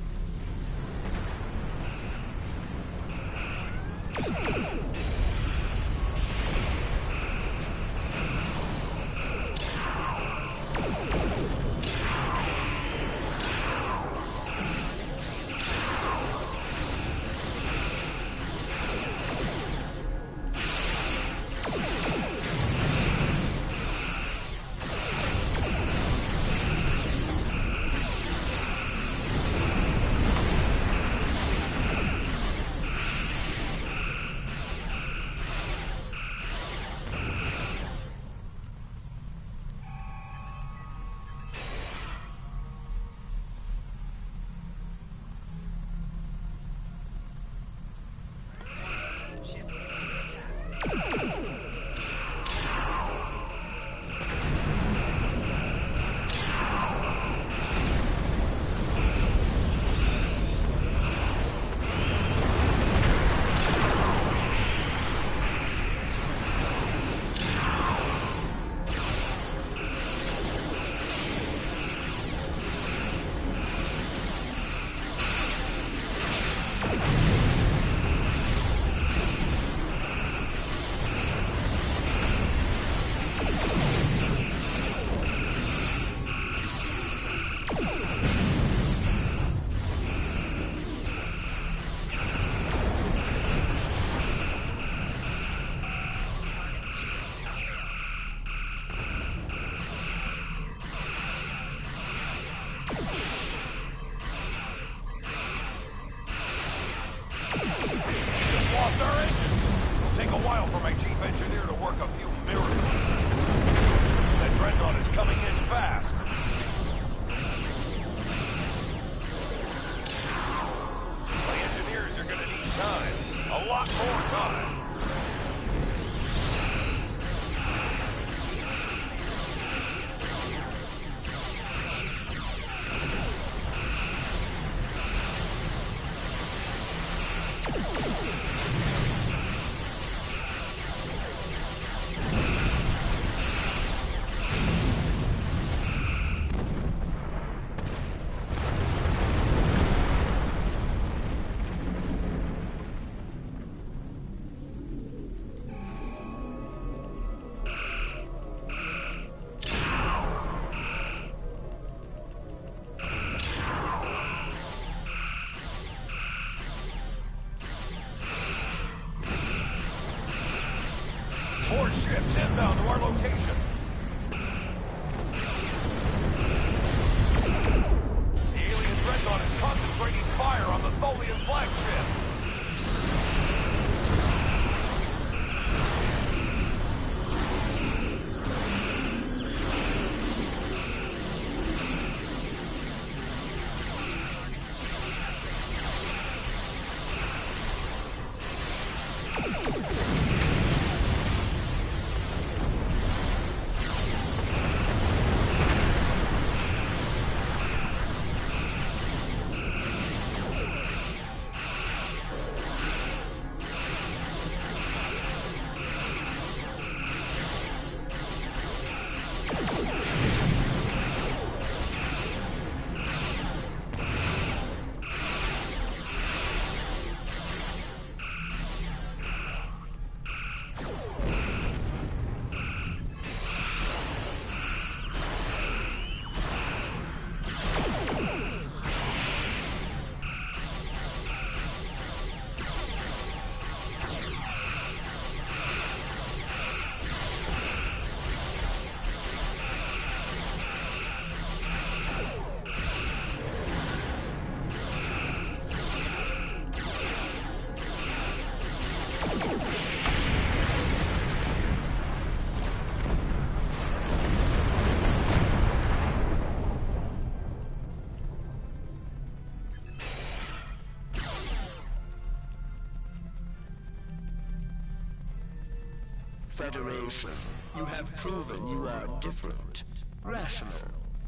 Federation, you have proven you are different, rational.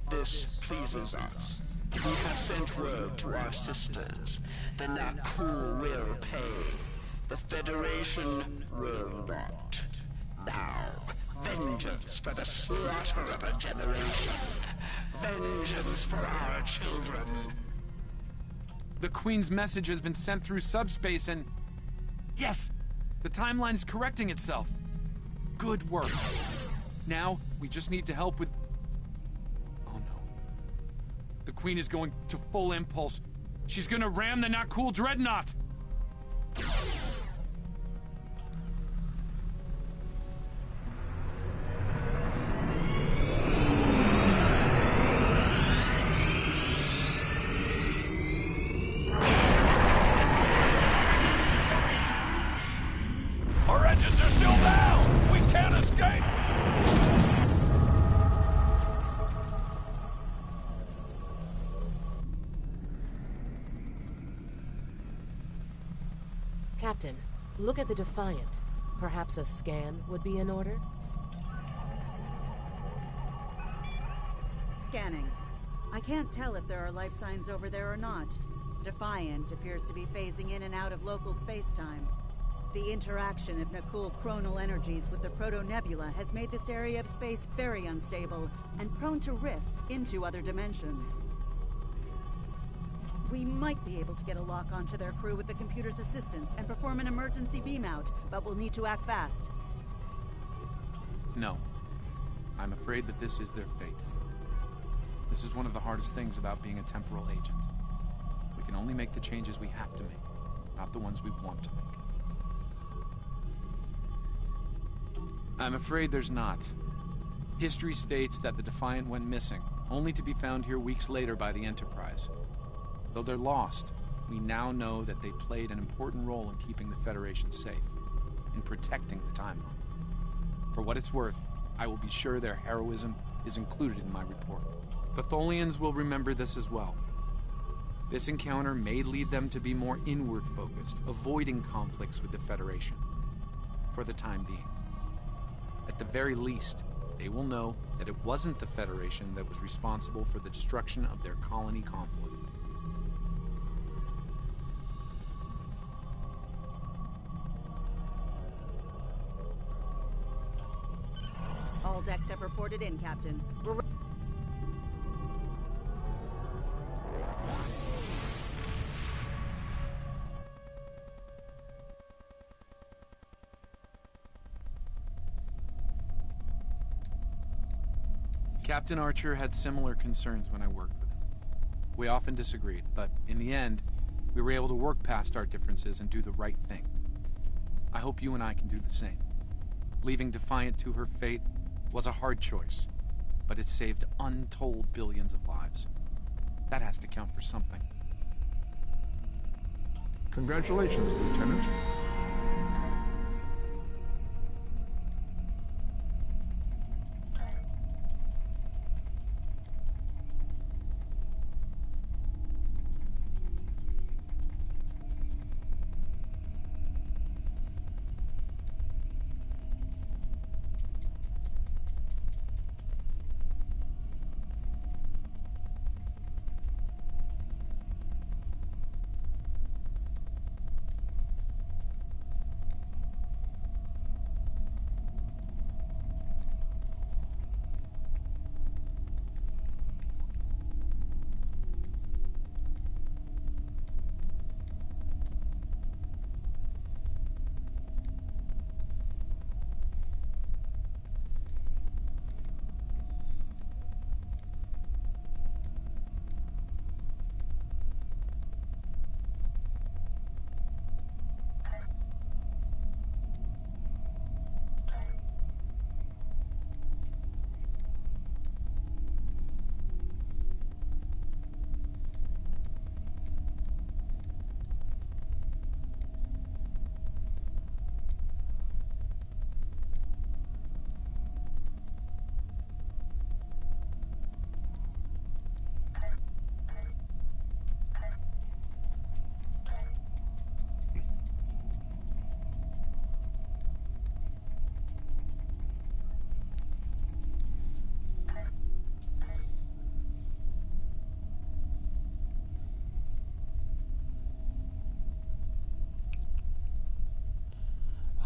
This pleases us. We have sent word to our sisters. The Nakul will pay. The Federation will not. Now, vengeance for the slaughter of a generation. Vengeance for our children. The Queen's message has been sent through subspace and... Yes! The timeline is correcting itself. Good work. Now, we just need to help with... Oh no. The Queen is going to full impulse. She's gonna ram the Nakul Dreadnought! Our engines are still down! We can't escape! Captain, look at the Defiant. Perhaps a scan would be in order? Scanning. I can't tell if there are life signs over there or not. Defiant appears to be phasing in and out of local space-time. The interaction of Nakul chronal energies with the Proto-Nebula has made this area of space very unstable and prone to rifts into other dimensions. We might be able to get a lock onto their crew with the computer's assistance and perform an emergency beam-out, but we'll need to act fast. No. I'm afraid that this is their fate. This is one of the hardest things about being a temporal agent. We can only make the changes we have to make, not the ones we want to make. I'm afraid there's not. History states that the Defiant went missing, only to be found here weeks later by the Enterprise. Though they're lost, we now know that they played an important role in keeping the Federation safe, in protecting the timeline. For what it's worth, I will be sure their heroism is included in my report. The Tholians will remember this as well. This encounter may lead them to be more inward-focused, avoiding conflicts with the Federation, for the time being. At the very least, they will know that it wasn't the Federation that was responsible for the destruction of their colony convoy. All decks have reported in, Captain. We're Captain Archer had similar concerns when I worked with him. We often disagreed, but in the end, we were able to work past our differences and do the right thing. I hope you and I can do the same. Leaving Defiant to her fate was a hard choice, but it saved untold billions of lives. That has to count for something. Congratulations, Lieutenant.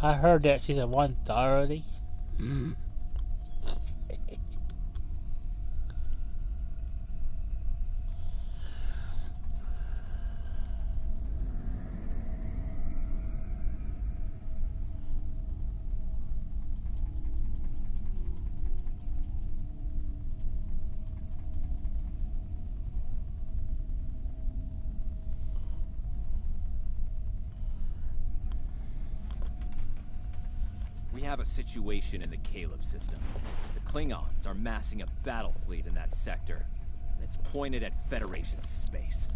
I heard that she's at 1:30. We have a situation in the Caleb system. The Klingons are massing a battle fleet in that sector, and it's pointed at Federation space.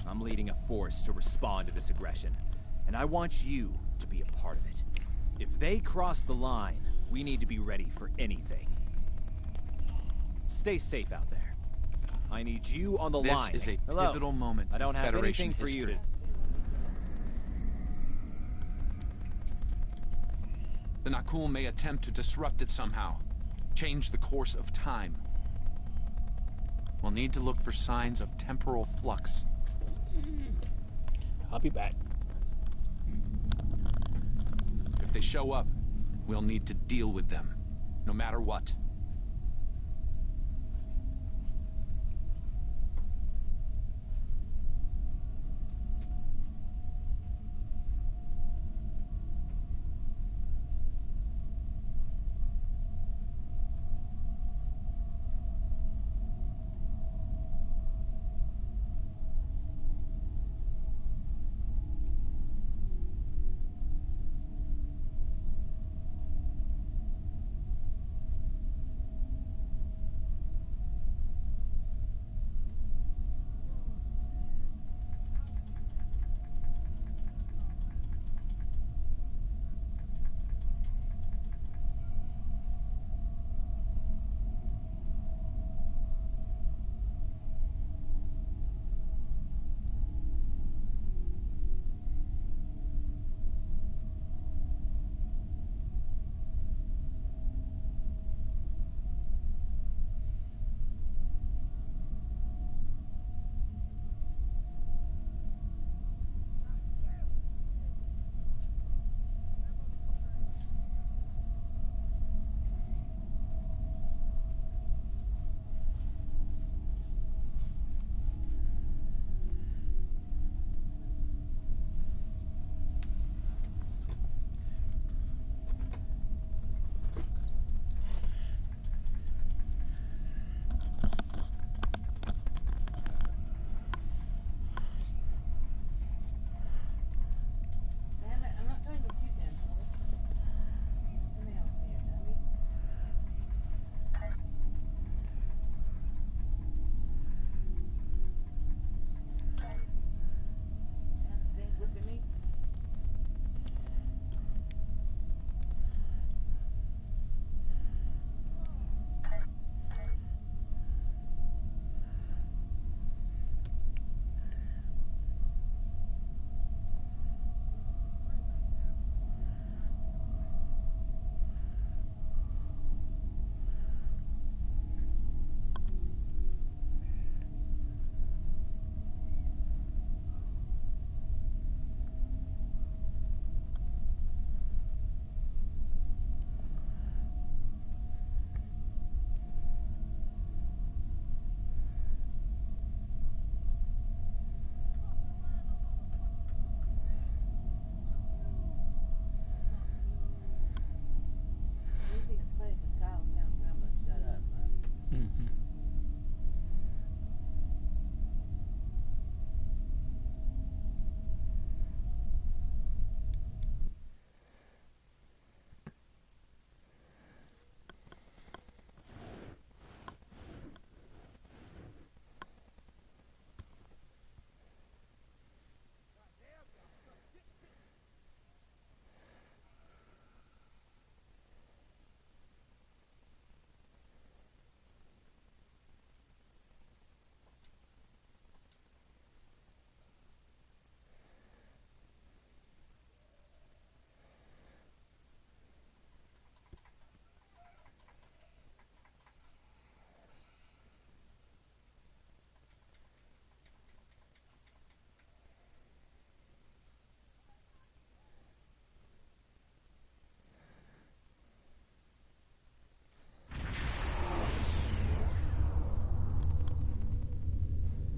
I'm leading a force to respond to this aggression, and I want you to be a part of it. If they cross the line, we need to be ready for anything. Stay safe out there. I need you on the line. This is a Hello. pivotal moment I don't in have Federation anything for history. you to... The Nakul may attempt to disrupt it somehow, change the course of time. We'll need to look for signs of temporal flux. I'll be back. If they show up, we'll need to deal with them, no matter what.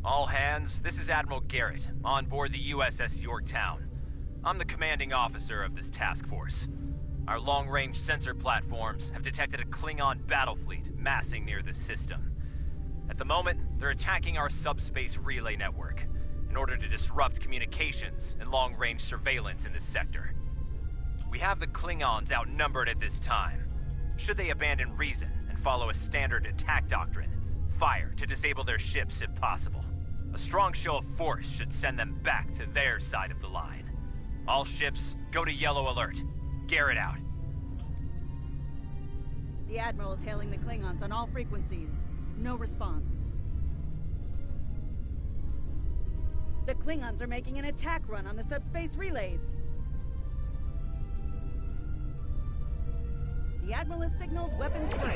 All hands, this is Admiral Garrett, on board the USS Yorktown. I'm the commanding officer of this task force. Our long-range sensor platforms have detected a Klingon battle fleet massing near the system. At the moment, they're attacking our subspace relay network in order to disrupt communications and long-range surveillance in this sector. We have the Klingons outnumbered at this time. Should they abandon reason and follow a standard attack doctrine, fire to disable their ships if possible. A strong show of force should send them back to their side of the line. All ships, go to yellow alert. Garrett out. The Admiral is hailing the Klingons on all frequencies. No response. The Klingons are making an attack run on the subspace relays. The Admiral has signaled weapons free.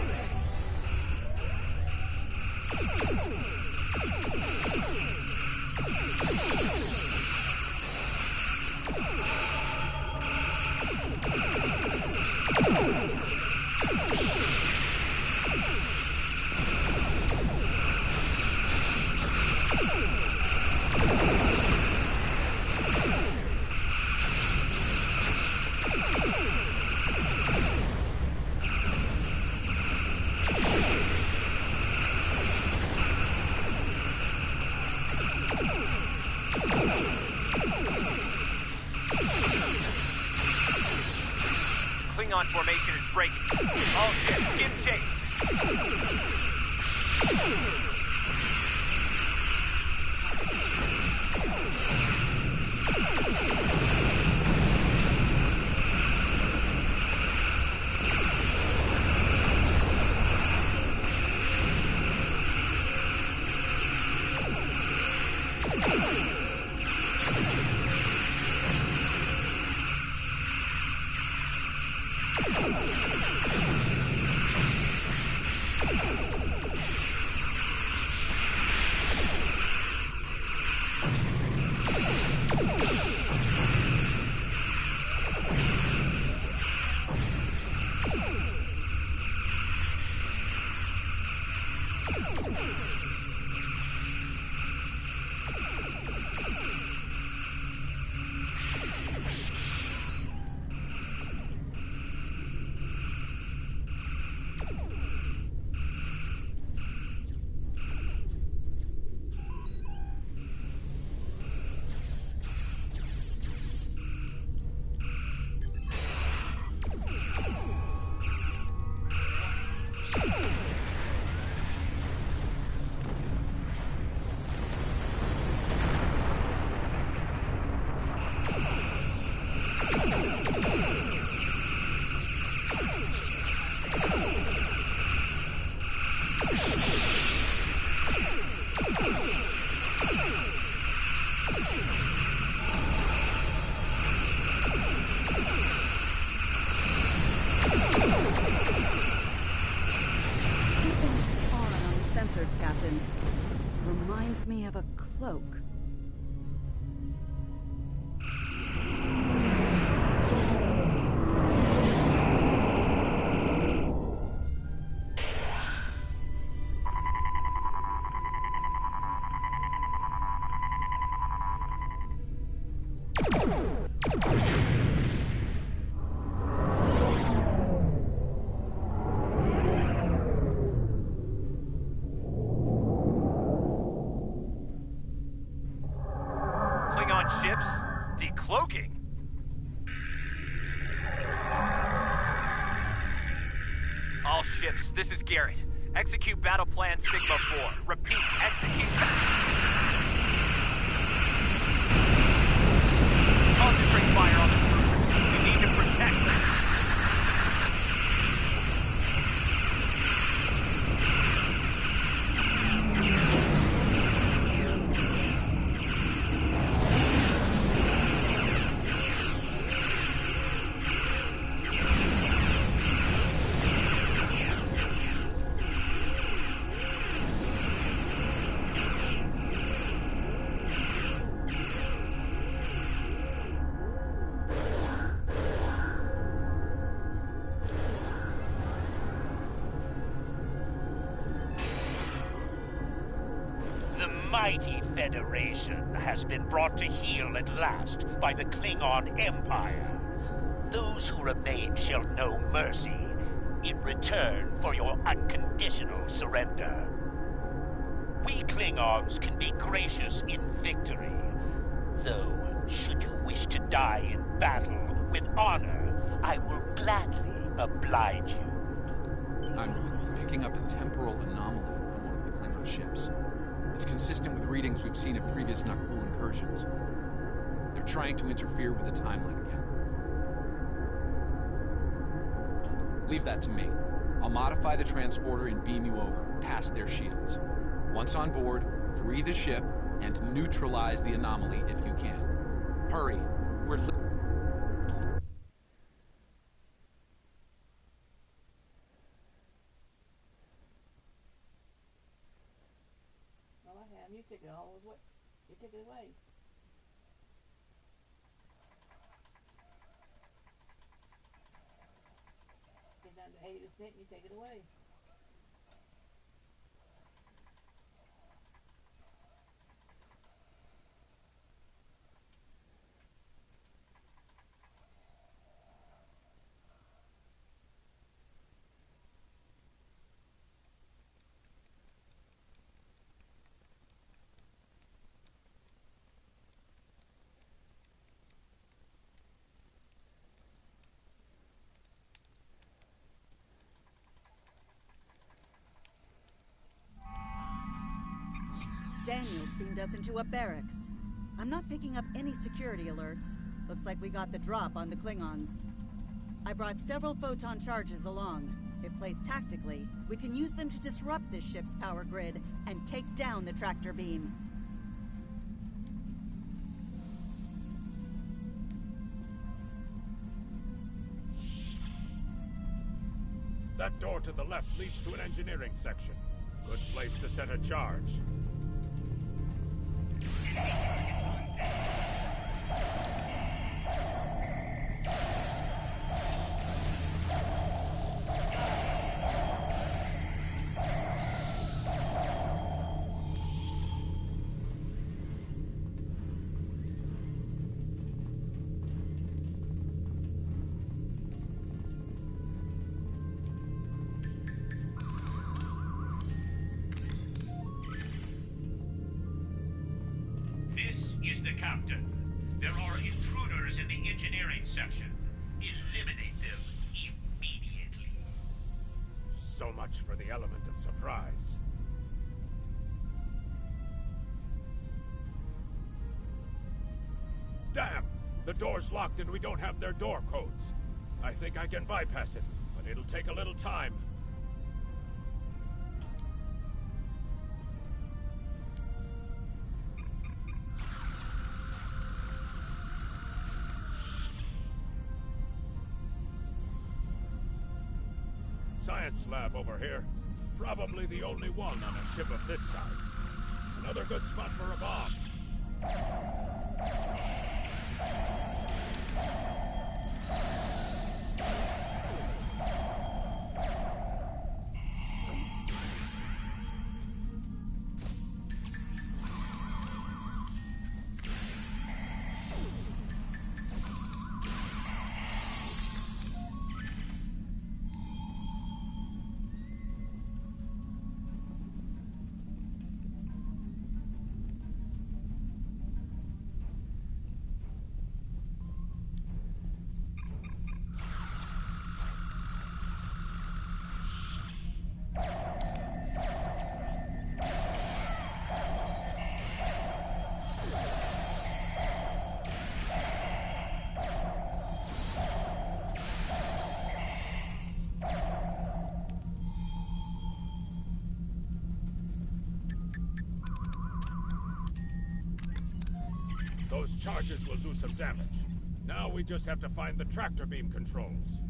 Klingon formation is breaking. All ships, give chase. Captain. Reminds me of a cloak. Ships decloaking. All ships, this is Garrett. Execute battle plan Sigma 4. Repeat, execute. Concentrate fire on the cruisers. We need to protect them. mighty Federation has been brought to heel at last by the Klingon Empire. Those who remain shall know mercy in return for your unconditional surrender. We Klingons can be gracious in victory, though should you wish to die in battle with honor, I will gladly oblige you. I'm picking up a temporal anomaly on one of the Klingon ships. It's consistent with readings we've seen at previous Nakul incursions. They're trying to interfere with the timeline again. Leave that to me. I'll modify the transporter and beam you over, past their shields. Once on board, free the ship and neutralize the anomaly if you can. Hurry. We're You took it all away. You took it away. Get down to 80% and you take it away. Daniels beamed us into a barracks. I'm not picking up any security alerts. Looks like we got the drop on the Klingons. I brought several photon charges along. If placed tactically, we can use them to disrupt this ship's power grid and take down the tractor beam. That door to the left leads to an engineering section. Good place to set a charge. Captain, there are intruders in the engineering section. Eliminate them immediately. So much for the element of surprise. Damn! The door's locked and we don't have their door codes. I think I can bypass it, but it'll take a little time. Science lab over here. Probably the only one on a ship of this size. Another good spot for a bomb. Those charges will do some damage. Now we just have to find the tractor beam controls.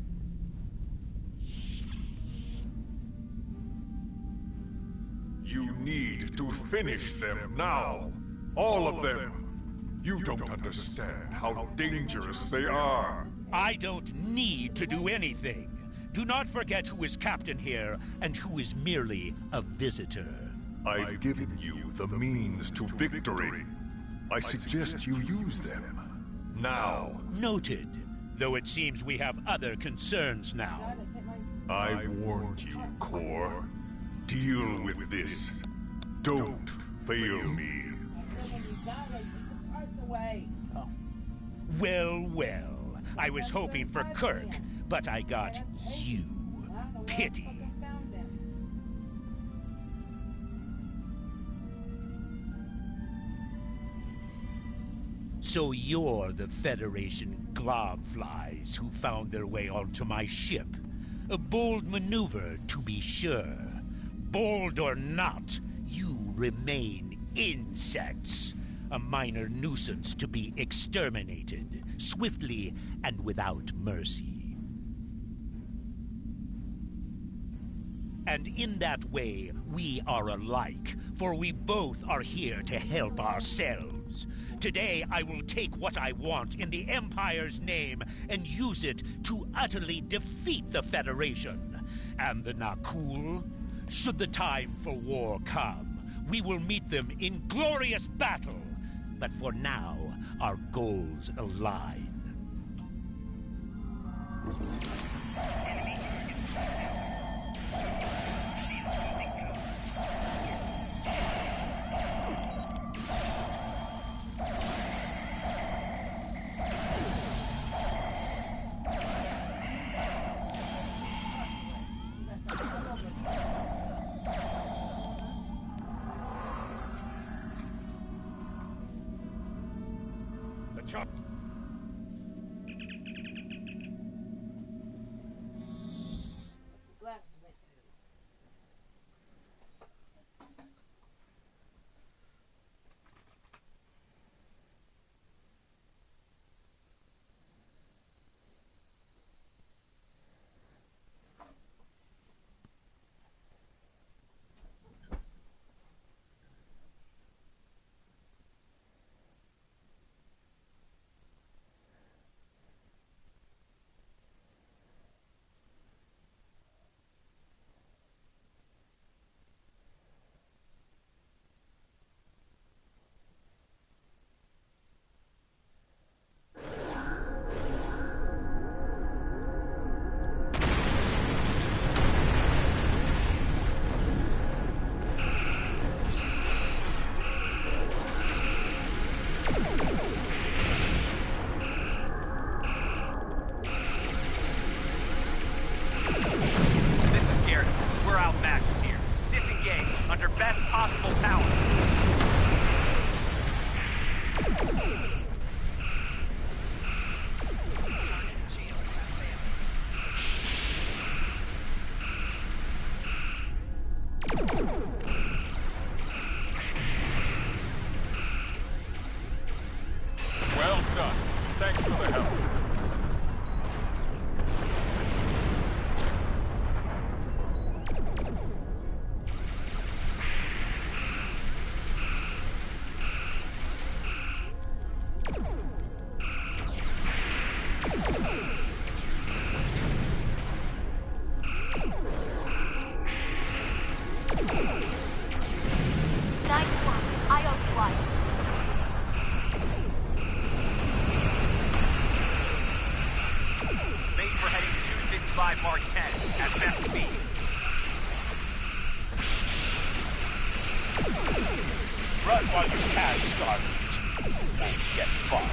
You need to finish them now. All of them. You don't understand how dangerous they are. I don't need to do anything. Do not forget who is captain here and who is merely a visitor. I've given you the means to victory. I suggest you use them. Now. Noted. Though it seems we have other concerns now. I warned you, Core. Deal with this. Don't fail me. Well, well. I was hoping for Kirk, but I got you. Pity. So you're the Federation globflies who found their way onto my ship. A bold maneuver, to be sure. Bold or not, you remain insects. A minor nuisance to be exterminated, swiftly and without mercy. And in that way, we are alike, for we both are here to help ourselves. Today, I will take what I want in the Empire's name and use it to utterly defeat the Federation. And the Nakul? Should the time for war come, we will meet them in glorious battle. But for now, our goals align. Well done. Thanks for the help. Nice work. I owe you one. Made for heading 265 Mark 10 at best speed. Run while you can, Starfleet. Won't get far.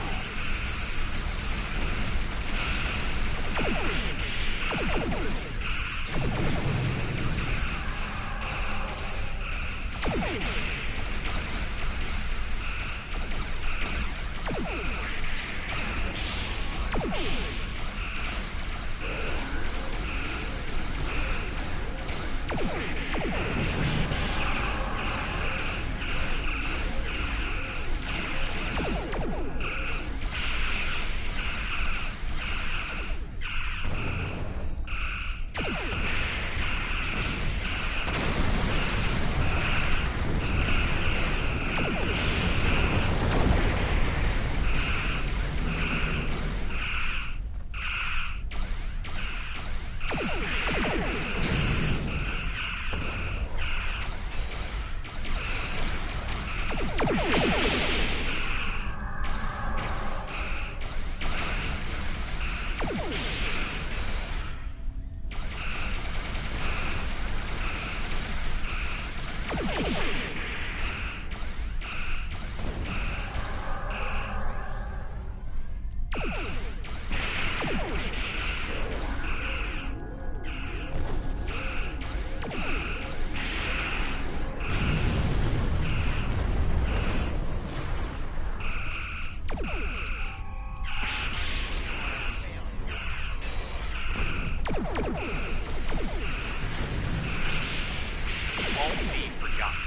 Won't be forgotten.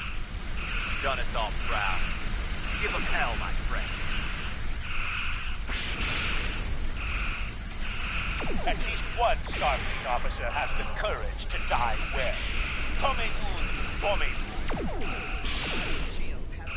Done us all proud. Give 'em hell, my friend. At least one Starfleet officer has the courage to die well. Tometun. Shields have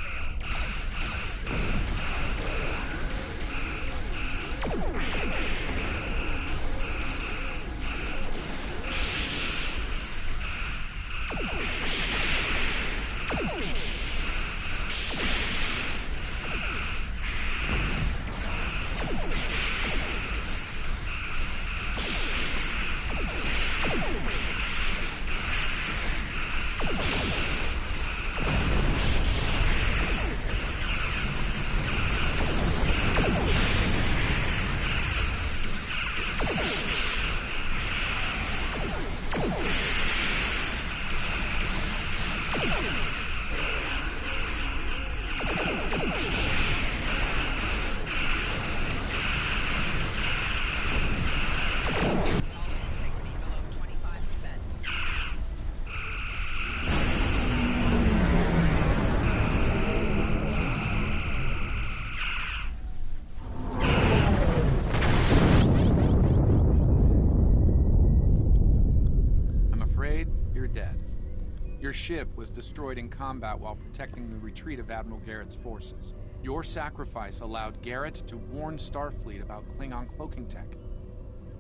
Your ship was destroyed in combat while protecting the retreat of Admiral Garrett's forces. Your sacrifice allowed Garrett to warn Starfleet about Klingon cloaking tech.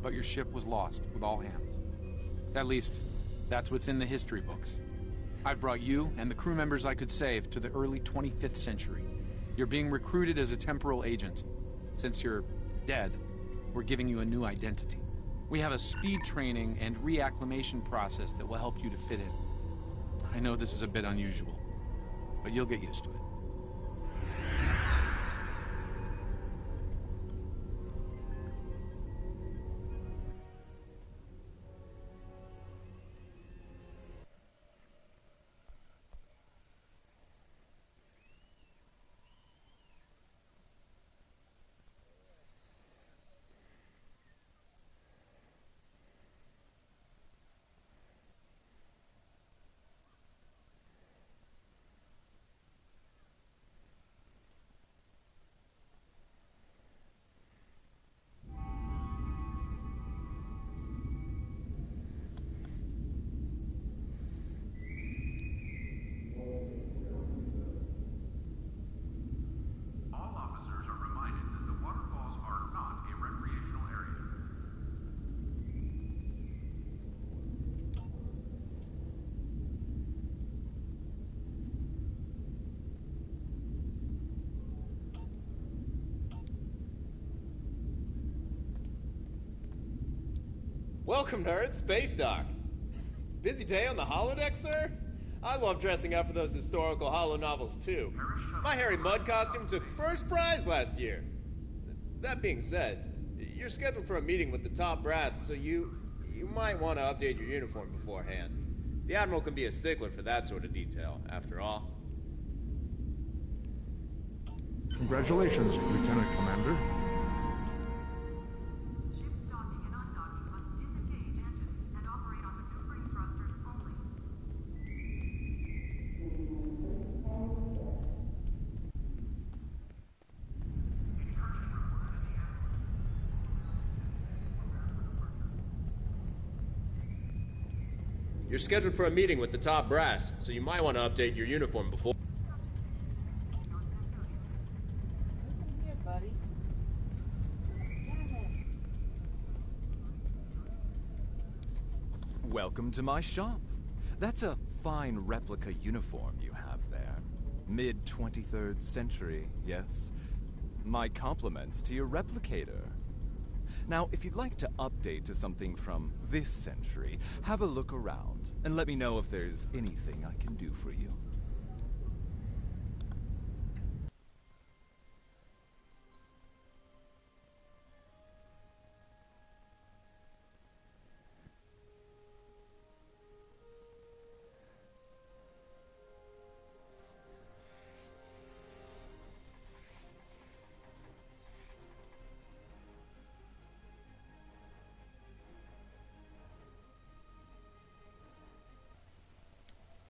But your ship was lost with all hands. At least, that's what's in the history books. I've brought you and the crew members I could save to the early 25th century. You're being recruited as a temporal agent. Since you're dead, we're giving you a new identity. We have a speed training and reacclimation process that will help you to fit in. I know this is a bit unusual, but you'll get used to it. Welcome, nerds. Space Dock. Busy day on the holodeck, sir? I love dressing up for those historical holo novels, too. My Harry Mudd costume took first prize last year. That being said, you're scheduled for a meeting with the top brass, so you might want to update your uniform beforehand. The Admiral can be a stickler for that sort of detail, after all. Congratulations, Lieutenant Commander. You're scheduled for a meeting with the top brass, so you might want to update your uniform before. Here, buddy. Damn it. Welcome to my shop. That's a fine replica uniform you have there. Mid-23rd century, yes? My compliments to your replicator. Now, if you'd like to update to something from this century, have a look around, and let me know if there's anything I can do for you.